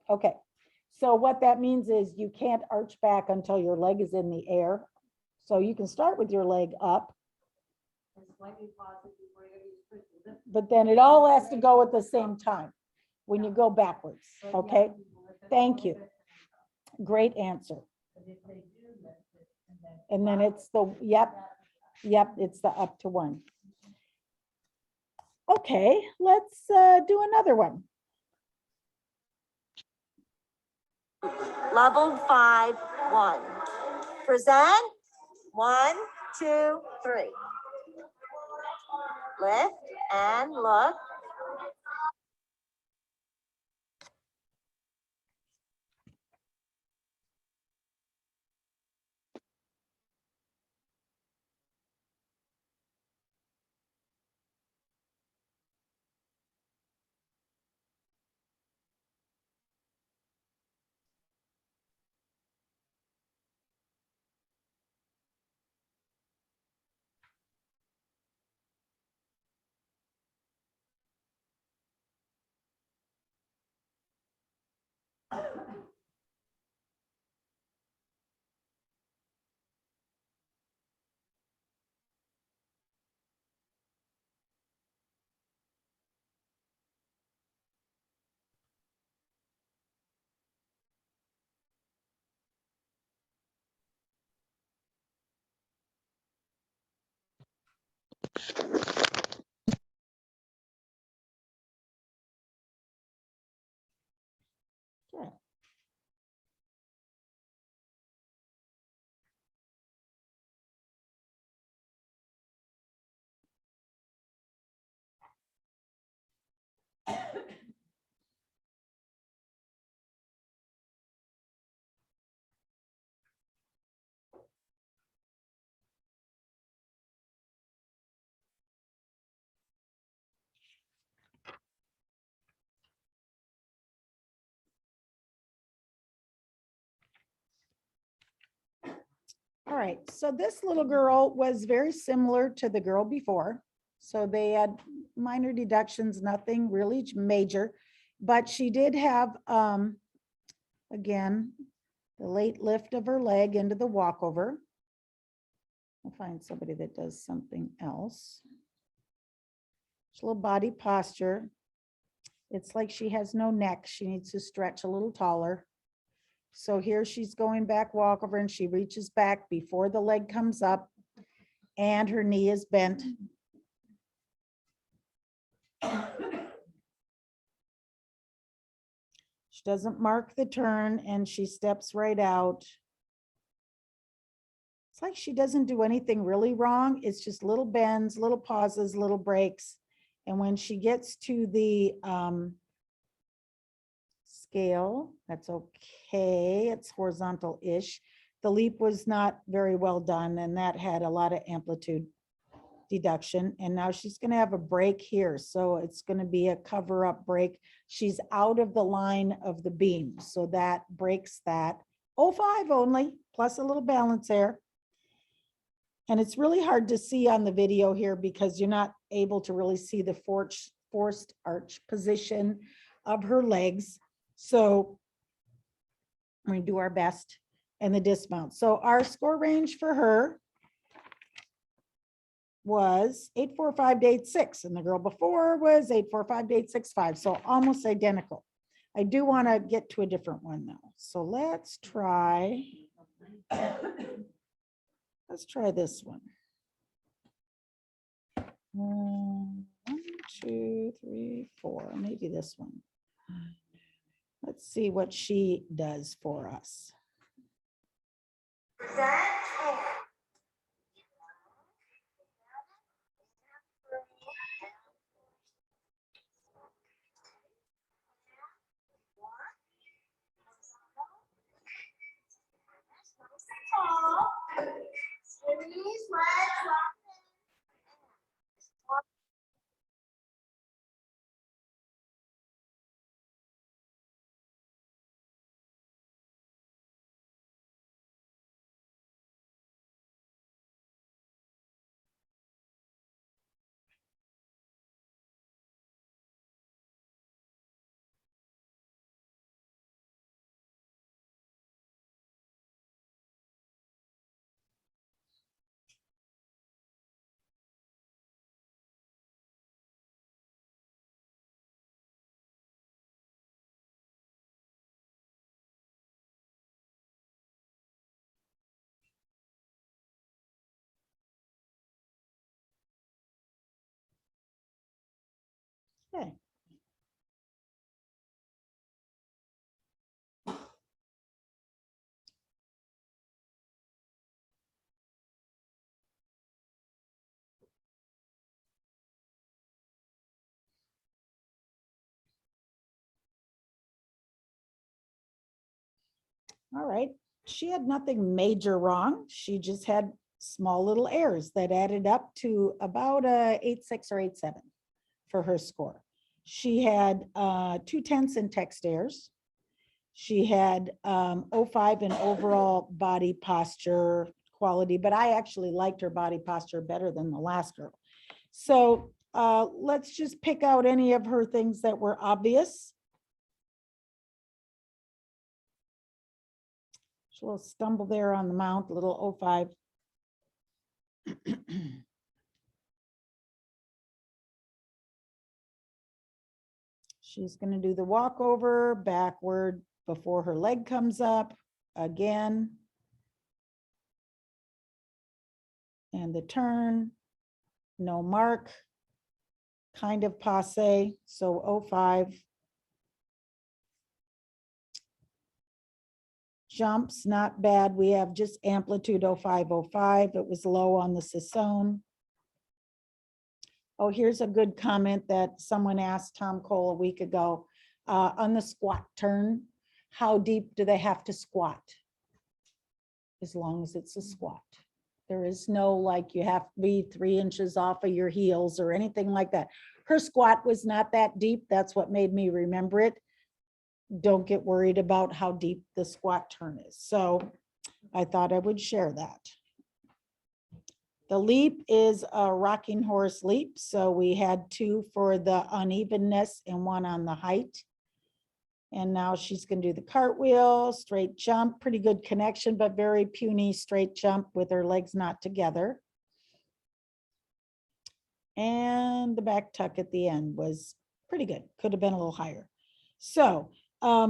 Okay. So what that means is you can't arch back until your leg is in the air. So you can start with your leg up, And slightly pause it before you push the lift. but then it all has to go at the same time when you go backwards. But Okay. yeah, you lift it a Thank little you. bit. Great answer. But if they do lift it And then it's the, yep, it's the up to 1. Okay, let's do another one. Level 5, 1. Present. 1, 2, 3. Lift and look. Okay. All right, so this little girl was very similar to the girl before. So they had minor deductions, nothing really major, but she did have, again, the late lift of her leg into the walkover. I'll find somebody that does something else. Just a little body posture. It's like she has no neck. She needs to stretch a little taller. So here she's going back walkover and she reaches back before the leg comes up and her knee is bent. She doesn't mark the turn and she steps right out. It's like she doesn't do anything really wrong. It's just little bends, little pauses, little breaks. And when she gets to the scale, that's okay. It's horizontal-ish. The leap was not very well done and that had a lot of amplitude deduction. And now she's going to have a break here. So it's going to be a cover-up break. She's out of the line of the beam. So that breaks that. 0.5 only, plus a little balance there. And it's really hard to see on the video here because you're not able to really see the forced arch position of her legs. So we're going to do our best and the dismount. So our score range for her was 845 to 86, and the girl before was 845 to 865. So almost identical. I do want to get to a different one though. So let's try this one. 1, 2, 3, 4. Maybe this one. Let's see what she does for us. Okay. All right. She had nothing major wrong. She just had small little errors that added up to about a 8.6 or 8.7 for her score. She had 2/10 in text errors. She had 0.5 in overall body posture quality, but I actually liked her body posture better than the last girl. So let's just pick out any of her things that were obvious. Just a little stumble there on the mount, a little 05. She's going to do the walkover backward before her leg comes up again. And the turn, no mark, kind of passe, so 05. Jumps, not bad. We have just amplitude 05, 05. It was low on the Sassone. Oh, here's a good comment that someone asked Tom Cole a week ago. On the squat turn, how deep do they have to squat? As long as it's a squat. There is no like you have to be 3 inches off of your heels or anything like that. Her squat was not that deep. That's what made me remember it. Don't get worried about how deep the squat turn is. So I thought I would share that. The leap is a rocking horse leap. So we had 2 for the unevenness and 1 on the height. And now she's going to do the cartwheel, straight jump, pretty good connection, but very puny straight jump with her legs not together. And the back tuck at the end was pretty good. Could have been a little higher. So I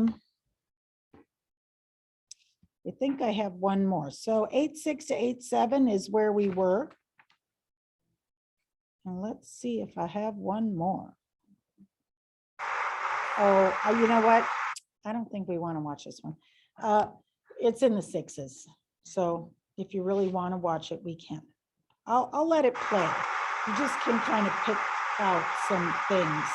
think I have one more. So 8.6 to 8.7 is where we were. And let's see if I have one more. Oh, you know what? I don't think we want to watch this one. It's in the 6s. So if you really want to watch it, we can. I'll let it play. You just can kind of pick out some things.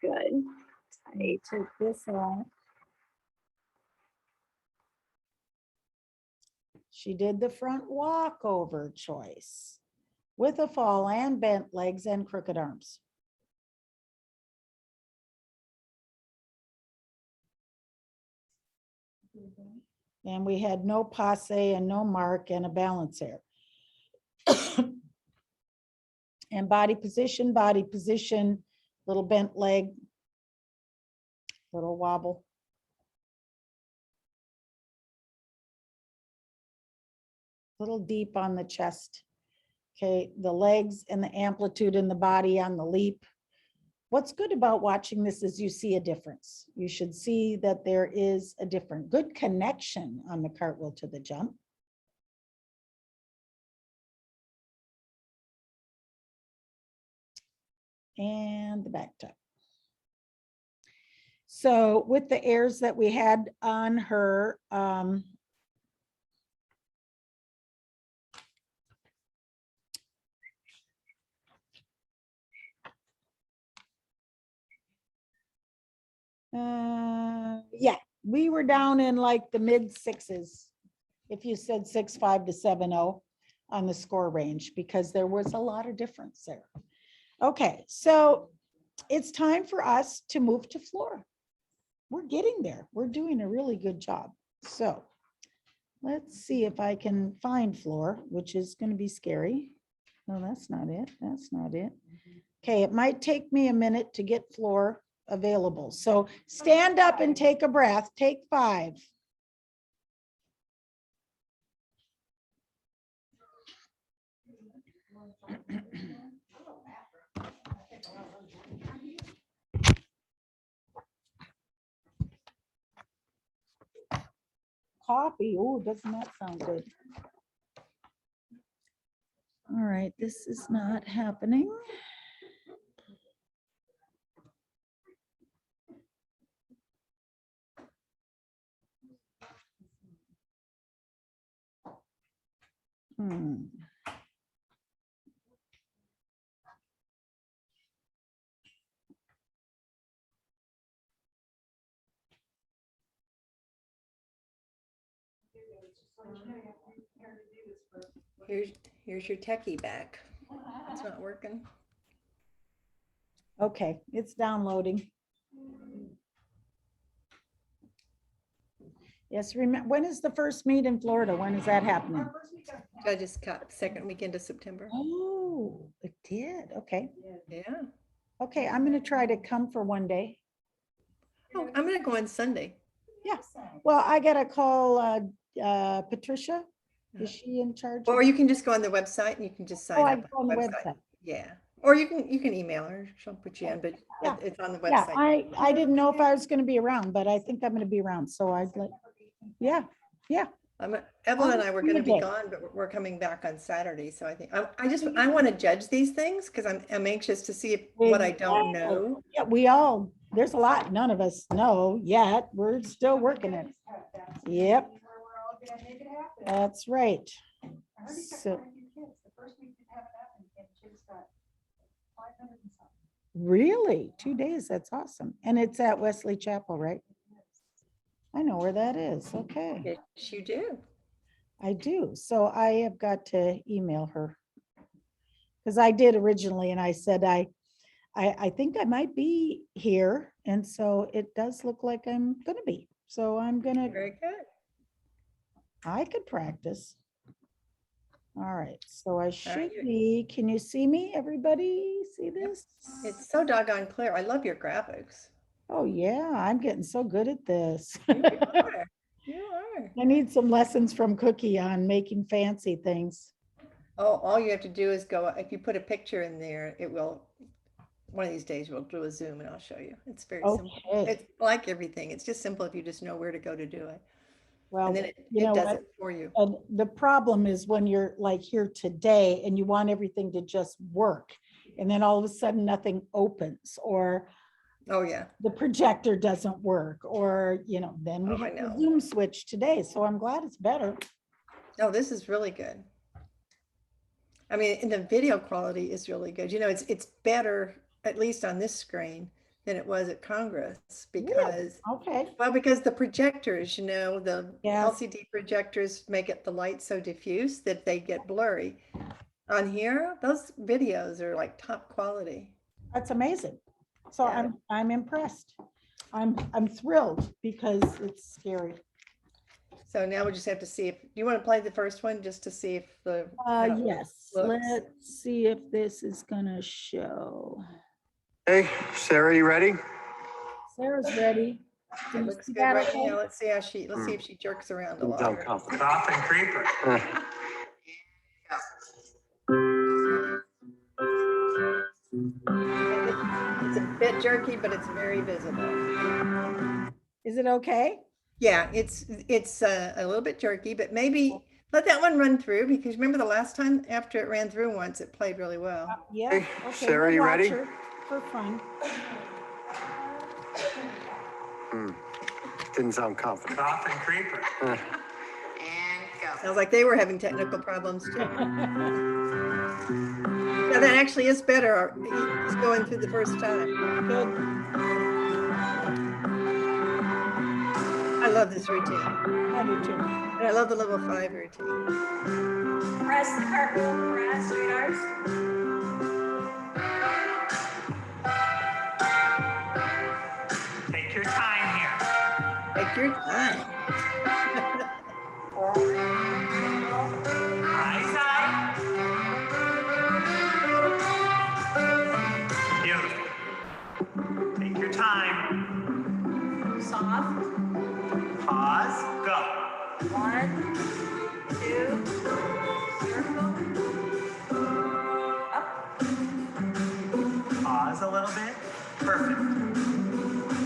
Good. I took this off. She did the front walkover choice with a fall and bent legs and crooked arms. And we had no passe and no mark and a balance error. And body position, little bent leg, little wobble. Little deep on the chest. Okay, the legs and the amplitude in the body on the leap. What's good about watching this is you see a difference. You should see that there is a different good connection on the cartwheel to the jump. And the back tuck. So with the airs that we had on her, yeah, we were down in like the mid 6s. If you said 6.5 to 7.0 on the score range, because there was a lot of difference there. Okay, so it's time for us to move to floor. We're getting there. We're doing a really good job. So let's see if I can find floor, which is going to be scary. No, that's not it. That's not it. Okay, it might take me a minute to get floor available. So stand up and take a breath. Take 5. Coffee. Oh, doesn't that sound good? All right, this is not happening. Here's your techie back. It's not working. Okay, it's downloading. Yes, remember, when is the first meet in Florida? When is that happening? I just got second weekend of September. Oh, it did. Okay. Yeah. Okay, I'm going to try to come for one day. Oh, I'm gonna go on Sunday. Yeah. Well, I gotta call Patricia. Is she in charge? Or you can just go on the website and you can just sign Oh, I up go on the website. Yeah, or you can email her, she'll put you in, but Yeah. it's on the Yeah, website. I didn't know if I was gonna be around, but I think I'm gonna be around, so I'd like, yeah, Evelyn and I were be gonna a be day. gone, but we're coming back on Saturday, so I think, I want to judge these things, because I'm anxious to see if what I don't Exactly. know. Yeah, there's a lot none of us know yet. We're still working it. Yep, Where we're all gonna make it happen. that's right. I heard you got So, quite a few kids. The first week didn't have it happen, and kids got 500 and something. really, 2 days, that's awesome. And it's at Wesley Chapel, right? I know where that is. Okay, Yes, you do. I do. So I have got to email her. Because I did originally, and I said, I think I might be here. And so it does look like I'm gonna be. So I'm gonna, Very good. I could practice. All right, so I should you- be, can you see me, everybody? See this? It's so doggone clear. I love your graphics. Oh, yeah, I'm getting so good at this. You are. You are. I need some lessons from Cookie on making fancy things. Oh, all you have to do is go, if you put a picture in there, it will, one of these days we'll do a Zoom and I'll show you. It's very simple. Okay, It's like everything. It's just simple if you just know where to go to do it. well, And then it you know does what? it for you. And the problem is when you're like here today and you want everything to just work. And then all of a sudden nothing opens or Oh, yeah. the projector doesn't work or, then we Oh, I have the know. Zoom switch today. So I'm glad it's better. No, this is really good. I mean, and the video quality is really good. It's better, at least on this screen, than it was at Congress because, Okay, well, because the projectors, the Yes. LCD projectors make it the light so diffuse that they get blurry. On here, those videos are like top quality. that's amazing. So Yeah. I'm impressed. I'm thrilled because it's scary. So now we just have to see if, do you want to play the first one just to see if how it Yes, looks? let's see if this is gonna show. Hey, Sarah, you ready? Sarah's ready. It Can you looks see good that right okay? now. Let's see if she jerks around a lot. Don't confident. Stop and creeper. It's a bit jerky, but it's very visible. Is it okay? Yeah, it's a little bit jerky, but maybe let that one run through because remember the last time after it ran through once, it played really well. Yeah. Hey, okay, Sarah, we'll you watch ready? her For fun. Didn't sound confident. Stop and creeper. Sounds like they were having technical problems too. Yeah, that actually is better. He's going through the first time. Good. I love this routine. I do too. And I love the level 5 routine. Press the purple, press, sweethearts. Take your time here. Take your time. Eyes out. Beautiful. Take your time. Soft. Pause. Go. 1, 2, circle. Up. Pause a little bit. Perfect.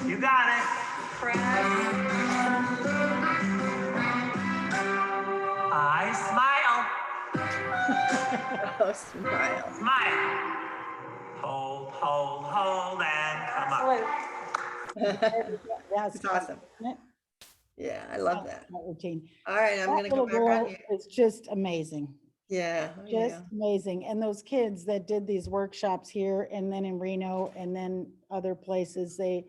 You got it. Press. Eyes. Smile. Oh, smile. Smile. Hold, and come up. Yes. It's awesome. Isn't it? Yeah, I love that. Routine. All right, I'm That gonna go little back on girl you. is just amazing. Yeah, Just amazing. And those kids that did these workshops here and then in Reno and then other places, they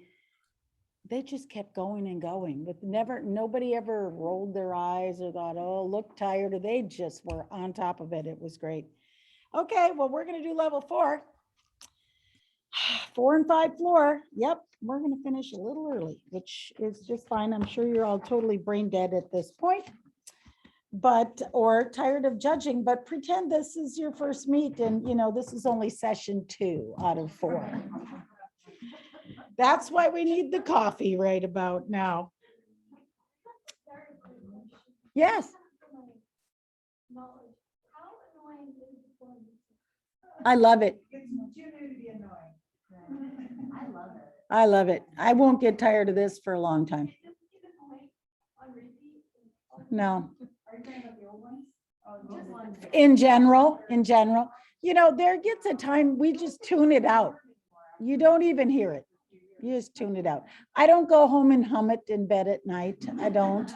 just kept going and going with nobody ever rolled their eyes or thought, oh, look tired, or they just were on top of it. It was great. Okay, well, we're gonna do level 4. 4 and 5 floor. Yep, we're gonna finish a little early, which is just fine. I'm sure you're all totally brain dead at this point. Or tired of judging, but pretend this is your first meet and this is only session 2 out of 4. That's why we need the coffee right about now. Yes. I love it. It's too new to be annoying. I love it. I love it. I won't get tired of this for a long time. No. Are you talking about the old ones? Oh, just one. In general, you know, there gets a time we just tune it out. You don't even hear it. You just tune it out. I don't go home and hum it in bed at night. I don't.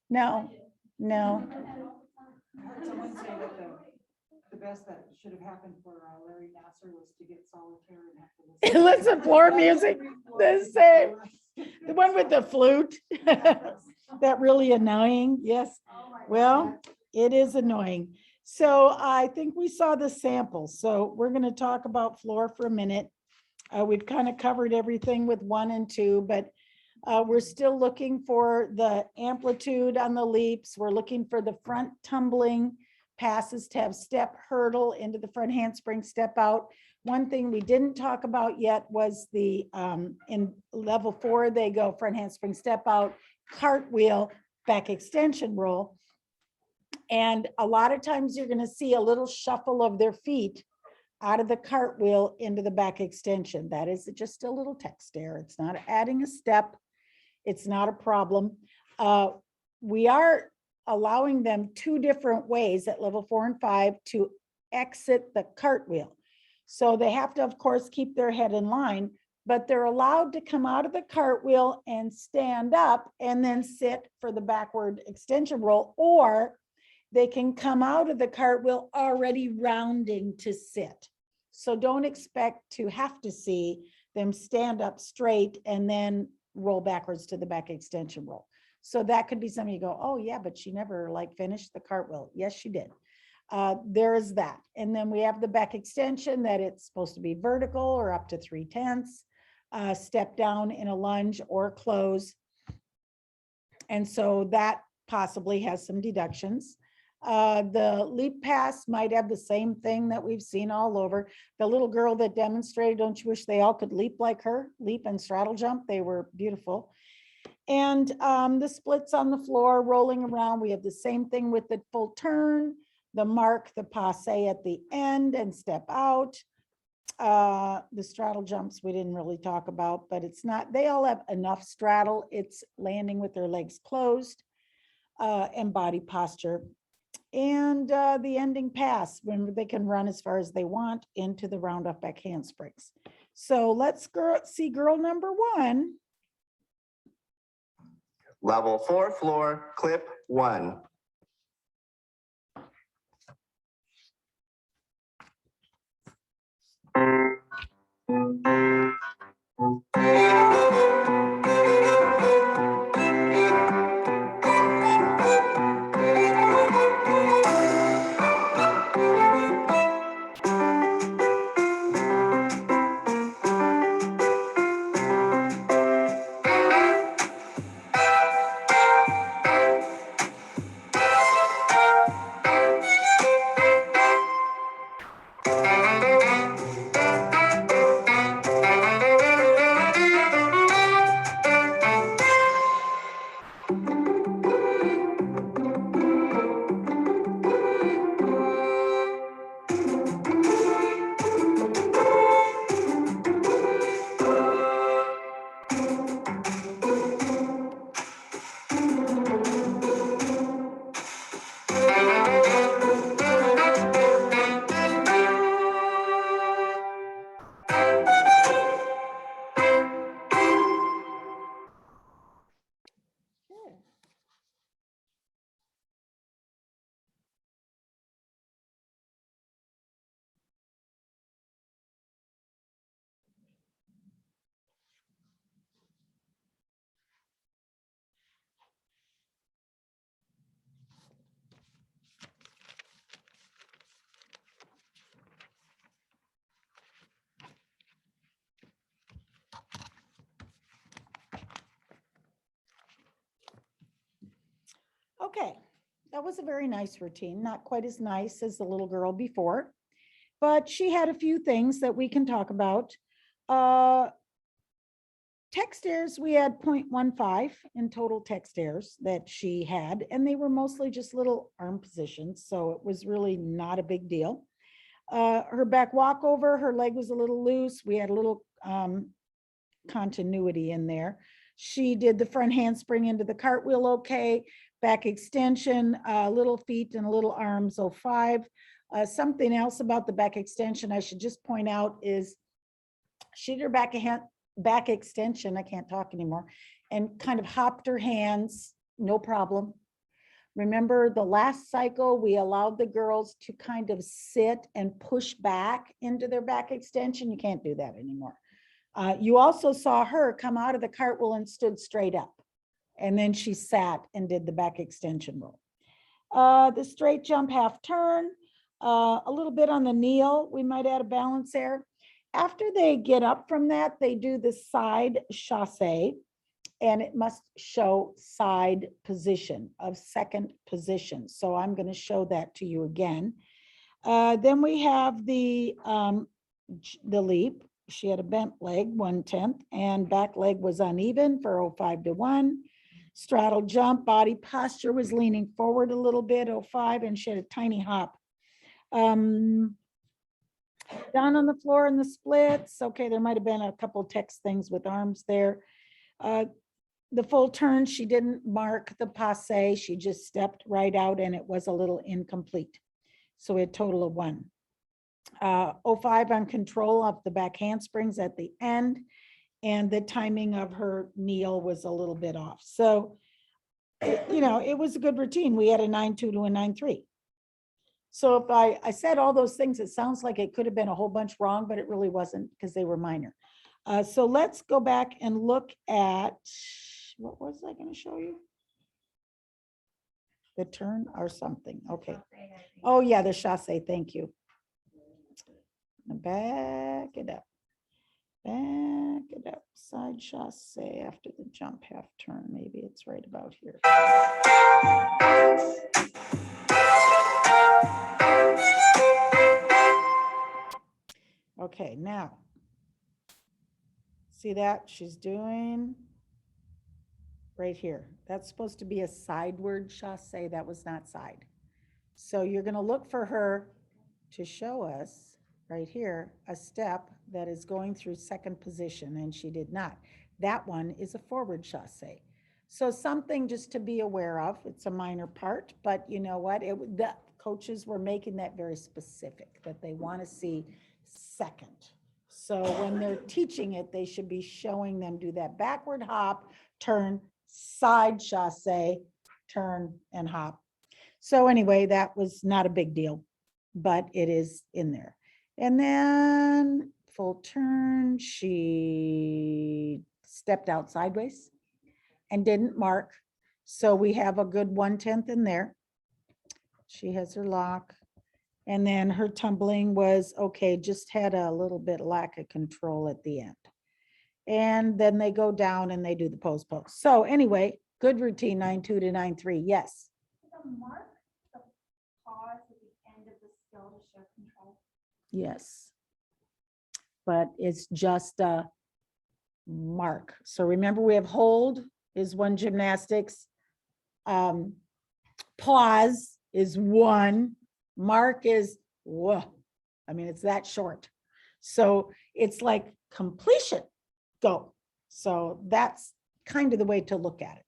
No, no. I heard someone say that the best that should have happened for Larry Nasser was to get solitaire and have to Listen, floor music, the same. The one with the flute. That really annoying. Yes. Well, it is annoying. So I think we saw the sample. So we're going to talk about floor for a minute. We've kind of covered everything with 1 and 2, but we're still looking for the amplitude on the leaps. We're looking for the front tumbling passes to have step hurdle into the front handspring step out. One thing we didn't talk about yet was the in level 4, they go front handspring step out, cartwheel, back extension roll. And a lot of times you're going to see a little shuffle of their feet out of the cartwheel into the back extension. That is just a little text there. It's not adding a step. It's not a problem. We are allowing them 2 different ways at level 4 and 5 to exit the cartwheel. So they have to, of course, keep their head in line, but they're allowed to come out of the cartwheel and stand up and then sit for the backward extension roll, or they can come out of the cartwheel already rounding to sit. So don't expect to have to see them stand up straight and then roll backwards to the back extension roll. So that could be something you go, oh yeah, but she never like finished the cartwheel. Yes, she did. There is that. And then we have the back extension that it's supposed to be vertical or up to 3/10, step down in a lunge or close. And so that possibly has some deductions. The leap pass might have the same thing that we've seen all over. The little girl that demonstrated, don't you wish they all could leap like her? Leap and straddle jump, they were beautiful. And the splits on the floor, rolling around, we have the same thing with the full turn, the mark, the passe at the end and step out. The straddle jumps we didn't really talk about, but it's not, they all have enough straddle. It's landing with their legs closed and body posture. And the ending pass, when they can run as far as they want into the round off back handsprings. So let's see girl number 1. Level 4 floor, clip 1. Okay, that was a very nice routine, not quite as nice as the little girl before, but she had a few things that we can talk about. Tech stairs, we had 0.15 in total tech stairs that she had, and they were mostly just little arm positions, so it was really not a big deal. Her back walkover, her leg was a little loose. We had a little continuity in there. She did the front handspring into the cartwheel okay, back extension, little feet and little arms 05. Something else about the back extension I should just point out is she did her back extension, I can't talk anymore, and kind of hopped her hands, no problem. Remember the last cycle, we allowed the girls to kind of sit and push back into their back extension. You can't do that anymore. You also saw her come out of the cartwheel and stood straight up. And then she sat and did the back extension roll. The straight jump half turn, a little bit on the kneel. We might add a balance there. After they get up from that, they do the side chasse, and it must show side position of second position. So I'm going to show that to you again. Then we have the leap. She had a bent leg, 1/10, and back leg was uneven for 05 to 1. Straddle jump, body posture was leaning forward a little bit, 05, and she had a tiny hop. Down on the floor in the splits. Okay, there might have been a couple text things with arms there. The full turn, she didn't mark the passe. She just stepped right out and it was a little incomplete. So a total of 1. 05 on control of the back handsprings at the end. And the timing of her kneel was a little bit off. So, you know, it was a good routine. We had a 9.2 to a 9.3. So if I said all those things, it sounds like it could have been a whole bunch wrong, but it really wasn't because they were minor. So let's go back and look at, what was I going to show you? The turn or something. Okay. Oh yeah, the chasse. Thank you. Back it up. Back it up. Side chasse after the jump half turn. Maybe it's right about here. Okay, now, see that she's doing right here. That's supposed to be a sideward chasse. That was not side. So you're going to look for her to show us right here a step that is going through second position, and she did not. That one is a forward chasse. So something just to be aware of. It's a minor part, but you know what? The coaches were making that very specific, that they want to see second. So when they're teaching it, they should be showing them do that backward hop, turn, side chasse, turn, and hop. So anyway, that was not a big deal, but it is in there. And then full turn, she stepped out sideways and didn't mark. So we have a good 1/10 in there. She has her lock. And then her tumbling was okay, just had a little bit lack of control at the end. And then they go down and they do the pose. So anyway, good routine, 9.2 to 9.3. Yes. The mark, the pause at the end of the skill to show control. Yes. But it's just a mark. So remember, we have hold is 1 gymnastics. Pause is 1. Mark is, whoa. I mean, it's that short. So it's like completion, go. So that's kind of the way to look at it.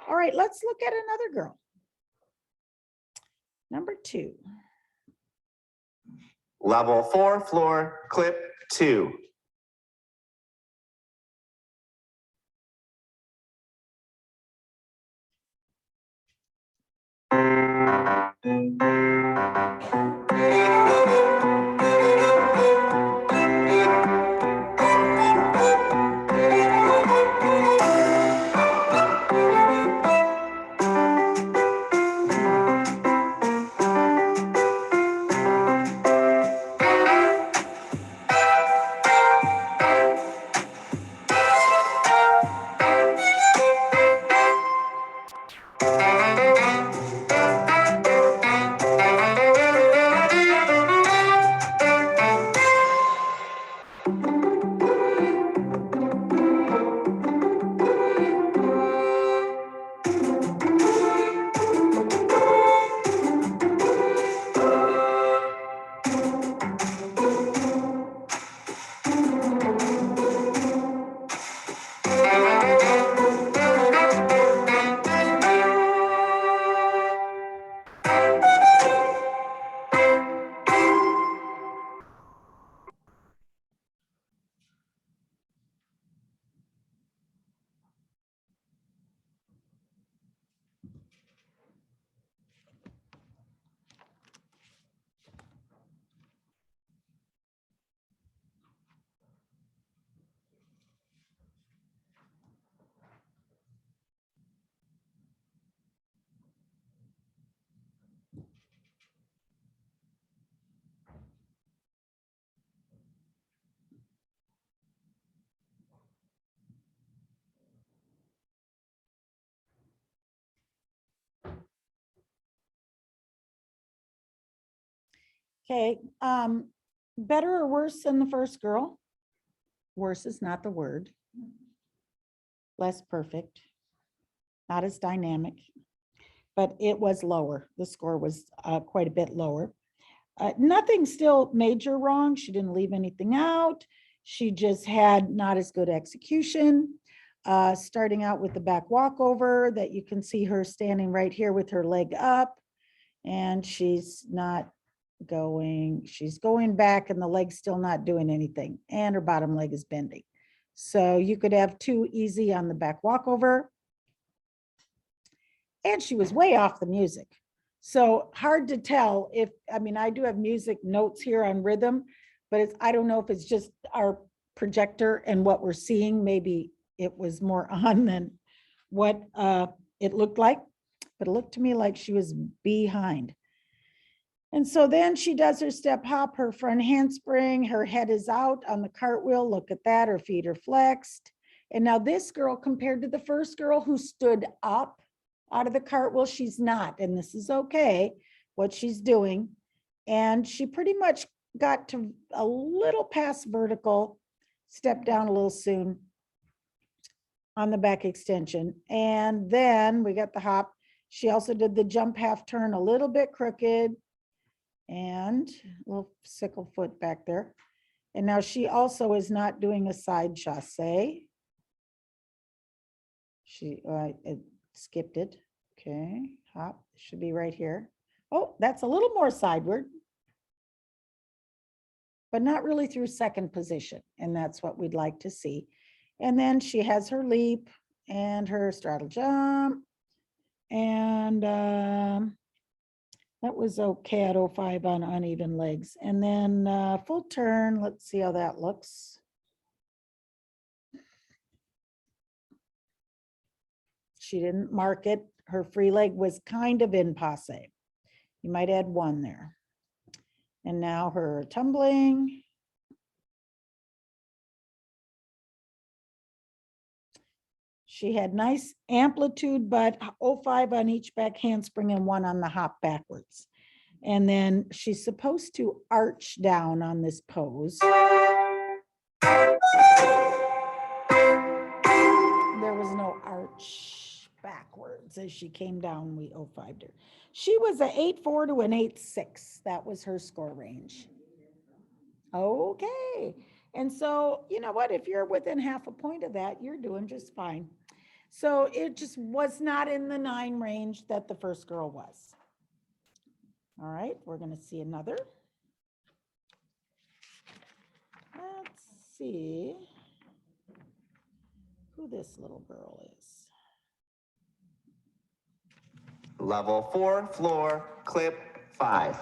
All right, let's look at another girl. Number 2. Level 4 floor, clip 2. Okay, better or worse than the first girl? Worse is not the word. Less perfect, not as dynamic, but it was lower. The score was quite a bit lower. Nothing still major wrong. She didn't leave anything out. She just had not as good execution. Starting out with the back walkover that you can see her standing right here with her leg up, and she's not going, she's going back and the leg's still not doing anything, and her bottom leg is bending. So you could have too easy on the back walkover. And she was way off the music. So hard to tell if, I mean, I do have music notes here on rhythm, but it's, I don't know if it's just our projector and what we're seeing. Maybe it was more on than what it looked like, but it looked to me like she was behind. And so then she does her step hop, her front handspring, her head is out on the cartwheel. Look at that, her feet are flexed. And now this girl, compared to the first girl who stood up out of the cartwheel, she's not, and this is okay, what she's doing. And she pretty much got to a little past vertical, stepped down a little soon on the back extension. And then we got the hop. She also did the jump half turn a little bit crooked and a little sickle foot back there. And now she also is not doing a side chassé. She skipped it. Okay, hop should be right here. Oh, that's a little more sideward, but not really through second position. And that's what we'd like to see. And then she has her leap and her straddle jump. And that was okay at 05 on uneven legs. And then full turn, let's see how that looks. She didn't mark it. Her free leg was kind of in passe. You might add one there. And now her tumbling. She had nice amplitude, but 05 on each back handspring and 1 on the hop backwards. And then she's supposed to arch down on this pose. There was no arch backwards as she came down. We 05'd her. She was an 8.4 to an 8.6. That was her score range. Okay. And so, you know what? If you're within half a point of that, you're doing just fine. So it just was not in the 9 range that the first girl was. All right, we're going to see another. Let's see who this little girl is. Level 4, floor, clip 5.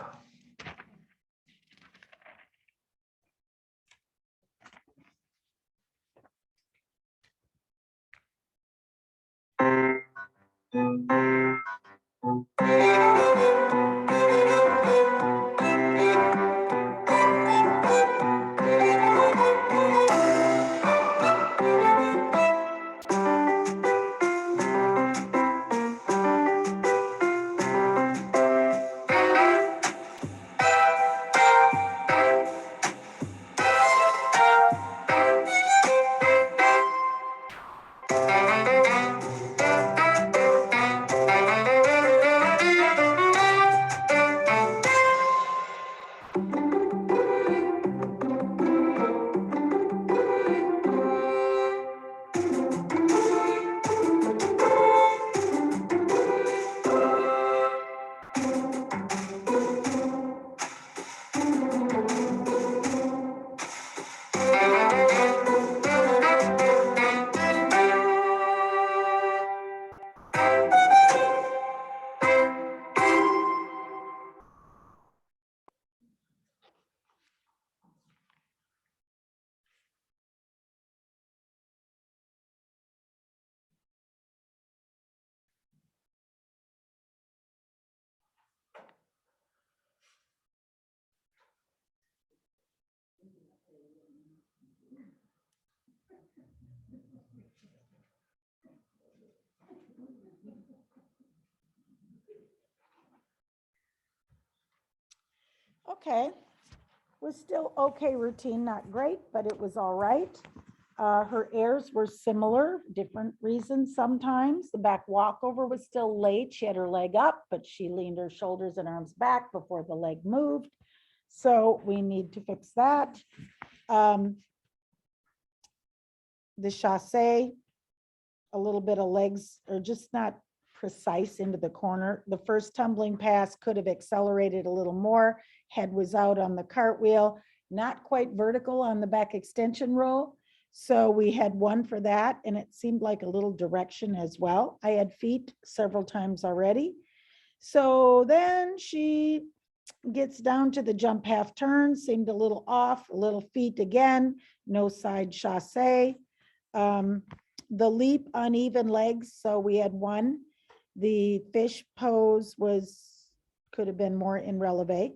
Okay. Was still okay routine, not great, but it was all right. Her airs were similar, different reasons sometimes. The back walkover was still late. She had her leg up, but she leaned her shoulders and arms back before the leg moved. So we need to fix that. The chasse, a little bit of legs are just not precise into the corner. The first tumbling pass could have accelerated a little more. Head was out on the cartwheel, not quite vertical on the back extension roll. So we had one for that, and it seemed like a little direction as well. I had feet several times already. So then she gets down to the jump half turn, seemed a little off, a little feet again, no side chasse. The leap uneven legs, so we had one. The fish pose could have been more in releve.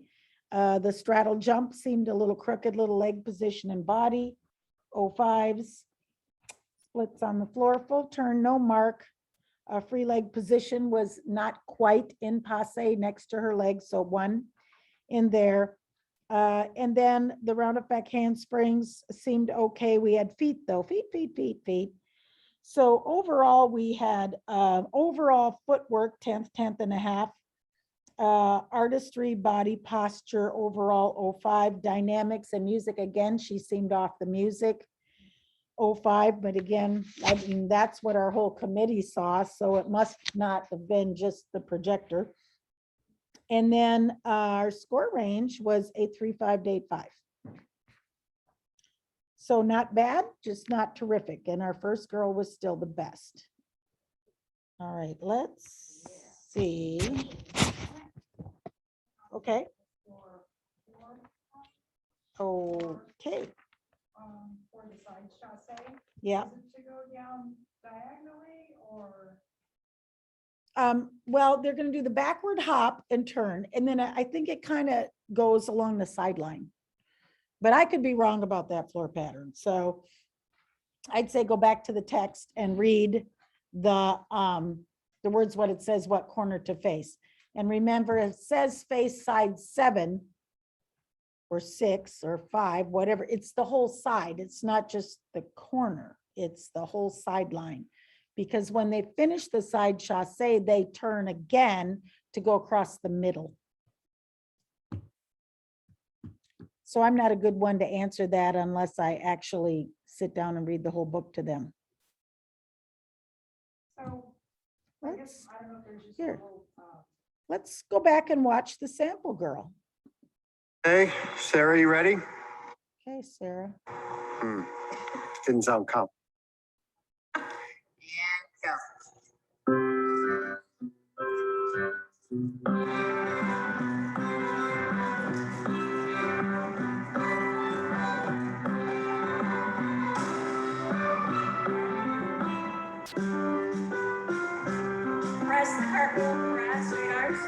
The straddle jump seemed a little crooked, little leg position and body. 05s, splits on the floor, full turn, no mark. Free leg position was not quite in passe next to her leg, so one in there. And then the round-up back handsprings seemed okay. We had feet though, feet. So overall, we had overall footwork, 10th and a half. Artistry, body posture, overall 05. Dynamics and music, again, she seemed off the music. 05, but again, I mean, that's what our whole committee saw, so it must not have been just the projector. And then our score range was a 3.5 to 8.5. So not bad, just not terrific. And our first girl was still the best. All right, let's see. Okay. Okay. For the side chasse. Yeah. Is it to go down diagonally or? Well, they're going to do the backward hop and turn, and then I think it kind of goes along the sideline. But I could be wrong about that floor pattern. So I'd say go back to the text and read the words, what it says, what corner to face. And remember, it says face side 7 or 6 or 5, whatever. It's the whole side. It's not just the corner. It's the whole sideline. Because when they finish the side chasse, they turn again to go across the middle. So I'm not a good one to answer that unless I actually sit down and read the whole book to them. So I guess, I don't know if there's just a Here. little, Let's go back and watch the sample girl. Hey, Sarah, you ready? Okay, Sarah. Didn't sound confident. Press the cartwheel, press, sweethearts.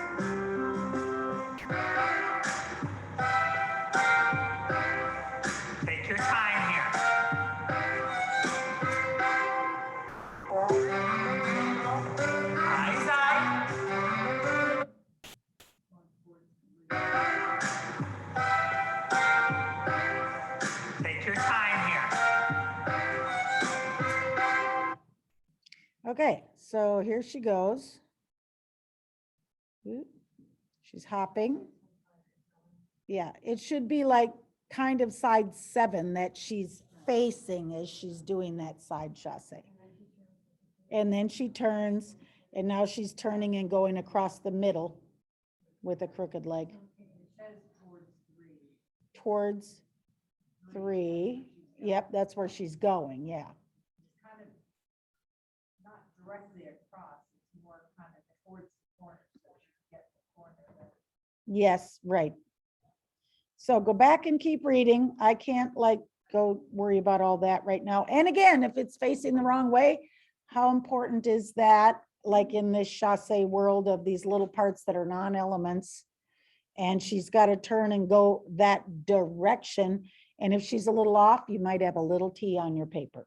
Take your time here. Eyes eye. Take your time here. Okay, so here she goes. Oop, she's hopping. Yeah, it should be like kind of side 7 that she's facing as she's doing that side chasse. And then she turns, and now she's turning and going across the middle with a crooked leg. Towards 3. Yep, that's where she's going, yeah. Kind of not directly across, it's more kind of towards the corner, so you get the corner there. Yes, right. So go back and keep reading. I can't go worry about all that right now. And again, if it's facing the wrong way, how important is that? Like in this chasse world of these little parts that are non-elements, and she's got to turn and go that direction. And if she's a little off, you might have a little T on your paper.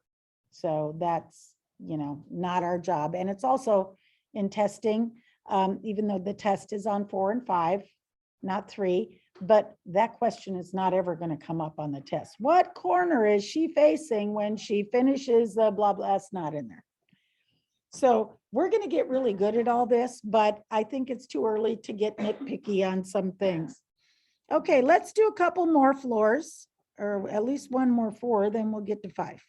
So that's, not our job. And it's also in testing, even though the test is on 4 and 5, not 3, but that question is not ever going to come up on the test. What corner is she facing when she finishes the blah, blah, that's not in there. So we're going to get really good at all this, but I think it's too early to get nitpicky on some things. Okay, let's do a couple more floors, or at least one more 4, then we'll get to 5.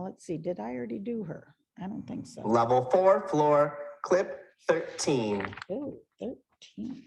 Let's see, did I already do her? I don't think so. Level 4 floor, clip 13. Oh, 13.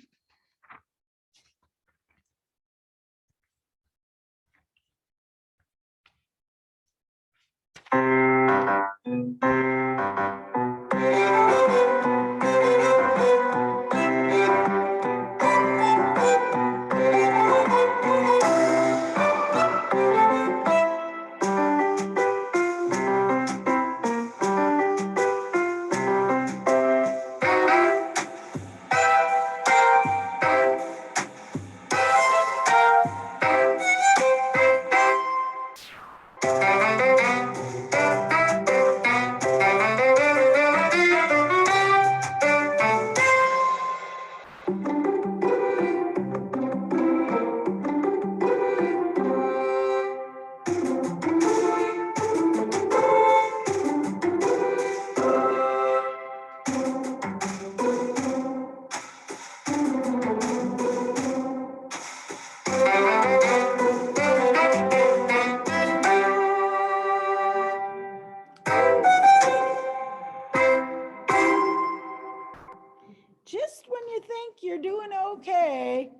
Just when you think you're doing okay,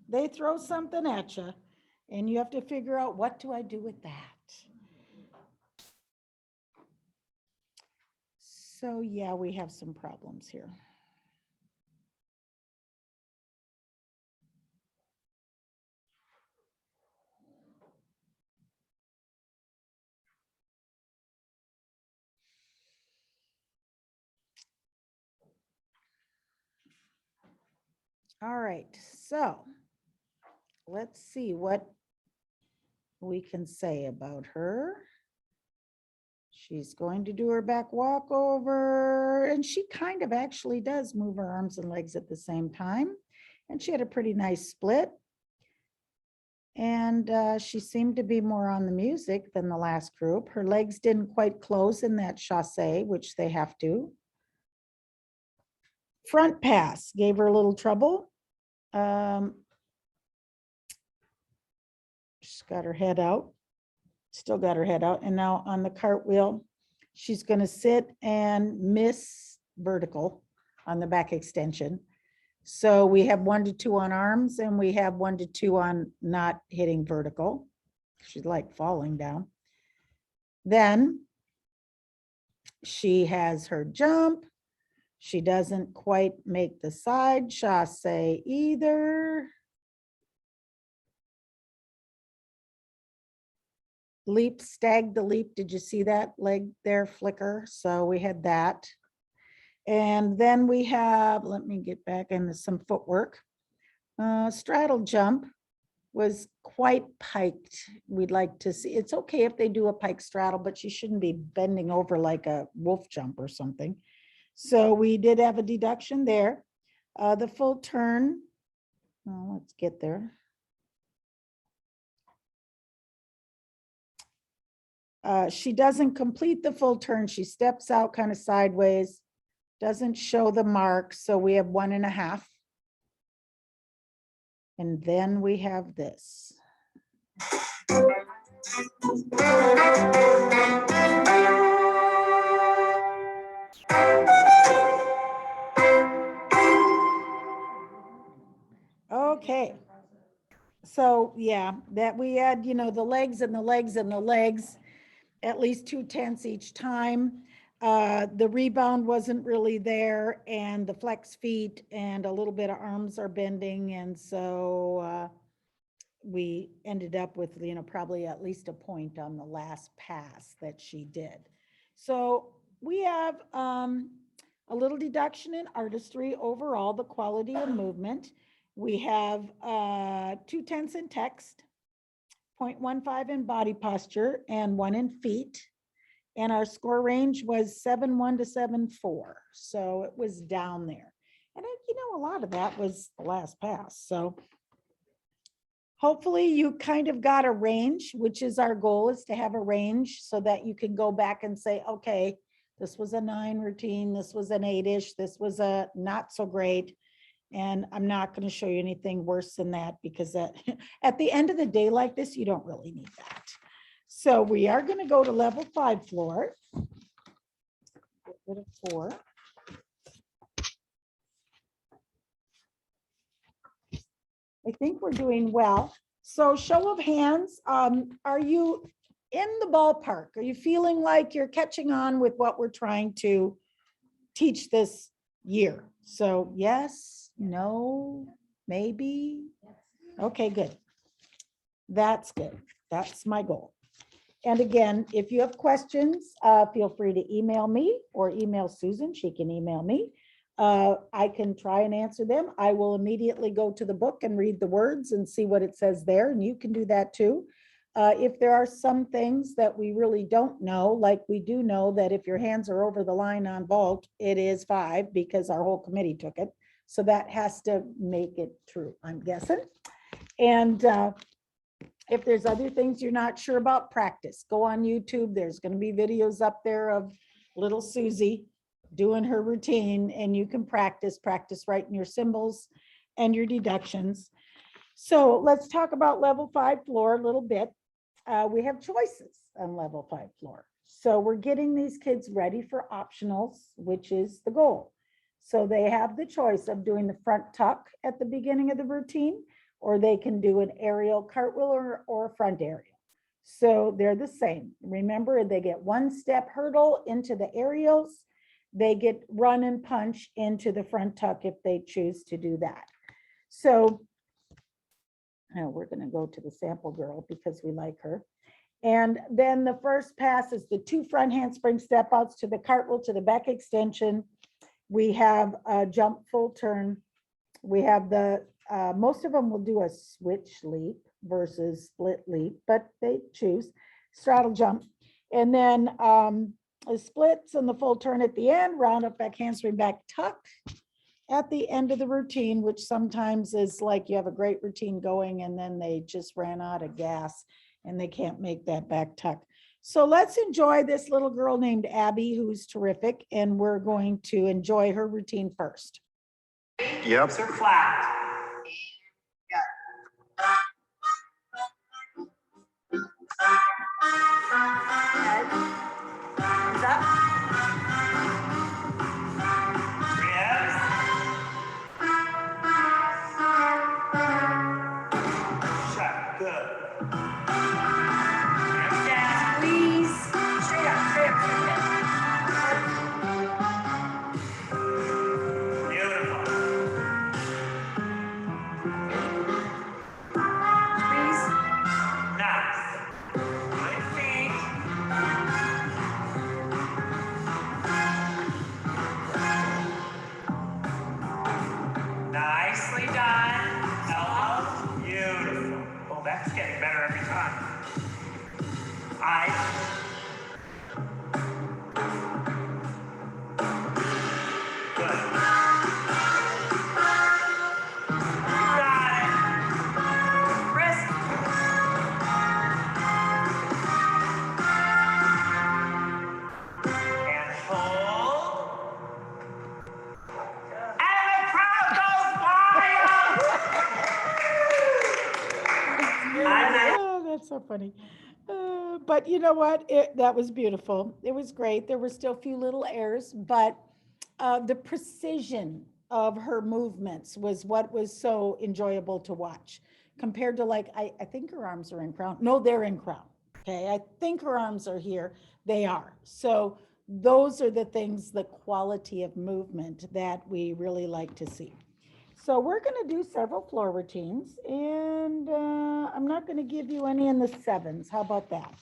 they throw something at you and you have to figure out, what do I do with that? So yeah, we have some problems here. All right, so let's see what we can say about her. She's going to do her back walkover, and she kind of actually does move her arms and legs at the same time. And she had a pretty nice split. And she seemed to be more on the music than the last group. Her legs didn't quite close in that chassé, which they have to. Front pass gave her a little trouble. She's got her head out. Still got her head out. And now on the cartwheel, she's going to sit and miss vertical on the back extension. So we have 1 to 2 on arms, and we have 1 to 2 on not hitting vertical. She's like falling down. Then she has her jump. She doesn't quite make the side chassé either. Leap, stag the leap. Did you see that leg there flicker? So we had that. And then we have, let me get back into some footwork. Straddle jump was quite piked. We'd like to see, it's okay if they do a pike straddle, but she shouldn't be bending over like a wolf jump or something. So we did have a deduction there. The full turn, well, let's get there. She doesn't complete the full turn. She steps out kind of sideways, doesn't show the mark. So we have 1.5. And then we have this. Okay. So yeah, that we had, you know, the legs and the legs and the legs, at least 2/10 each time. The rebound wasn't really there, and the flex feet and a little bit of arms are bending. And so we ended up with, you know, probably at least a point on the last pass that she did. So we have a little deduction in artistry overall, the quality of movement. We have 2/10 in text, 0.15 in body posture, and 1 in feet. And our score range was 7.1 to 7.4. So it was down there. And you know, a lot of that was the last pass, so. Hopefully you kind of got a range, which is our goal, is to have a range so that you can go back and say, okay, this was a 9 routine, this was an 8-ish, this was a not so great. And I'm not going to show you anything worse than that because that at the end of the day like this, you don't really need that. So we are going to go to level 5 floor. Get rid of 4. I think we're doing well. So show of hands, are you in the ballpark? Are you feeling like you're catching on with what we're trying to teach this year? So yes, no, maybe. Okay, good. That's good. That's my goal. And again, if you have questions, feel free to email me or email Susan. She can email me. I can try and answer them. I will immediately go to the book and read the words and see what it says there, and you can do that too. If there are some things that we really don't know, like we do know that if your hands are over the line on vault, it is 5 because our whole committee took it. So that has to make it true, I'm guessing. And if there's other things you're not sure about, practice. Go on YouTube. There's going to be videos up there of little Susie doing her routine, and you can practice writing your symbols and your deductions. So let's talk about level 5 floor a little bit. We have choices on level 5 floor. So we're getting these kids ready for optionals, which is the goal. So they have the choice of doing the front tuck at the beginning of the routine, or they can do an aerial cartwheel or a front aerial. So they're the same. Remember, they get 1-step hurdle into the aerials. They get run and punch into the front tuck if they choose to do that. So we're going to go to the sample girl because we like her. And then the first pass is the 2 front handspring step outs to the cartwheel to the back extension. We have a jump full turn. We have the, most of them will do a switch leap versus split leap, but they choose straddle jump. And then the splits and the full turn at the end, round up back handspring back tuck at the end of the routine, which sometimes is like you have a great routine going and then they just ran out of gas and they can't make that back tuck. So let's enjoy this little girl named Abby, who's terrific, and we're going to enjoy her routine first. Yep. Are flat. Head. Thumbs up. Ribs. Shut. Good. Hands down. Squeeze. Straight up, straight up, straight up. Beautiful. Squeeze. Nice. Good feet. Nicely done. Elbows. Beautiful. Oh, that's getting better every time. Eyes. Good. Got it. Wrist. And hold. And the crowd goes wild. Oh, that's so funny. But you know what? That was beautiful. It was great. There were still a few little errors, but the precision of her movements was what was so enjoyable to watch compared to like, I think her arms are in crown. No, they're in crown. Okay. I think her arms are here. They are. So those are the things, the quality of movement that we really like to see. So we're going to do several floor routines, and I'm not going to give you any in the 7s. How about that?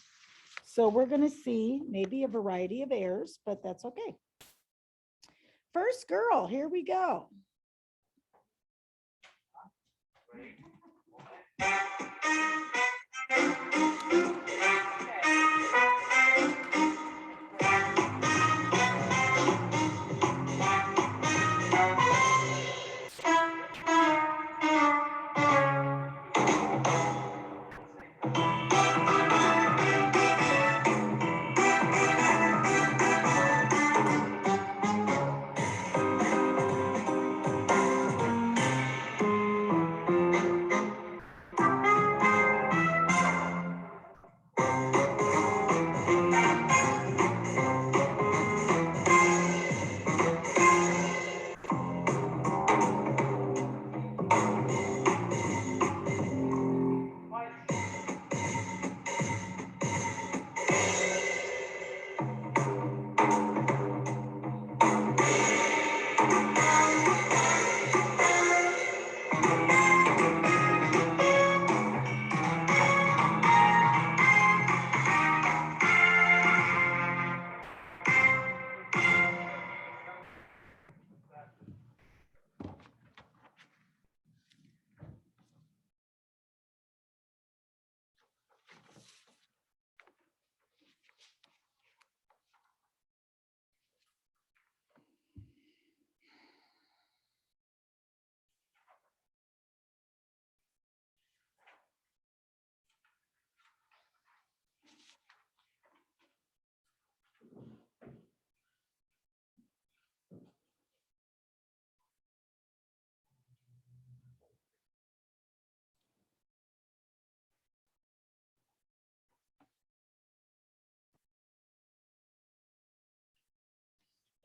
So we're going to see maybe a variety of errors, but that's okay. First girl, here we go.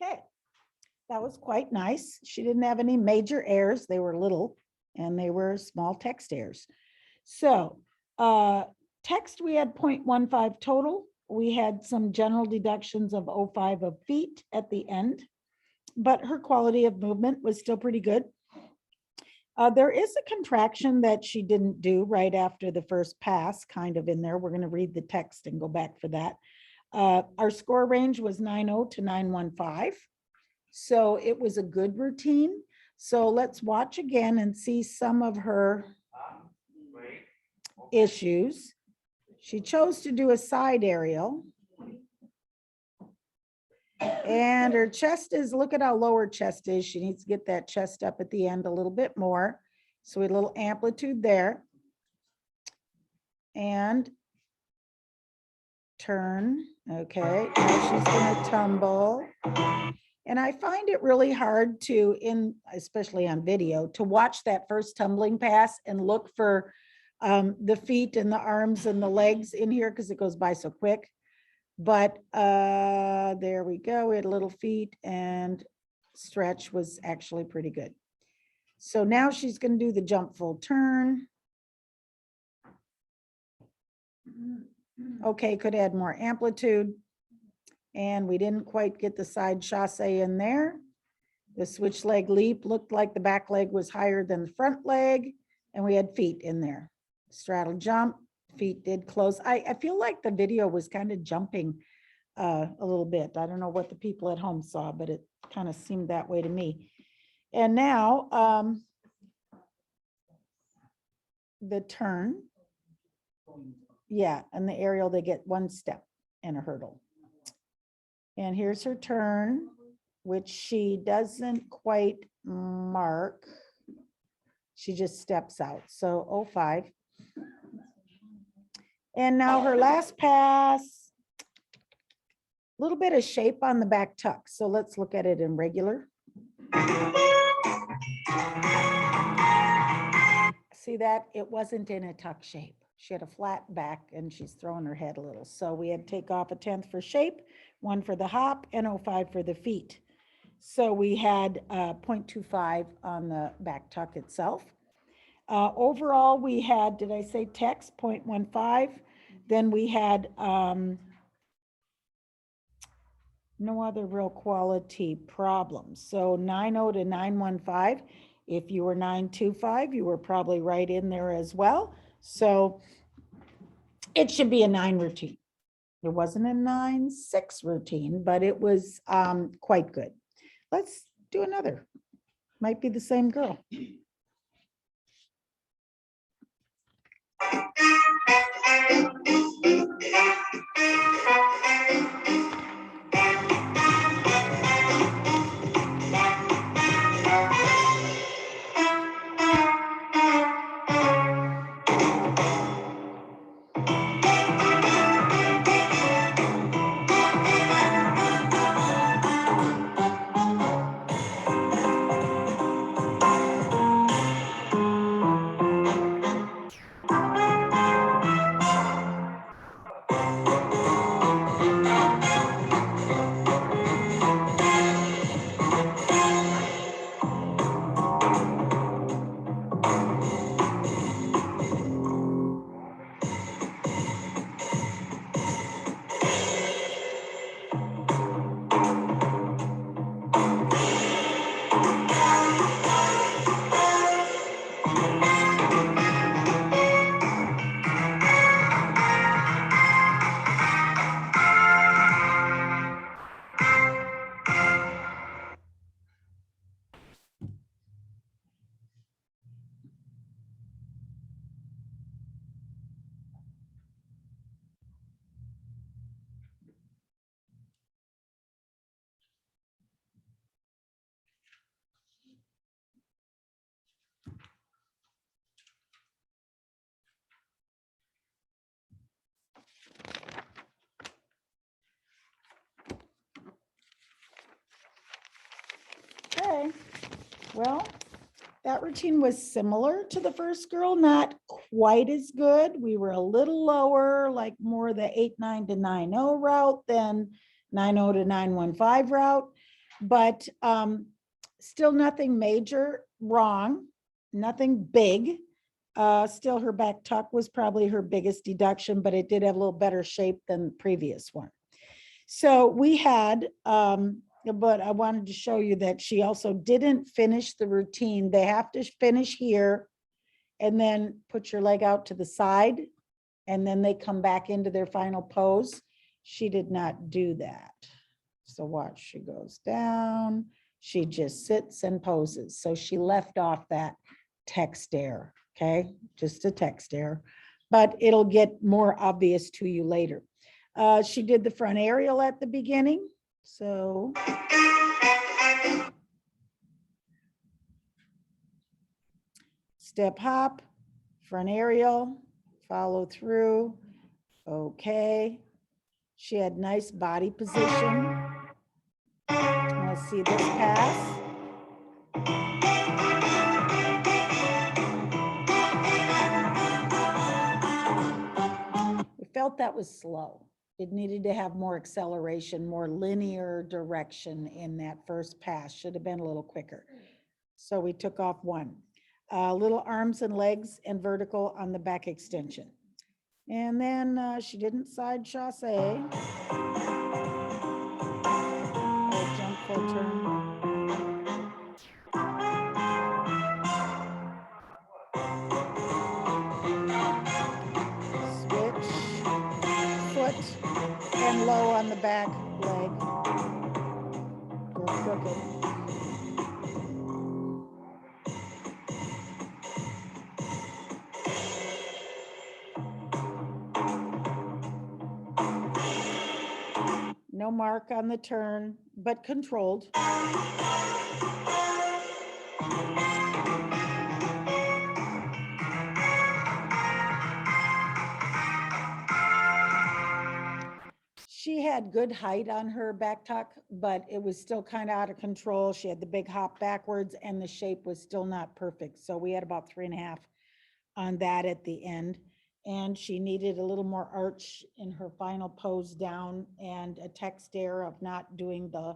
Okay, that was quite nice. She didn't have any major errors. They were little and they were small text errors. So text, we had 0.15 total. We had some general deductions of 0.5 of feet at the end, but her quality of movement was still pretty good. There is a contraction that she didn't do right after the first pass, kind of in there. We're going to read the text and go back for that. Our score range was 9.0 to 9.15. So it was a good routine. So let's watch again and see some of her issues. She chose to do a side aerial. And her chest is, look at how low her chest is. She needs to get that chest up at the end a little bit more. So a little amplitude there. And turn. Okay, now she's going to tumble. And I find it really hard to, especially on video, to watch that first tumbling pass and look for the feet and the arms and the legs in here because it goes by so quick. But there we go. We had little feet and stretch was actually pretty good. So now she's going to do the jump full turn. Okay, could add more amplitude. And we didn't quite get the side chasse in there. The switch leg leap looked like the back leg was higher than the front leg, and we had feet in there. Straddle jump, feet did close. I feel like the video was kind of jumping a little bit. I don't know what the people at home saw, but it kind of seemed that way to me. And now the turn. Yeah, and the aerial, they get one step and a hurdle. And here's her turn, which she doesn't quite mark. She just steps out. So 0.5. And now her last pass, a little bit of shape on the back tuck. So let's look at it in regular. See that? It wasn't in a tuck shape. She had a flat back and she's throwing her head a little. So we had to take off 1/10 for shape, 1 for the hop, and 0.5 for the feet. So we had 0.25 on the back tuck itself. Overall, we had, did I say text, 0.15? Then we had no other real quality problems. So 9.0 to 9.15. If you were 9.25, you were probably right in there as well. So it should be a 9 routine. It wasn't a 9.6 routine, but it was quite good. Let's do another. Might be the same girl. Okay, well, that routine was similar to the first girl, not quite as good. We were a little lower, like more the 8.9 to 9.0 route than 9.0 to 9.15 route. but still nothing major wrong, nothing big. Still her back tuck was probably her biggest deduction, but it did have a little better shape than the previous one. So we had, but I wanted to show you that she also didn't finish the routine. They have to finish here and then put your leg out to the side, and then they come back into their final pose. She did not do that. So watch, she goes down, she just sits and poses. So she left off that tech stare, okay? Just a tech stare, but it'll get more obvious to you later. She did the front aerial at the beginning, so. Step hop, front aerial, follow through, okay. She had nice body position. Let's see this pass. We felt that was slow. It needed to have more acceleration, more linear direction in that first pass. Should have been a little quicker. So we took off one. Little arms and legs and vertical on the back extension. And then she didn't side chasse. Or jump full turn. Switch, foot, and low on the back leg. Or crooked. No mark on the turn, but controlled. She had good height on her back tuck, but it was still kind of out of control. She had the big hop backwards and the shape was still not perfect. So we had about 3.5 on that at the end. And she needed a little more arch in her final pose down and a tech stare of not doing the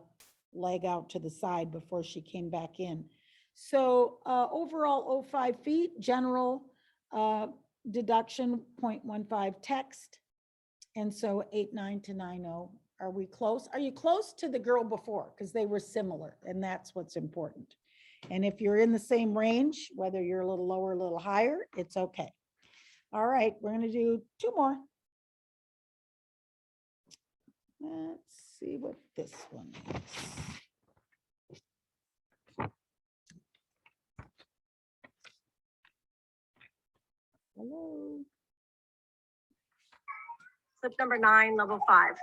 leg out to the side before she came back in. So overall 05 feet, general deduction 0.15 text. And so 8.9 to 9.0. Are we close? Are you close to the girl before? Because they were similar, and that's what's important. And if you're in the same range, whether you're a little lower, a little higher, it's okay. All right, we're going to do 2 more. Let's see what this one is. Hello. Slip number 9, level 5.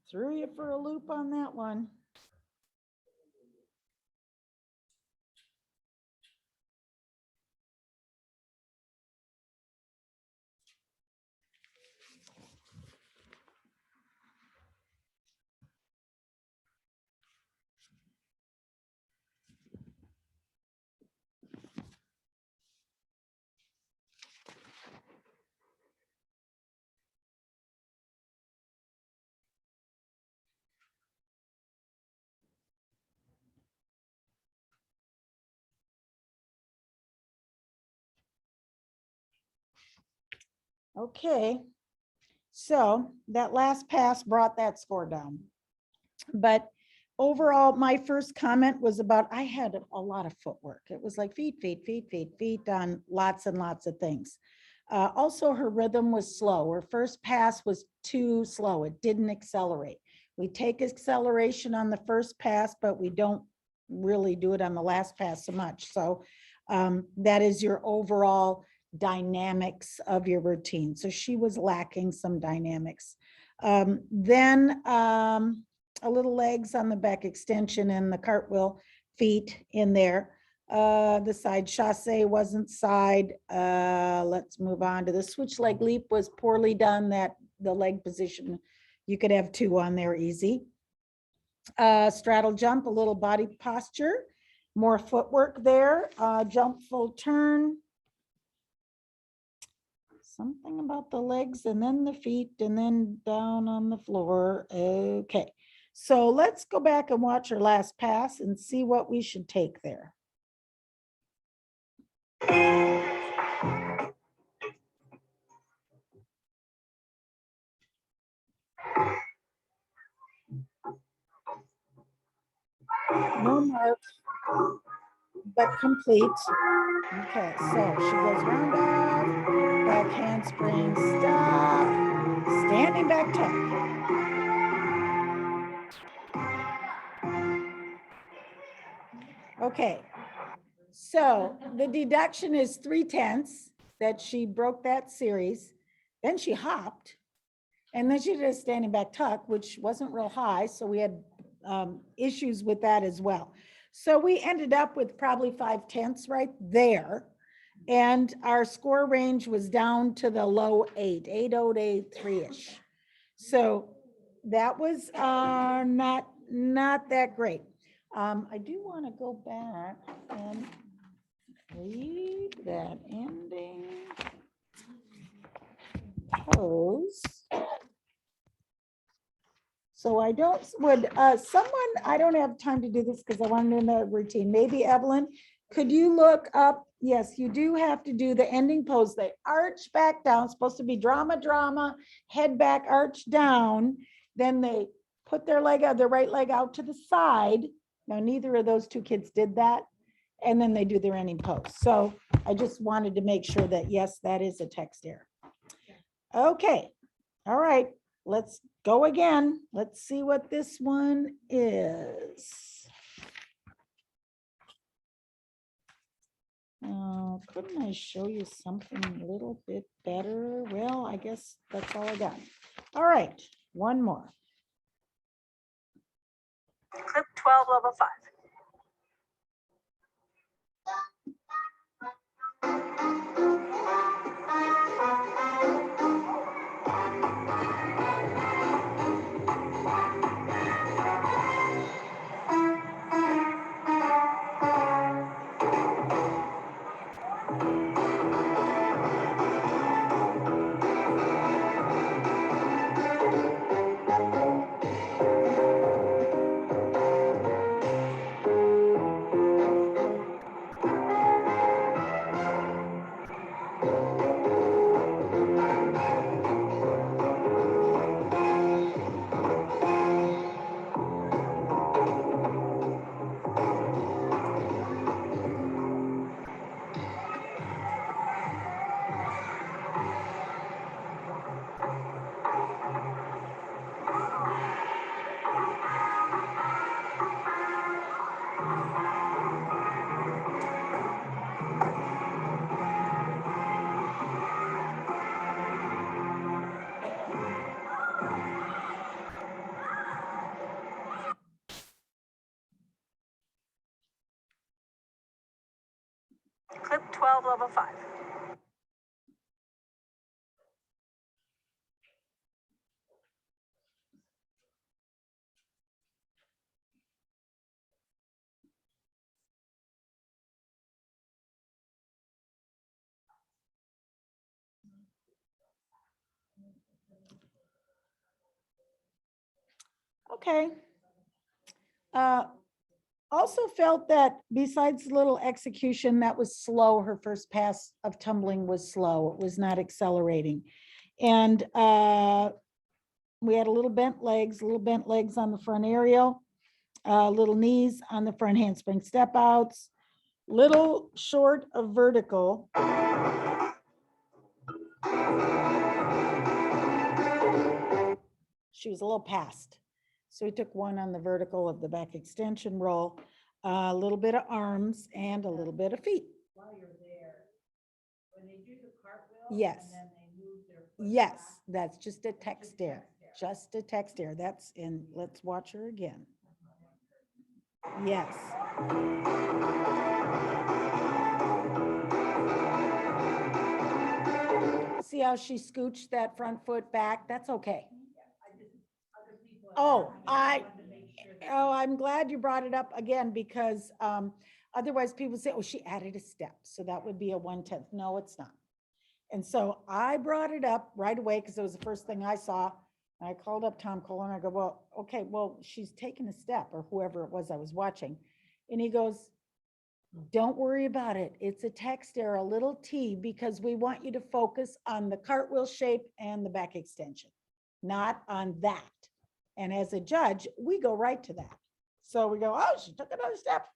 Threw you for a loop on that one. Okay. So that last pass brought that score down. But overall, my first comment was about, I had a lot of footwork. It was like feet, feet, feet, feet, feet on lots and lots of things. Also, her rhythm was slow. Her first pass was too slow. It didn't accelerate. We take acceleration on the first pass, but we don't really do it on the last pass so much. So that is your overall dynamics of your routine. So she was lacking some dynamics. Then a little legs on the back extension and the cartwheel feet in there. The side chasse wasn't side. Let's move on to the switch leg leap was poorly done. That the leg position, you could have 2 on there easy. Straddle jump, a little body posture, more footwork there. Jump full turn. Something about the legs and then the feet and then down on the floor. Okay, so let's go back and watch our last pass and see what we should take there. No mark, but complete. Okay, so she goes round off, back handspring, stop, standing back tuck. Okay, so the deduction is 3/10 that she broke that series. Then she hopped, and then she did a standing back tuck, which wasn't real high, so we had issues with that as well. So we ended up with probably 5/10 right there. And our score range was down to the low 8.0 to 8.3-ish. So that was not that great. I do want to go back and read that ending pose. So I don't, would someone, I don't have time to do this because I wanted to know the routine. Maybe Evelyn, could you look up? Yes, you do have to do the ending pose. They arch back down, supposed to be drama, drama, head back, arch down. Then they put their leg out, their right leg out to the side. Now, neither of those 2 kids did that. And then they do their ending pose. So I just wanted to make sure that, yes, that is a text error. Okay, all right, let's go again. Let's see what this one is. Couldn't I show you something a little bit better? Well, I guess that's all I got. All right, one more. Clip 12, level 5. Clip 12, level 5. Okay. Also felt that besides the little execution that was slow, her first pass of tumbling was slow. It was not accelerating. And we had a little bent legs on the front aerial, little knees on the front handspring step outs, little short of vertical. She was a little past. So we took one on the vertical of the back extension roll, a little bit of arms and a little bit of feet. While you're there, when they do the cartwheel. Yes. And then they move their foot Yes, back, that's just a text stare, text stare. just a text stare. That's in, let's watch her again. Yes. See how she scooched that front foot back? That's okay. Other people. Oh, wanted to make sure that- I'm glad you brought it up again because otherwise people say, oh, she added a step. So that would be a 1/10. No, it's not. And so I brought it up right away because it was the first thing I saw. And I called up Tom Cole and I go, well, okay, well, she's taken a step, or whoever it was I was watching. And he goes, don't worry about it. It's a text error, a little T, because we want you to focus on the cartwheel shape and the back extension, not on that. And as a judge, we go right to that. So we go, oh, she took another step.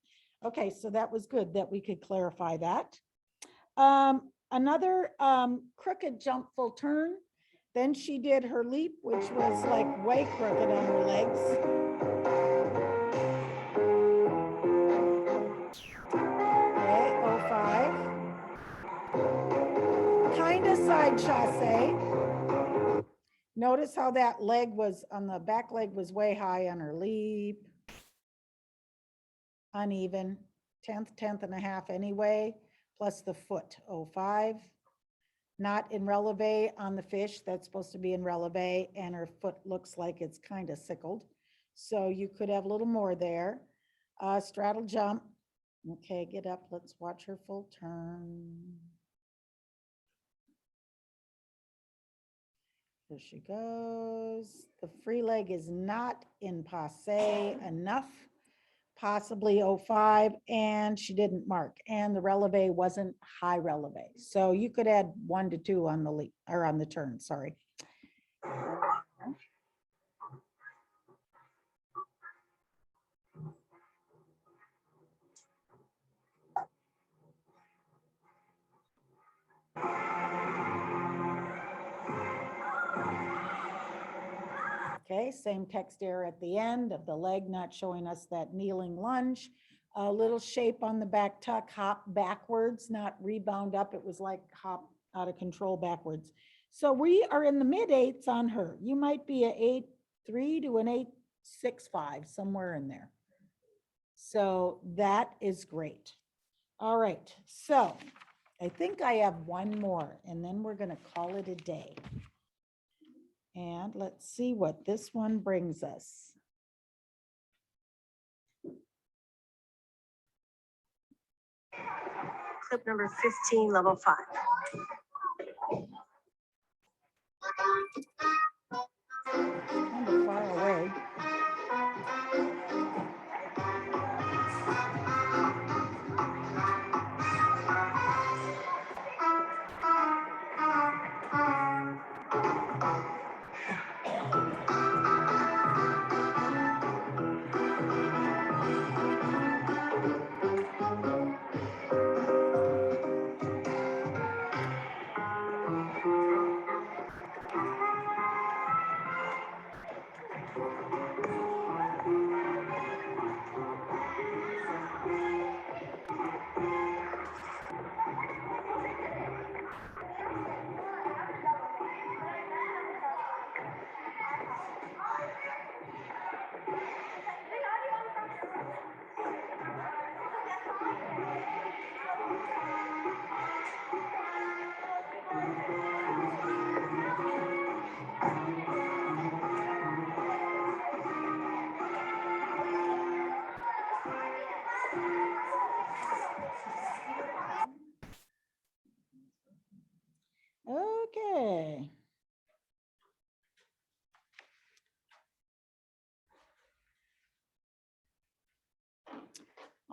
Okay, so that was good that we could clarify that. Another crooked jump full turn. Then she did her leap, which was like way crooked on her legs. Okay, 05. Kind of side chasse. Notice how that leg was on the back leg was way high on her leap. Uneven, 10th and a half anyway, plus the foot, 05. Not in releve on the fish, that's supposed to be in releve, and her foot looks like it's kind of sickled. So you could have a little more there. Straddle jump. Okay, get up, let's watch her full turn. There she goes. The free leg is not in passe enough, possibly 05, and she didn't mark. And the releve wasn't high releve. So you could add 1 to 2 on the leap or on the turn, sorry. Okay, same text error at the end of the leg not showing us that kneeling lunge. A little shape on the back tuck, hop backwards, not rebound up. It was like hop out of control backwards. So we are in the mid-8s on her. You might be a 8.3 to an 8.65, somewhere in there. So that is great. All right, so I think I have one more and then we're gonna call it a day. And let's see what this one brings us. Clip number 15, level 5. Kind of far away.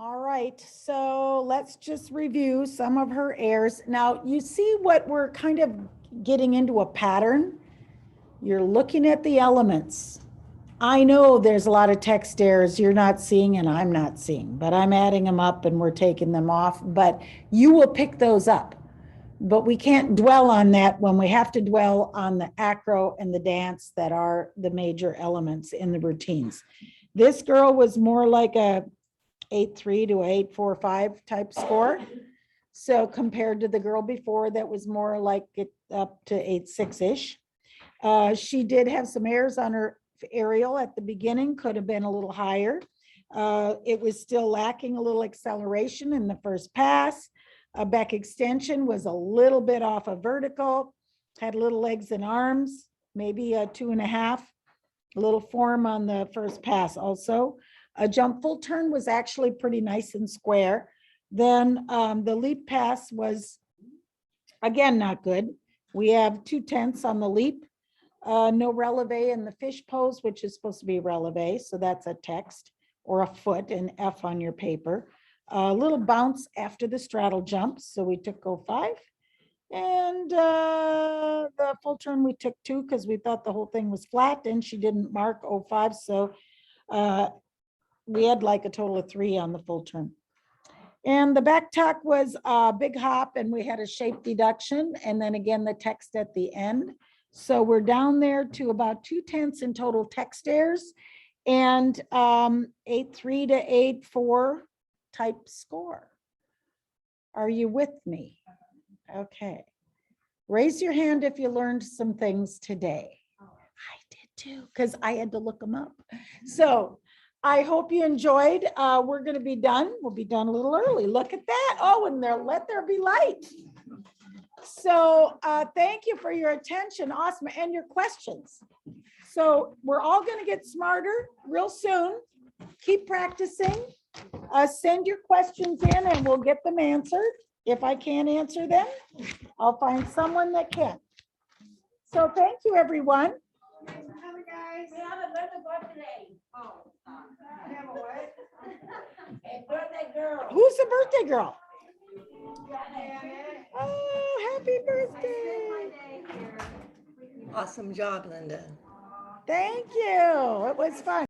All right, so let's just review some of her errors. Now, you see what we're kind of getting into a pattern? You're looking at the elements. I know there's a lot of text errors you're not seeing and I'm not seeing, but I'm adding them up and we're taking them off, but you will pick those up. But we can't dwell on that when we have to dwell on the acro and the dance that are the major elements in the routines. This girl was more like a 8.3 to 8.45 type score. So compared to the girl before that was more like it up to 8.6-ish. She did have some errors on her aerial at the beginning, could have been a little higher. It was still lacking a little acceleration in the first pass. Back extension was a little bit off of vertical, had little legs and arms, maybe a 2.5, a little form on the first pass also. A jump full turn was actually pretty nice and square. Then the leap pass was, again, not good. We have 2/10 on the leap. No releve in the fish pose, which is supposed to be releve. So that's a text or a foot, an F on your paper. A little bounce after the straddle jump. So we took 0.5. And the full turn we took 2 because we thought the whole thing was flat and she didn't mark 0.5. So we had like a total of 3 on the full turn. And the back tuck was a big hop and we had a shape deduction. And then again, the text at the end. So we're down there to about 2/10 in total text errors and 8.3 to 8.4 type score. Are you with me? Okay. Raise your hand if you learned some things today. I did too, because I had to look them up. So I hope you enjoyed. We're going to be done. We'll be done a little early. Look at that. Oh, and let there be light. So thank you for your attention. Awesome. And your questions. So we're all going to get smarter real soon. Keep practicing. Send your questions in and we'll get them answered. If I can't answer them, I'll find someone that can. So thank you, everyone. We have a birthday. Oh. We have a what? A birthday girl. Who's the birthday girl? Oh, happy birthday. Awesome job, Linda. Thank you. It was fun.